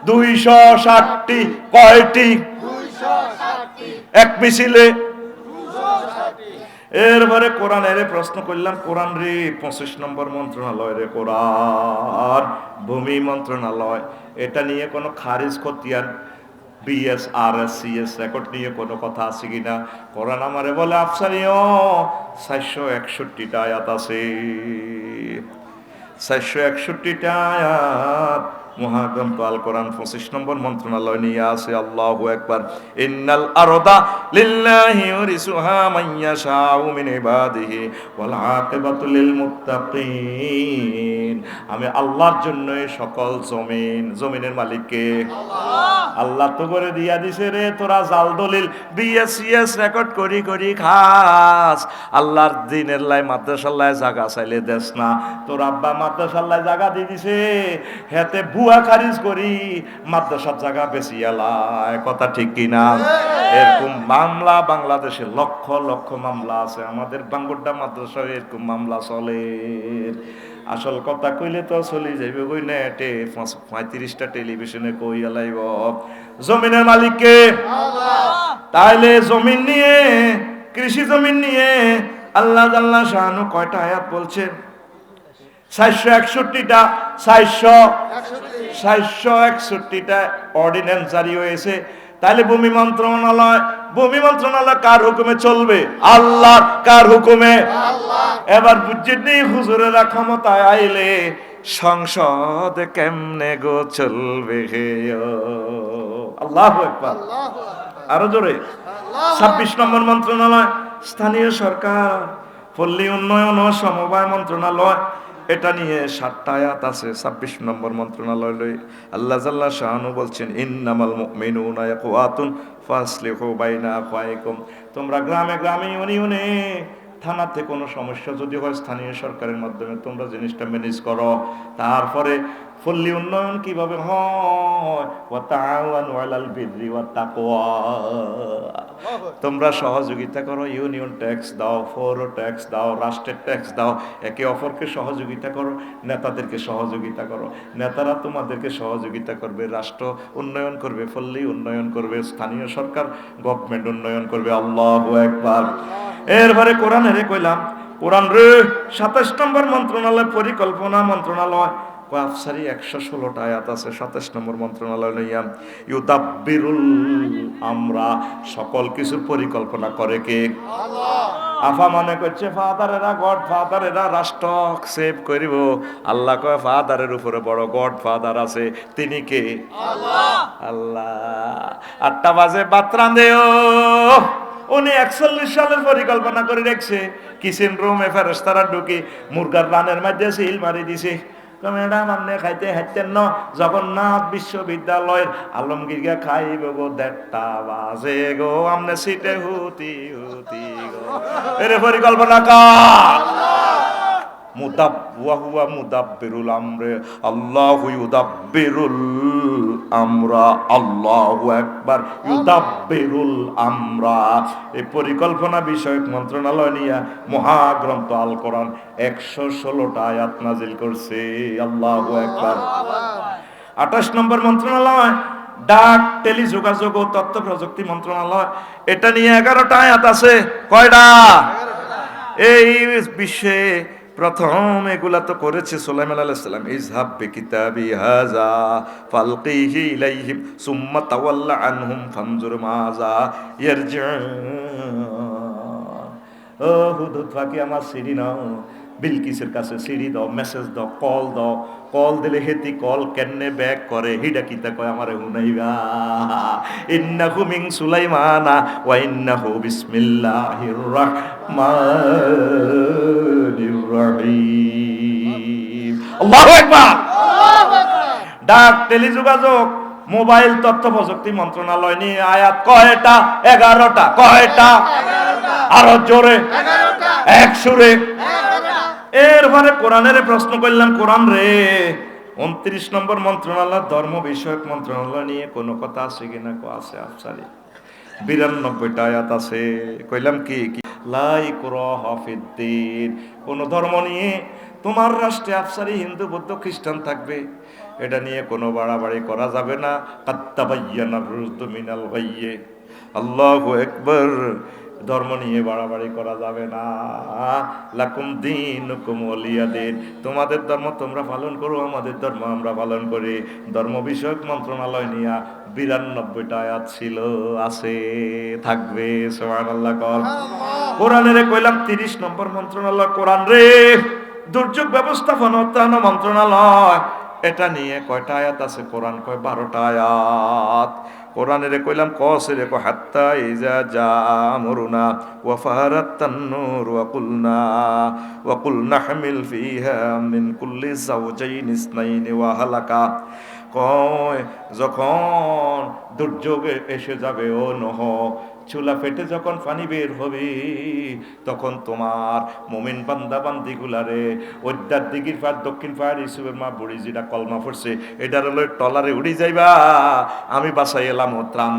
260টি। কয়টি? এক মিছিলে। এরপরে কোরআনের প্রশ্ন করলাম, কোরআন রে 25 নম্বর মন্ত্রণালয় রে কোরআন, ভূমি মন্ত্রণালয়, এটা নিয়ে কোনো খারিজ খতিয়ান BSRS CS রেকর্ড নিয়ে কোনো কথা আছে কিনা? কোরআন আমারে বলে আফসারিও 461টা আয়াত আছে। 461টা আয়াত মহাগ্রন্থ আল কোরআন 25 নম্বর মন্ত্রণালয় নিয়ে আছে। আল্লাহু আকবার। ইন্নাল আরদা লিল্লাহি ইউরিসুহা মান ইয়াশাউ মিন ইবাদিহি ওয়াল আকিবাতু লিল মুত্তাকিন। আমি আল্লাহর জন্য সকল জমিনের মালিক কে? আল্লাহ তো করে দিয়া দিছে রে, তোরা জাল দলিল BSCS রেকর্ড করি খাস। আল্লাহর দিনের লাই মাদ্রাসার লাই জায়গা চাইলে দেশ না, তোর আব্বা মাদ্রাসার লাই জায়গা দিয়ে দিছে, হেতে বুয়া খারিজ করি মাদ্রাসার জায়গা বেশি এলায়। কথা ঠিক কিনা? এরকম মামলা বাংলাদেশে লক্ষ লক্ষ মামলা আছে, আমাদের বাঙ্গুরডা মাদ্রাসায় এরকম মামলা চলে। আসল কথা কইলে তো চলি যাইবে কই নেটে 35টা টেলিভিশনে কই আলাইব। জমিনের মালিককে তাইলে জমিন নিয়ে, কৃষি জমিন নিয়ে আল্লাহ জাল্লা শাহানু কয়টা আয়াত বলছে? 461টা। 461টা অর্ডিন্যান্স জারি হয়েছে। তাহলে ভূমি মন্ত্রণালয় কার হুকুমে চলবে? আল্লাহর। কার হুকুমে? এবার বুঝছেন হুজুরেরা ক্ষমতায় আইলে সংসদ কেমনে গো চলবে? আল্লাহু আকবার। আরো জোরে 26 নম্বর মন্ত্রণালয় স্থানীয় সরকার, পল্লী উন্নয়ন ও সমবায় মন্ত্রণালয়, এটা নিয়ে 7টা আয়াত আছে। 26 নম্বর মন্ত্রণালয় লই আল্লাহ জাল্লা শাহানু বলছেন, ইন্নামাল মুমিনুনা ইখওয়াতুন ফাসলিহু বাইনা আখওয়াইকুম। তোমরা গ্রামে ইউনিয়নে থানাতে কোনো সমস্যা যদি হয় স্থানীয় সরকারের মাধ্যমে তোমরা জিনিসটা ম্যানেজ করো। তারপরে পল্লী উন্নয়ন কিভাবে হয়? ওয়া তাআওয়ানু আলাল বিররি ওয়াত তাকওয়া, তোমরা সহযোগিতা করো, ইউনিয়ন ট্যাক্স দাও, পৌর ট্যাক্স দাও, রাষ্ট্রের ট্যাক্স দাও, একে অপরকে সহযোগিতা করো, নেতাদেরকে সহযোগিতা করো, নেতারা তোমাদেরকে সহযোগিতা করবে, রাষ্ট্র উন্নয়ন করবে, পল্লী উন্নয়ন করবে, স্থানীয় সরকার গভর্নমেন্ট উন্নয়ন করবে। আল্লাহু আকবার। এরপরে কোরআনের কইলাম, কোরআন রে 27 নম্বর মন্ত্রণালয় পরিকল্পনা মন্ত্রণালয়, আফসারি 116টা আয়াত আছে। 27 নম্বর মন্ত্রণালয় লইয়া ইউদাব্বিরুল আমরা, সকল কিছুর পরিকল্পনা করে কে? আল্লাহ। আফা মনে করছে ফাদারেরা গড ফাদারেরা রাষ্ট্র সেভ করিব, আল্লাহ কয় ফাদারের উপরে বড় গড ফাদার আছে, তিনি কে? আল্লাহ। আল্লাহ 8টা বাজে বাতরান দেও, উনি 41 সালের পরিকল্পনা করে রেখেছে। কিচেন রুমে ফেরেশতারা ঢুকে মুরগার রানের মধ্যে সিল মারি দিছে। ম্যাডাম আপনি খাইতে হাঁটতেন না, জগন্নাথ বিশ্ববিদ্যালয়ের আলমগীরকে খাইব গো 1:30 বাজে গো, আমনে সিটে হুতি গো। এর পরিকল্পনা কার? মুদাব্বিরুল মুদাব্বিরুল আমরে, আল্লাহু ইউদাব্বিরুল আমরা। আল্লাহু আকবার। ইউদাব্বিরুল আমরা, এই পরিকল্পনা বিষয়ক মন্ত্রণালয় নিয়ে মহাগ্রন্থ আল কোরআন 116টা আয়াত নাজিল করছে। আল্লাহু আকবার। 28 নম্বর মন্ত্রণালয় ডাক টেলিযোগাযোগ ও তথ্য প্রযুক্তি মন্ত্রণালয়, এটা নিয়ে 11টা আয়াত আছে। কয়টা? এই বিশ্বে প্রথম এগুলা তো করেছে সুলাইমান আলাইহিস সালাম। ইযহাব বিকিতাবি হাযা ফালকিহি ইলাইহিম সুম্মা তাওয়াল্লা আনহুম ফানজুর মাযা ইয়ারজিউন। ও হুদহুদ পাখি আমার সিঁড়ি নাও, বিলকিসের কাছে সিঁড়ি দাও, মেসেজ দাও, কল দাও, কল দিলে হেতি কল কেনে ব্যাক করে হিডা কিতা কয় আমারে হুনাইবা। ইন্নাহু মিন সুলাইমানা ওয়া ইন্নাহু বিসমিল্লাহির রাহমানির রহিম। আল্লাহু আকবার। ডাক, টেলিযোগাযোগ, মোবাইল তথ্য প্রযুক্তি মন্ত্রণালয় নিয়ে আয়াত কয়টা? 11টা। কয়টা? আরো জোরে, 100 এরপরে কোরআনের প্রশ্ন করলাম, কোরআন রে 29 নম্বর মন্ত্রণালয়, ধর্ম বিষয়ক মন্ত্রণালয় নিয়ে কোনো কথা আছে কিনা? আছে, আফসারি 92টা আয়াত আছে। কইলাম কি কি? লা ইকরাহা ফিদ্দীন, কোন ধর্ম নিয়ে তোমার রাষ্ট্রে আফসারি হিন্দু বৌদ্ধ খ্রিস্টান থাকবে, এটা নিয়ে কোনো বাড়াবাড়ি করা যাবে না। কাদ তাবায়্যানার রুশদু মিনাল গাইয়্যি। আল্লাহু আকবার। ধর্ম নিয়ে বাড়াবাড়ি করা যাবে না। লাকুম দীনুকুম ওয়ালিয়া দীন, তোমাদের ধর্ম তোমরা পালন করো, আমাদের ধর্ম আমরা পালন করি। ধর্ম বিষয়ক মন্ত্রণালয় নিয়ে 92টা আয়াত ছিল, আছে, থাকবে। সুবহানাল্লাহ। কোরআনের কইলাম 30 নম্বর মন্ত্রণালয়, কোরআন রে দুর্যোগ ব্যবস্থাপনা উত্থান মন্ত্রণালয়, এটা নিয়ে কয়টা আয়াত আছে? কোরআন কয় 12টা আয়াত। কোরআনের কইলাম কসে রে, হাত্তা ইজা জা আমরুনা ওয়া ফারাত তান্নুর ওয়া কুলনা হামিল ফিহা মিন কুল্লি যাওজাইন ইসনাইনি ওয়া হালাকা। কয় যখন দুর্যোগ এসে যাবে, ও নহ, চুলা ফেটে যখন পানি বের হবে, তখন তোমার মুমিন বান্দা বান্দি গুলারে ওইটার দিকের পার দক্ষিণ পার ইসুবের মা বুড়ি যেটা কলমা পড়ছে এটার হলো টলারে উড়ি যাইবা, আমি বাসাই এলাম ও ত্রাণ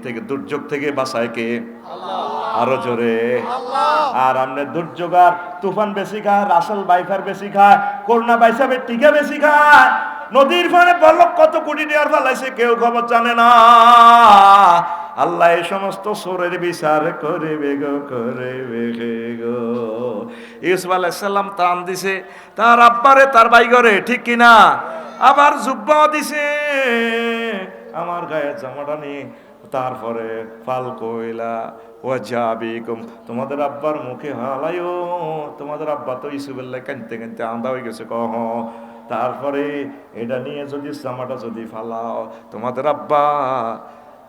থেকে, দুর্যোগ থেকে বাসায় কে? আরো জোরে। আর আমনে দুর্যোগ আর তুফান বেশি খায়, রাসেল বাইফার বেশি খায়, করোনা বাইসাবের টিকা বেশি খায়, নদীর ফানে বলক কত কোটি টাকার ফালাইছে কেউ খবর জানে না। আল্লাহ এই সমস্ত সোরের বিচার করবে গো, করবে গো। ইউসুফ আলাইহিস সালাম ত্রাণ দিছে তার আব্বারে, তার বাইগরে, ঠিক কিনা? আবার জুব্বা দিছে আমার গায়ে জামাটা নিয়ে। তারপরে ফাল কইলা ওয়াজাবিকুম, তোমাদের আব্বার মুখে হালাইও, তোমাদের আব্বা তো ইউসুফের কানতে কানতে আন্দা হয়ে গেছে। কহ তারপরে এটা নিয়ে যদি জামাটা যদি ফালাও তোমাদের আব্বা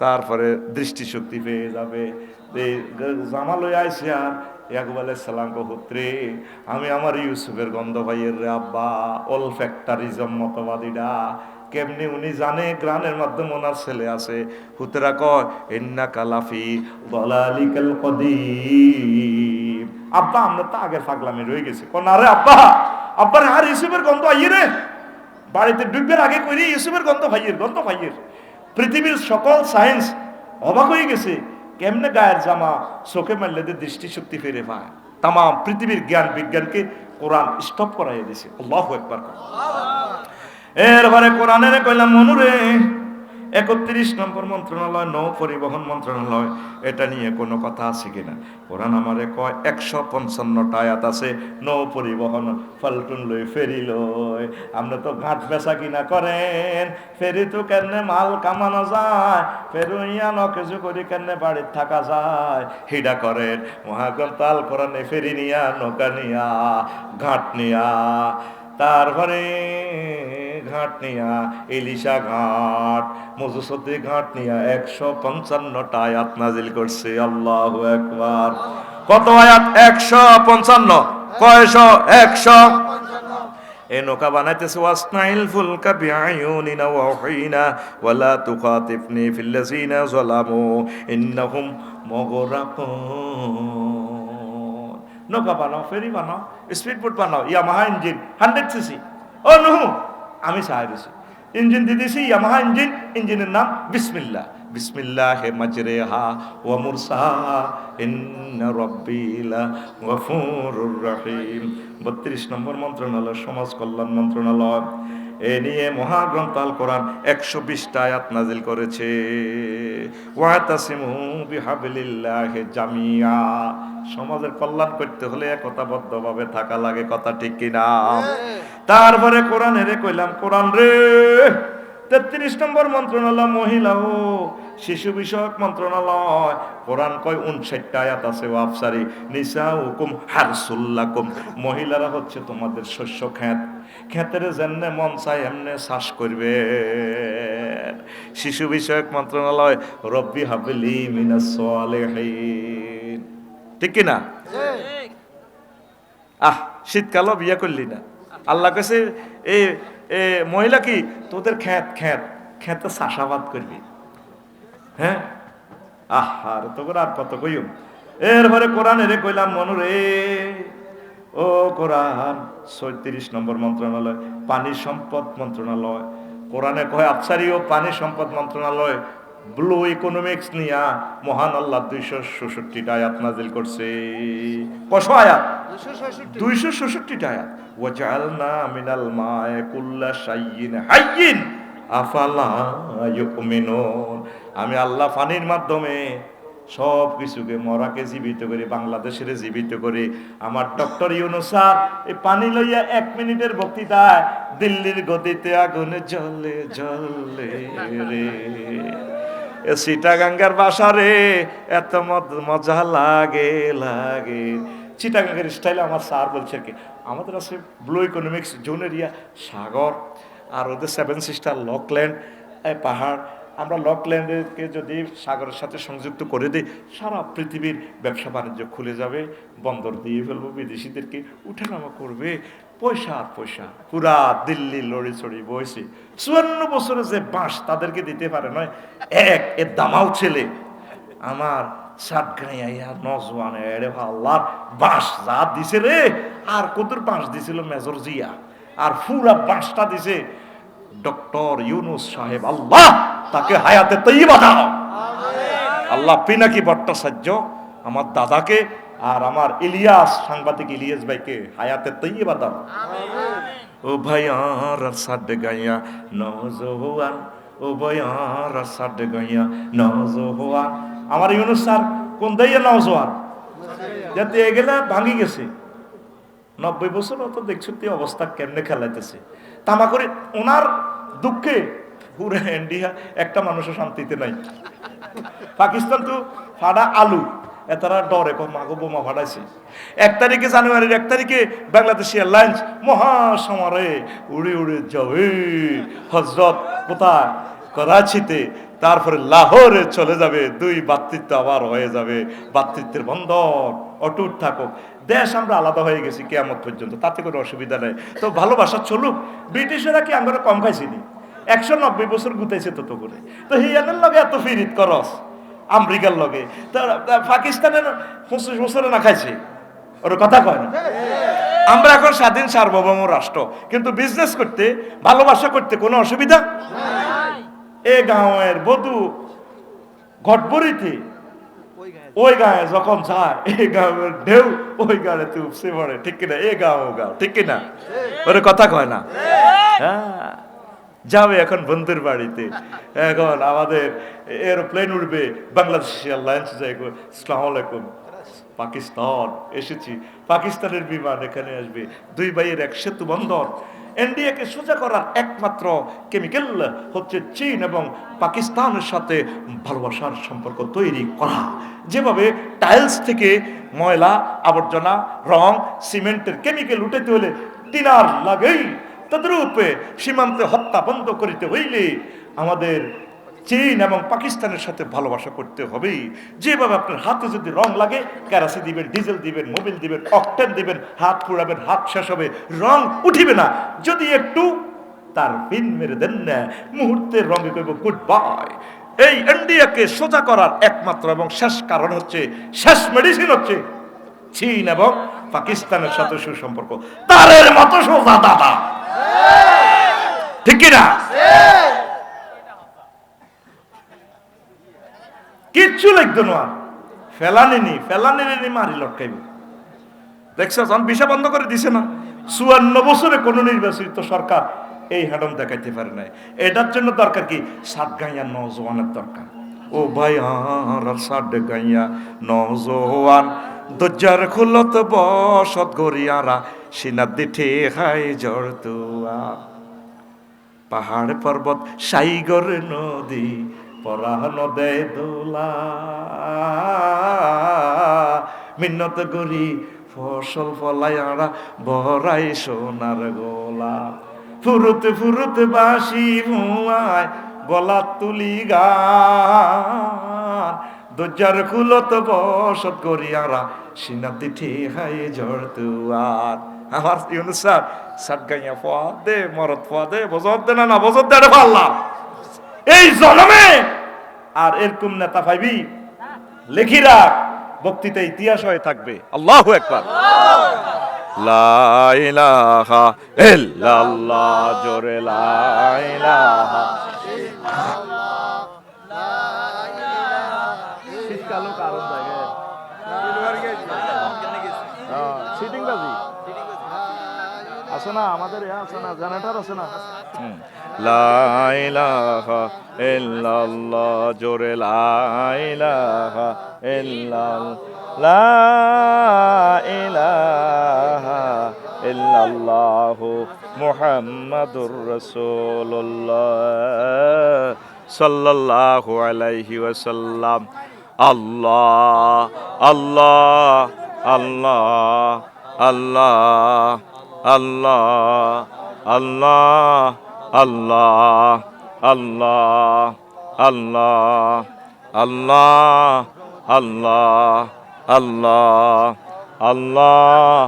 তারপরে দৃষ্টিশক্তি পেয়ে যাবে। জামা লই আইসে আর ইয়াকুব আলাইহিস সালাম কো পুত্রে, আমি আমার ইউসুফের গন্ধ ভাইয়ের রে আব্বা, অল ফ্যাক্টরিজম মতবাদীরা কেমনি উনি জানে গ্রানের মাধ্যমে ওনার ছেলে আছে। হুতরা কয় ইন্না কালাফি দালালিকাল কদিম, আব্বা আমরা তো আগের পাগলামি রয়ে গেছে। কোন আরে আব্বা, আব্বার আর ইউসুফের গন্ধ আইয়ে রে, বাড়িতে ডুববার আগে কইরি ইউসুফের গন্ধ ভাইয়ের, গন্ধ ভাইয়ের। পৃথিবীর সকল সায়েন্স অবাক হয়ে গেছে, কেমনে গায়ের জামা চোখে মারলে দৃষ্টিশক্তি ফিরে পায়। তাম পৃথিবীর জ্ঞান বিজ্ঞানকে কোরআন স্টপ করাইয়া দিছে। আল্লাহু আকবার। এরপরে কোরআনের কইলাম মনুরে 31 নম্বর মন্ত্রণালয়, নৌ পরিবহন মন্ত্রণালয়, এটা নিয়ে কোনো কথা আছে কিনা? কোরআন আমারে কয় 155টা আয়াত আছে। নৌ পরিবহন, ফাল্টুন লই, ফেরি লই, আমরা তো ঘাট বেচা কিনা করেন, ফেরি তো কেনে মাল কামানো যায়, ফেরুইয়া নকেজু করি কেনে বাড়ির থাকা যায়, হিডা করেন। মহাগ্রন্থ আল কোরআনে ফেরি নিয়া, নৌকা নিয়া, ঘাট নিয়া, তারপরে ঘাট নিয়া, ইলিশা ঘাট, মজুসদ্দি ঘাট নিয়া 155টা আয়াত নাজিল করছে। আল্লাহু আকবার। কত আয়াত? 155। কয়শ? 100। এই নৌকা বানাইতেছে ওয়াসনাইল ফুলকা বিআয়ুনিনা ওয়া ওয়াহিনা ওয়ালা তুখাতিফনি ফিল্লাযিনা যালামু ইন্নাহুম মুগরাকুন। নৌকা বানাও, ফেরি বানাও, স্পিড বোট বানাও, ইয়ামাহা ইঞ্জিন 100cc। ও নুহু, আমি সাহায্য ইঞ্জিন দিতেছি, ইয়ামাহা ইঞ্জিন, ইঞ্জিনের নাম বিসমিল্লাহ, বিসমিল্লাহে মাজরেহা ওয়া মুরসাহা ইন্না রাব্বি লাগফুরুর রহিম। 32 নম্বর মন্ত্রণালয়, সমাজ কল্যাণ মন্ত্রণালয়, এ নিয়ে মহাগ্রন্থ আল কোরআন 120টা আয়াত নাজিল করেছে। ওয়াতাসিমু বিহাবলিল্লাহি জামিয়া, সমাজের কল্যাণ করতে হলে একতাবদ্ধভাবে থাকা লাগে, কথা ঠিক কিনা? তারপরে কোরআনের কইলাম কোরআন রে 33 নম্বর মন্ত্রণালয় মহিলা ও শিশু বিষয়ক মন্ত্রণালয়। কোরআন কয় 59টা আয়াত আছে ওয়াফসারি নিসাউকুম হারসুল্লাকুম, মহিলারা হচ্ছে তোমাদের শস্য ক্ষেত, ক্ষেতের যেমনে মন চায় এমনে চাষ করবে। শিশু বিষয়ক মন্ত্রণালয় রব্বি হাবলি মিনাস সালিহিন, ঠিক কি না? শীতকালও বিয়ে করলি না, আল্লাহ কাছে এই মহিলা কি তোদের খেতে চাষাবাদ করবি। হ্যাঁ আর তোর আর কত কইম। এরপরে কোরআন রে কইলাম মনুরে, ও কোরআন 36 নম্বর মন্ত্রণালয় পানি সম্পদ মন্ত্রণালয়। কোরআনে কয় আফসারি ও পানি সম্পদ মন্ত্রণালয় ব্লু ইকোনমিক্স নিয়া মহান আল্লাহ 266টা আয়াত নাজিল করছে। কত আয়াত? 266টা আয়াত। ওয়াজআলনা মিনাল মা'i কুল্লা শাইইন হাইয়িন আফালা ইউমিনুন, আমি আল্লাহ পানির মাধ্যমে সব কিছুকে, মরাকে জীবিত করে, বাংলাদেশের জীবিত করে। আমার ডক্টর ইউনূস স্যার এই পানি লইয়া 1 মিনিটের বক্তৃতায় দিল্লির গদিতে আগুন জ্বলে জ্বলে রে, চিটাগাঙ্গের বাসা রে এত মজা লাগে লাগে। চিটাগাঙ্গের স্টাইলে আমার স্যার বলছে কি, আমাদের আছে ব্লু ইকোনমিক্স জোন এরিয়া, সাগর, আর ওদের 7 সিস্টার লকল্যান্ড পাহাড়। আমরা লকল্যান্ডকে যদি সাগরের সাথে সংযুক্ত করে দিই, সারা পৃথিবীর ব্যবসা বাণিজ্য খুলে যাবে, বন্দর দিয়ে ফেলবো, বিদেশিদেরকে উঠানামা করবে, পয়সা আর পয়সা। পুরা দিল্লি লড়ি চড়ি বইছে। 54 বছরে যে বাঁশ তাদেরকে দিতে পারে নয় এ দামাও ছেলে আমার সাতগাঁইয়া নজওয়ান রে আল্লাহর বাঁশ যা দিছে রে। আর কতর বাঁশ দিছিল মেজর জিয়া, আর পুরা বাঁশটা দিছে ডক্টর ইউনূস সাহেব, আল্লাহ তাকে হায়াতে তৈয়বা দাও। আল্লাহ পিনাকি ভট্টাচার্য আমার দাদাকে আর আমার ইলিয়াস সাংবাদিক ইলিয়াস ভাইকে হায়াতে তৈয়বা দাও। ও ভাই আর সাড গাইয়া নজওয়ান, ও ভাই আর সাড গাইয়া নজওয়ান। আমার ইউনূস স্যার কোন দাইয়া নজওয়ান যাতে এগুলা ভাঙি গেছে। 90 বছর তো দেখছো অবস্থা কেমনে খেলাইতেছে তামা করে। ওনার দুঃখে পুরো ইন্ডিয়া একটা মানুষের শান্তিতে নাই। পাকিস্তান তো ফাড়া আলু, এতারা ডরে মাগো বোমা ফাটাইছে। 1 তারিখে জানুয়ারির 1 তারিখে বাংলাদেশ এয়ারলাইন্স মহাসমারে উড়ে উড়ে যাবে হজরত কোথায় করাচিতে, তারপরে লাহোরে চলে যাবে। 2 ভ্রাতৃত্ব আবার হয়ে যাবে, ভ্রাতৃত্বের বন্ধন অটুট থাকুক। দেশ আমরা আলাদা হয়ে গেছি কিয়ামত পর্যন্ত, তাতে কোনো অসুবিধা নেই। তো ভালোবাসা চলুক। ব্রিটিশরা কি আমরা কম খাইছিনি? 190 বছর গুতাইছে তত করে। তো হিয়ানের লগে এত ফিরিত করস আমেরিকার লগে, তো পাকিস্তানের 25 বছরে না খাইছে, ওর কথা কয় না। আমরা এখন স্বাধীন সার্বভৌম রাষ্ট্র, কিন্তু বিজনেস করতে ভালোবাসা করতে কোনো অসুবিধা নাই। এ গাঁয়ের বধূ ঘটবরিতে ওই গায়ে যখন যায়, এই গাঁয়ের ঢেউ ওই গাড়ে তুই উপসে পড়ে, ঠিক কিনা? এ গাও গাও, ঠিক কিনা? ওরে কথা কয় না। হ্যাঁ, যাবে এখন বন্ধুর বাড়িতে, এখন আমাদের এরোপ্লেন উঠবে, বাংলাদেশ এয়ারলাইন্স যাইব, আসসালামু আলাইকুম পাকিস্তান এসেছি, পাকিস্তানের বিমান এখানে আসবে। 2 ভাইয়ের এক সেতু বন্ধন। ইন্ডিয়াকে সোজা করার একমাত্র কেমিক্যাল হচ্ছে চীন এবং পাকিস্তানের সাথে ভালোবাসার সম্পর্ক তৈরি করা। যেভাবে টাইলস থেকে ময়লা আবর্জনা, রং, সিমেন্টের কেমিক্যাল উঠাতে হলে টিনার লাগেই, তদ্রূপে সীমান্তে হত্যা বন্ধ করিতে হইলে আমাদের চীন এবং পাকিস্তানের সাথে ভালোবাসা করতে হবে। যেভাবে আপনার হাতে যদি রং লাগে, কেরাসিন দিবেন, ডিজেল দিবেন, মোবিল দিবেন, অকটেন দিবেন, হাত পুড়াবেন, হাত শেষ হবে, রং উঠিবে না। যদি একটু তার পিন মেরে দেন না, মুহূর্তের রঙে কইব গুড বাই। এই ইন্ডিয়াকে সোজা করার একমাত্র এবং শেষ কারণ হচ্ছে, শেষ মেডিসিন হচ্ছে চীন এবং পাকিস্তানের সাথে সুসম্পর্ক। তারের মতো সোজা দাদা, ঠিক কিনা? কিচ্ছু লিখতো না, ফেলানি মারি লটকাইব। দেখছো যখন ভিসা বন্ধ করে দিছে না, 54 বছরে কোন নির্বাচিত সরকার এই হ্যাডম দেখাইতে পারে নাই। এটার জন্য দরকার কি? সাতগাঁইয়া নওজওয়ানের দরকার। ও ভাই আর সাতগাঁইয়া নওজওয়ান দজ্জার খুলত বসত গরিয়ারা সিনার দিঠে হাই জড়তুয়া। পাহাড় পর্বত সাইগর নদী পরাণ দেয় দোলা, মিন্নত করি ফসল ফলাইয়ারা বড়াই সোনার গোলা, ফুরুতে ফুরুতে বাসি ভুয়ায় গলা তুলি গান, দরজার খুলত বসত করিয়ারা সিনাতি ঠিহাই ঝড় তুয়ার। আমার ইউনুস স্যার সাত গাইয়া ফদে মরদ ফদে বজর দে না বজর দে পারলাম এই জন্মে আর এরকম নেতা পাইবি লেখি রাখ, বক্তৃতা ইতিহাস হয়ে থাকবে। আল্লাহু আকবার। লা ইলাহা ইল্লাল্লাহ, জোরে লা ইলাহা ইল্লাল্লাহ, লা ইলাহা শীতকালও কারণ জায়গায় সিটিং বাজি আছে না, আমাদের আছে না, জেনারেটর আছে না। লা ইলাহা ইল্লাল্লাহ, জোরে লা ইলাহা ইল্লাল্লাহ, লা ইলাহা ইল্লাল্লাহ মুহাম্মাদুর রাসূলুল্লাহ সাল্লাল্লাহু আলাইহি ওয়াসাল্লাম। আল্লাহ আল্লাহ আল্লাহ আল্লাহ আল্লাহ আল্লাহ আল্লাহ আল্লাহ আল্লাহ আল্লাহ আল্লাহ আল্লাহ আল্লাহ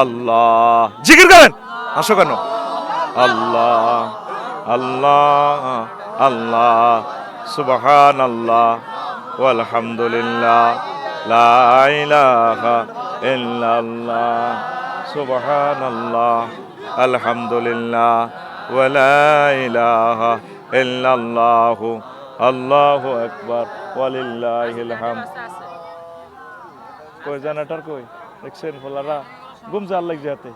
আল্লাহ জিকির করেন, আসো কেন? আল্লাহ আল্লাহ আল্লাহ সুবহানাল্লাহ ওয়ালহামদুলিল্লাহ, লা ইলাহা ইল্লাল্লাহ, সুবহানাল্লাহ, আলহামদুলিল্লাহ, ওয়া লা ইলাহা ইল্লাল্লাহ, আল্লাহু আকবার, ওয়ালিল্লাহিল হামদ। কই জেনারেটর কই? দেখছেন ফলারা গুমজার লাগ যাতে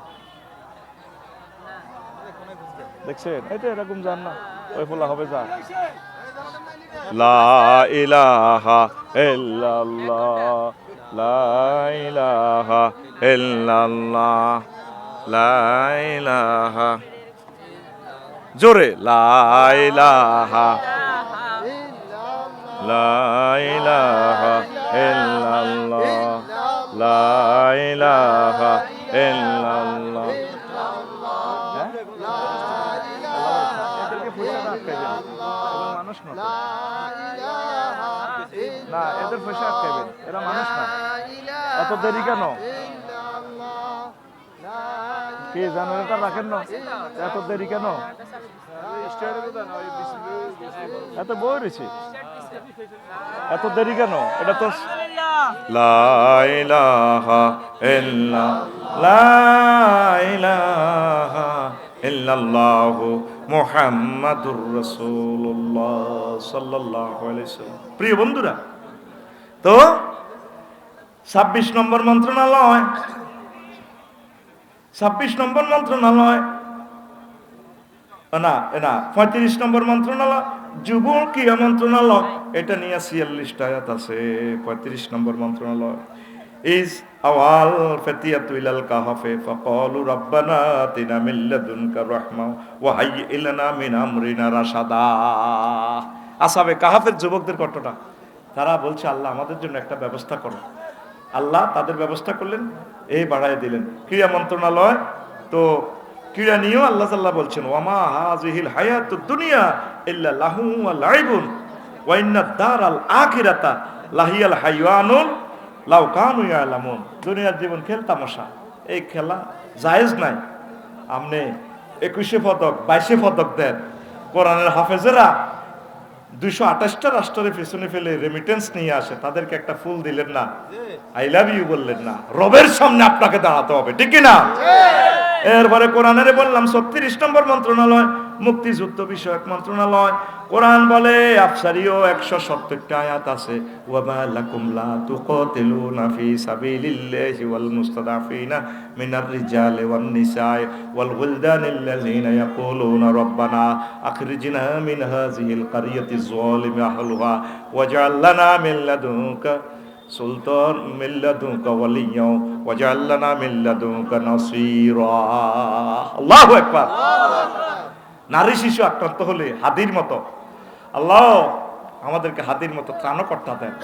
দেখছেন, এই তো এটা গুমজান না, ওই ফলা হবে যা। লা ইলাহা ইল্লাল্লাহ, লা ইলাহা ইল্লাল্লাহ, লা ইলাহা, জোরে লা ইলাহা, লা ইলাহা ইল্লাল্লাহ, লা ইলাহা ইল্লাল্লাহ। মানুষ না, এদের পয়সা আটকাইবেন, এরা মানুষ না। এত দেরি কেন? কে জেনারেটর রাখেন না, এত দেরি কেন? এত বই রয়েছে, এত দেরি কেন? এটা তো লা ইলাহা ইল্লাল্লাহ, লা ইলাহা ইল্লাল্লাহু মুহাম্মাদুর রাসূলুল্লাহ সাল্লাল্লাহু আলাইহি ওয়াসাল্লাম। প্রিয় বন্ধুরা, তো 26 নম্বর মন্ত্রণালয়, 26 নম্বর মন্ত্রণালয় না, 35 নম্বর মন্ত্রণালয় যুব ক্রীড়া মন্ত্রণালয়, এটা নিয়ে 46টা আয়াত আছে। 35 নম্বর মন্ত্রণালয় ইজ আওয়াল ফাতিয়াতু ইলাল কাহাফে ফাকালু রাব্বানা আতিনা মিন লাদুনকা রাহমা ওয়া হাইয়্যি লানা মিন আমরিনা রাশাদা। আসহাবে কাহাফের যুবকদের কতটা তারা বলছে, আল্লাহ আমাদের জন্য একটা ব্যবস্থা করো। আল্লাহ তাদের ব্যবস্থা করলেন, এই বাড়ায় দিলেন। ক্রীড়া মন্ত্রণালয়, তো ক্রীড়া নিয়েও আল্লাহ তাআলা বলছেন, ওয়ামা হাযিহিল হায়াতুদ দুনিয়া ইল্লা লাহু ওয়া লাইবুন ওয়া ইন্নাদ দারাল আখিরাতা লাহিয়াল হাইওয়ানুল লাউ কানু ইয়ালামুন। দুনিয়ার জীবন খেল তামাশা, এই খেলা জায়েজ নাই। আপনি 21 পদক 22 পদক দেন, কোরআনের হাফেজেরা 228টা রাষ্ট্রের পেছনে ফেলে রেমিটেন্স নিয়ে আসে, তাদেরকে একটা ফুল দিলেন না, আই লাভ ইউ বললেন না, রবের সামনে আপনাকে দাঁড়াতে হবে, ঠিক কি না? এরপরে কোরআনের বললাম 36 নম্বর মন্ত্রণালয় মুক্তিযুদ্ধ বিষয়ক মন্ত্রণালয়। কোরআন বলে আফসারিও 170টা আয়াত আছে। ওয়ামা লাকুম লা তুকাতিলুনা ফি সাবিলিল্লাহি ওয়াল মুস্তাদাফিনা মিনার রিজালি ওয়ান নিসাই ওয়াল ওয়ালদানিল্লাযিনা ইয়াকুলুনা রাব্বানা আখরিজনা মিন হাযিহিল কারিয়াতি যালিমি আহলুহা ওয়াজআল লানা মিন লাদুনকা সুলতান মিন লাদুনকা ওয়ালিয়্যা ওয়াজআল লানা মিন লাদুনকা নাসীরা। আল্লাহু আকবার। নারী শিশু আক্রান্ত হলে হাদির মতো আল্লাহ আমাদেরকে হাদির মতো ত্রাণকর্তা দেন।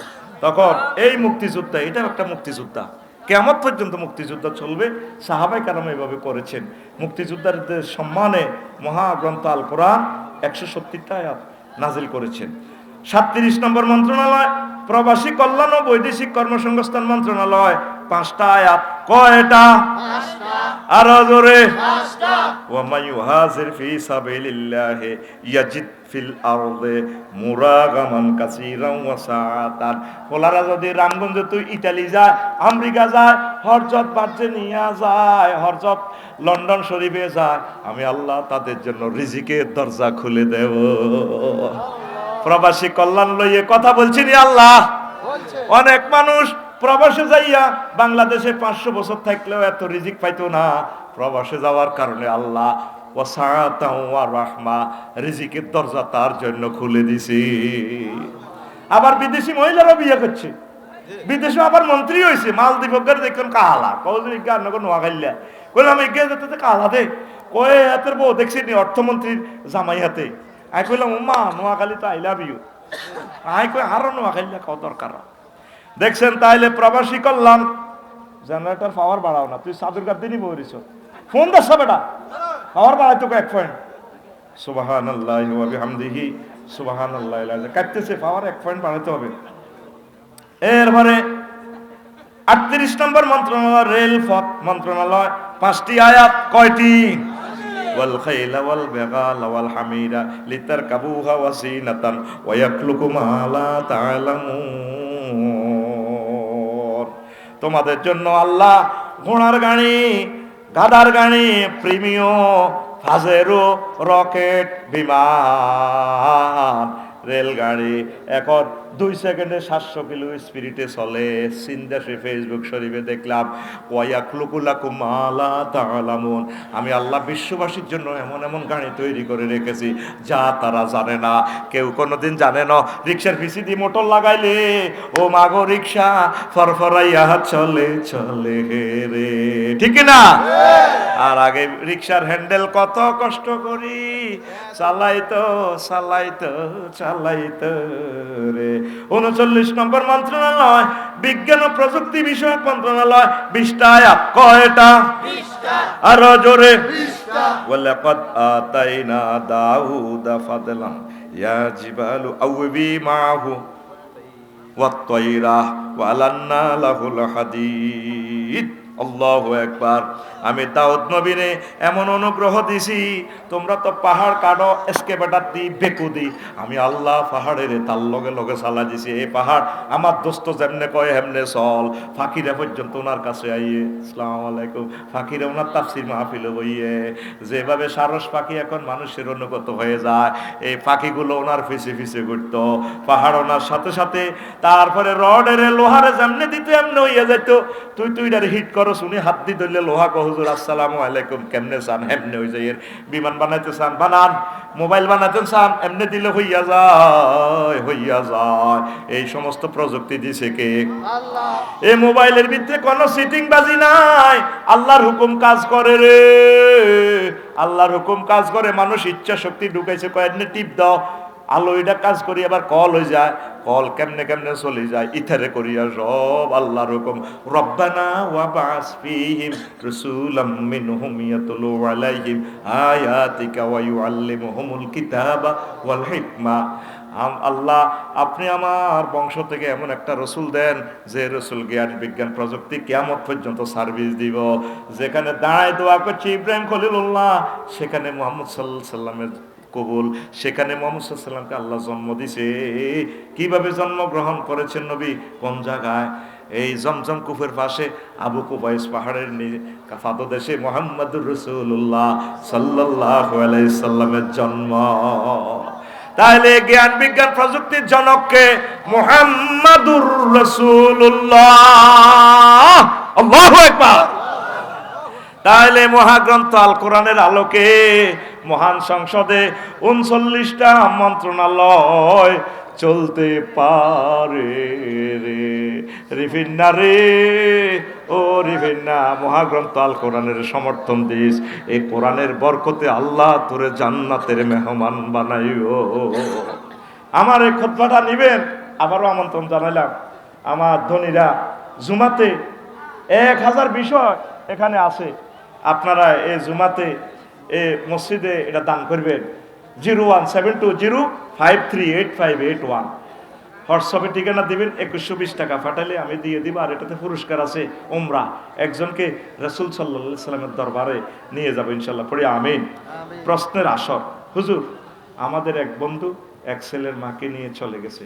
তখন এই মুক্তিযোদ্ধা, এটা একটা মুক্তিযোদ্ধা, কিয়ামত পর্যন্ত মুক্তিযোদ্ধা চলবে। সাহাবায়ে কেরাম এভাবে করেছেন। মুক্তিযোদ্ধাদের সম্মানে মহাগ্রন্থ আল কোরআন 170টা আয়াত নাজিল করেছেন। 37 নম্বর মন্ত্রণালয় প্রবাসী কল্যাণ ও বৈদেশিক কর্মসংস্থান মন্ত্রণালয় 5টা আয়াত। কয়টা? 5টা। আরো জোরে। 5টা। ওয়া মাইয়ুহাজির ফি সাবিলিল্লাহি ইয়াজিদ ফিল আরদে মুরাগামান কাসীরান ওয়া সাআতান। পোলারা যদি রামগঞ্জ তুই ইতালি যায়, আমেরিকা যায়, হরজত ভার্জিনিয়া যায়, হরজত লন্ডন শরীফে যায়, আমি আল্লাহ তাদের জন্য রিজিকের দরজা খুলে দেব। প্রবাসী কল্যাণ লইয়ে কথা বলছি নি আল্লাহ। অনেক মানুষ প্রবাসে যাইয়া বাংলাদেশে 500 বছর থাকলেও এত রিজিক পাইতো না। প্রবাসে যাওয়ার কারণে আল্লাহ ওয়াসাআতাও ওয়া রাহমা রিজিকের দরজা তার জন্য খুলে দিছি। আবার বিদেশি মহিলারা বিয়ে করছে, বিদেশে আবার মন্ত্রী হয়েছে। মালদ্বীপের দেখলাম কালা কৌজরি গান নোয়াখাইলা কইলাম এগিয়ে যেতে কালা দে কয়ে হাতের বউ দেখছি নি অর্থমন্ত্রীর জামাই হাতে। আই কইলাম মা নোয়াখালী তো আই লাভ ইউ। আই কই আরো নোয়াখাইলা কত দরকার দেখছেন। তাইলে প্রবাসী কল্যাণ জেনারেটর পাওয়ার বাড়াও না, তুই সাদুরগার দিনই বলিস ফোন দশ বেটা পাওয়ার বাড়াই তোকে 1 পয়েন্ট। সুবহানাল্লাহি ওয়া বিহামদিহি সুবহানাল্লাহি আল-আযীম। কাটতেছে পাওয়ার 1 পয়েন্ট বাড়াতে হবে। এরপরে 38 নম্বর মন্ত্রণালয় রেল পথ মন্ত্রণালয় 5টি আয়াত। কয়টি? ওয়াল খাইলা ওয়াল বিগালা ওয়াল হামিরা লিতারকাবুহা ওয়া জিনাতান ওয়া ইয়াখলুকু মা লা তা'লামুন। তোমাদের জন্য আল্লাহ ঘোড়ার গাড়ি, গাধার গাড়ি, প্রিমিয়াম, ফাজেরো, রকেট, বিমান, রেলগাড়ি এখন 2 সেকেন্ডে 700 কিলো স্পিডে চলে। সিনদাসে ফেসবুক শরীফে দেখলাম ওয়ায়াখলুকুলাকুম মা লা তা'লামুন। আমি আল্লাহ বিশ্ববাসীর জন্য এমন এমন গাড়ি তৈরি করে রেখেছি যা তারা জানে না, কেউ কোনোদিন জানে না। রিক্সার পিছি দিয়ে মোটর লাগাইলে ও মাগো রিক্সা ফরফরাইয়া চলে চলে রে, ঠিক না? আর আগে রিক্সার হ্যান্ডেল কত কষ্ট করি চালাইতো চালাইতো চালাইতো রে। 39 নম্বর মন্ত্রণালয় বিজ্ঞান ও প্রযুক্তি বিষয়ক মন্ত্রণালয় 20টা আয়াত। কয়টা? 20টা। আরো জোরে। 20টা। ওয়ালাকাদ আতাইনা দাউদা ফাদলান ইয়া জিবালু আওবি মাহু ওয়াত তায়রা ওয়া আলান্না লাহুল হাদিদ। আল্লাহু আকবার। আমি দাউদ নবীরে এমন অনুগ্রহ দিছি, তোমরা তো পাহাড় কাটো এসকেভেটর দি বেকু দি, আমি আল্লাহ পাহাড়ের তার লগে লগে চালা দিছি। এই পাহাড় আমার দোস্ত যেমনে কয় হেমনে চল। ফাকিরা পর্যন্ত ওনার কাছে আইয়ে আসসালামু আলাইকুম, ফাকিরা ওনার তাফসীর মাহফিলে বইয়ে যেভাবে সারস পাখি এখন মানুষের অনুগত হয়ে যায়, এই পাখিগুলো ওনার পিছে পিছে ঘুরতো। পাহাড় ওনার সাথে সাথে, তারপরে রডের লোহারে যেমনে দিতে এমনি হইয়া যেত। তুইটারে হিট কর শুনি হাত দিয়ে ধরলে লোহা কহ হুজুর আসসালামু আলাইকুম, কেমনে চান হেমনে হয়ে যায়। বিমান বানাইতে চান বানান, মোবাইল বানাতে চান এমনি দিলে হইয়া যায় হইয়া যায়। এই সমস্ত প্রযুক্তি দিছে কে? আল্লাহ। এই মোবাইলের ভিতরে কোনো সিটিং বাজি নাই, আল্লাহর হুকুম কাজ করে রে, আল্লাহর হুকুম কাজ করে। মানুষ ইচ্ছা শক্তি ঢুকাইছে কয়েকদিনে টিপ দাও আলো এটা কাজ করি, আবার কল হয়ে যায়। কল কেমনে কেমনে চলে যায় ইথারে করিয়া সব আল্লাহর হুকুম। রব্বানা ওয়া বাস ফীহিম রাসূলাম মিনহুম ইয়াতলু আলাইহিম আয়াতিকা ওয়া ইউআল্লিমুহুমুল কিতাবা ওয়াল হিকমা। আল্লাহ আপনি আমার বংশ থেকে এমন একটা রসুল দেন যে রসুল জ্ঞান বিজ্ঞান প্রযুক্তি কিয়ামত পর্যন্ত সার্ভিস দিব। যেখানে দাঁড়ায় দোয়া করছে ইব্রাহিম খলিলুল্লাহ, সেখানে মুহাম্মদ সাল্লাল্লাহু আলাইহি সাল্লামের কবুল। সেখানে মুহাম্মদ সাল্লাল্লাহু আলাইহি সাল্লামকে আল্লাহ জন্ম দিছে। কিভাবে জন্মগ্রহণ করেছেন নবী? কোন জায়গায়? এই জমজম কূপের পাশে আবু কুবাইস পাহাড়ের পাদদেশে মুহাম্মদুর রাসূলুল্লাহ সাল্লাল্লাহু আলাইহি সাল্লামের জন্ম। তাহলে জ্ঞান বিজ্ঞান প্রযুক্তির জনককে? মুহাম্মাদুর রাসূলুল্লাহ। আল্লাহু আকবার। তাহলে মহাগ্রন্থ আল কোরআনের আলোকে মহান সংসদে 39টা মন্ত্রণালয় চলতে পারে রে রিফিন্না রে ও রিফিন্না মহাগ্রন্থ আল কোরআনের সমর্থন দিস এই কোরআনের বরকতে আল্লাহ তোরে জান্নাতের মেহমান বানাইও আমার এই খুতবাটা নিবেন আবারও আমন্ত্রণ জানাইলাম আমার ধনীরা জুমাতে 1000 বিষয় এখানে আছে আপনারা এই জুমাতে এ মসজিদে এটা দান করবেন 01720538581 হোয়াটসঅ্যাপে ঠিকানা দিবেন 2120 টাকা পাঠালে আমি দিয়ে দিব আর এটাতে পুরস্কার আছে উমরা একজনকে রাসূল সাল্লাল্লাহু আলাইহি সাল্লামের দরবারে নিয়ে যাব ইনশাআল্লাহ পড়ি আমিন প্রশ্নের আসর হুজুর আমাদের এক বন্ধু এক ছেলের মাকে নিয়ে চলে গেছে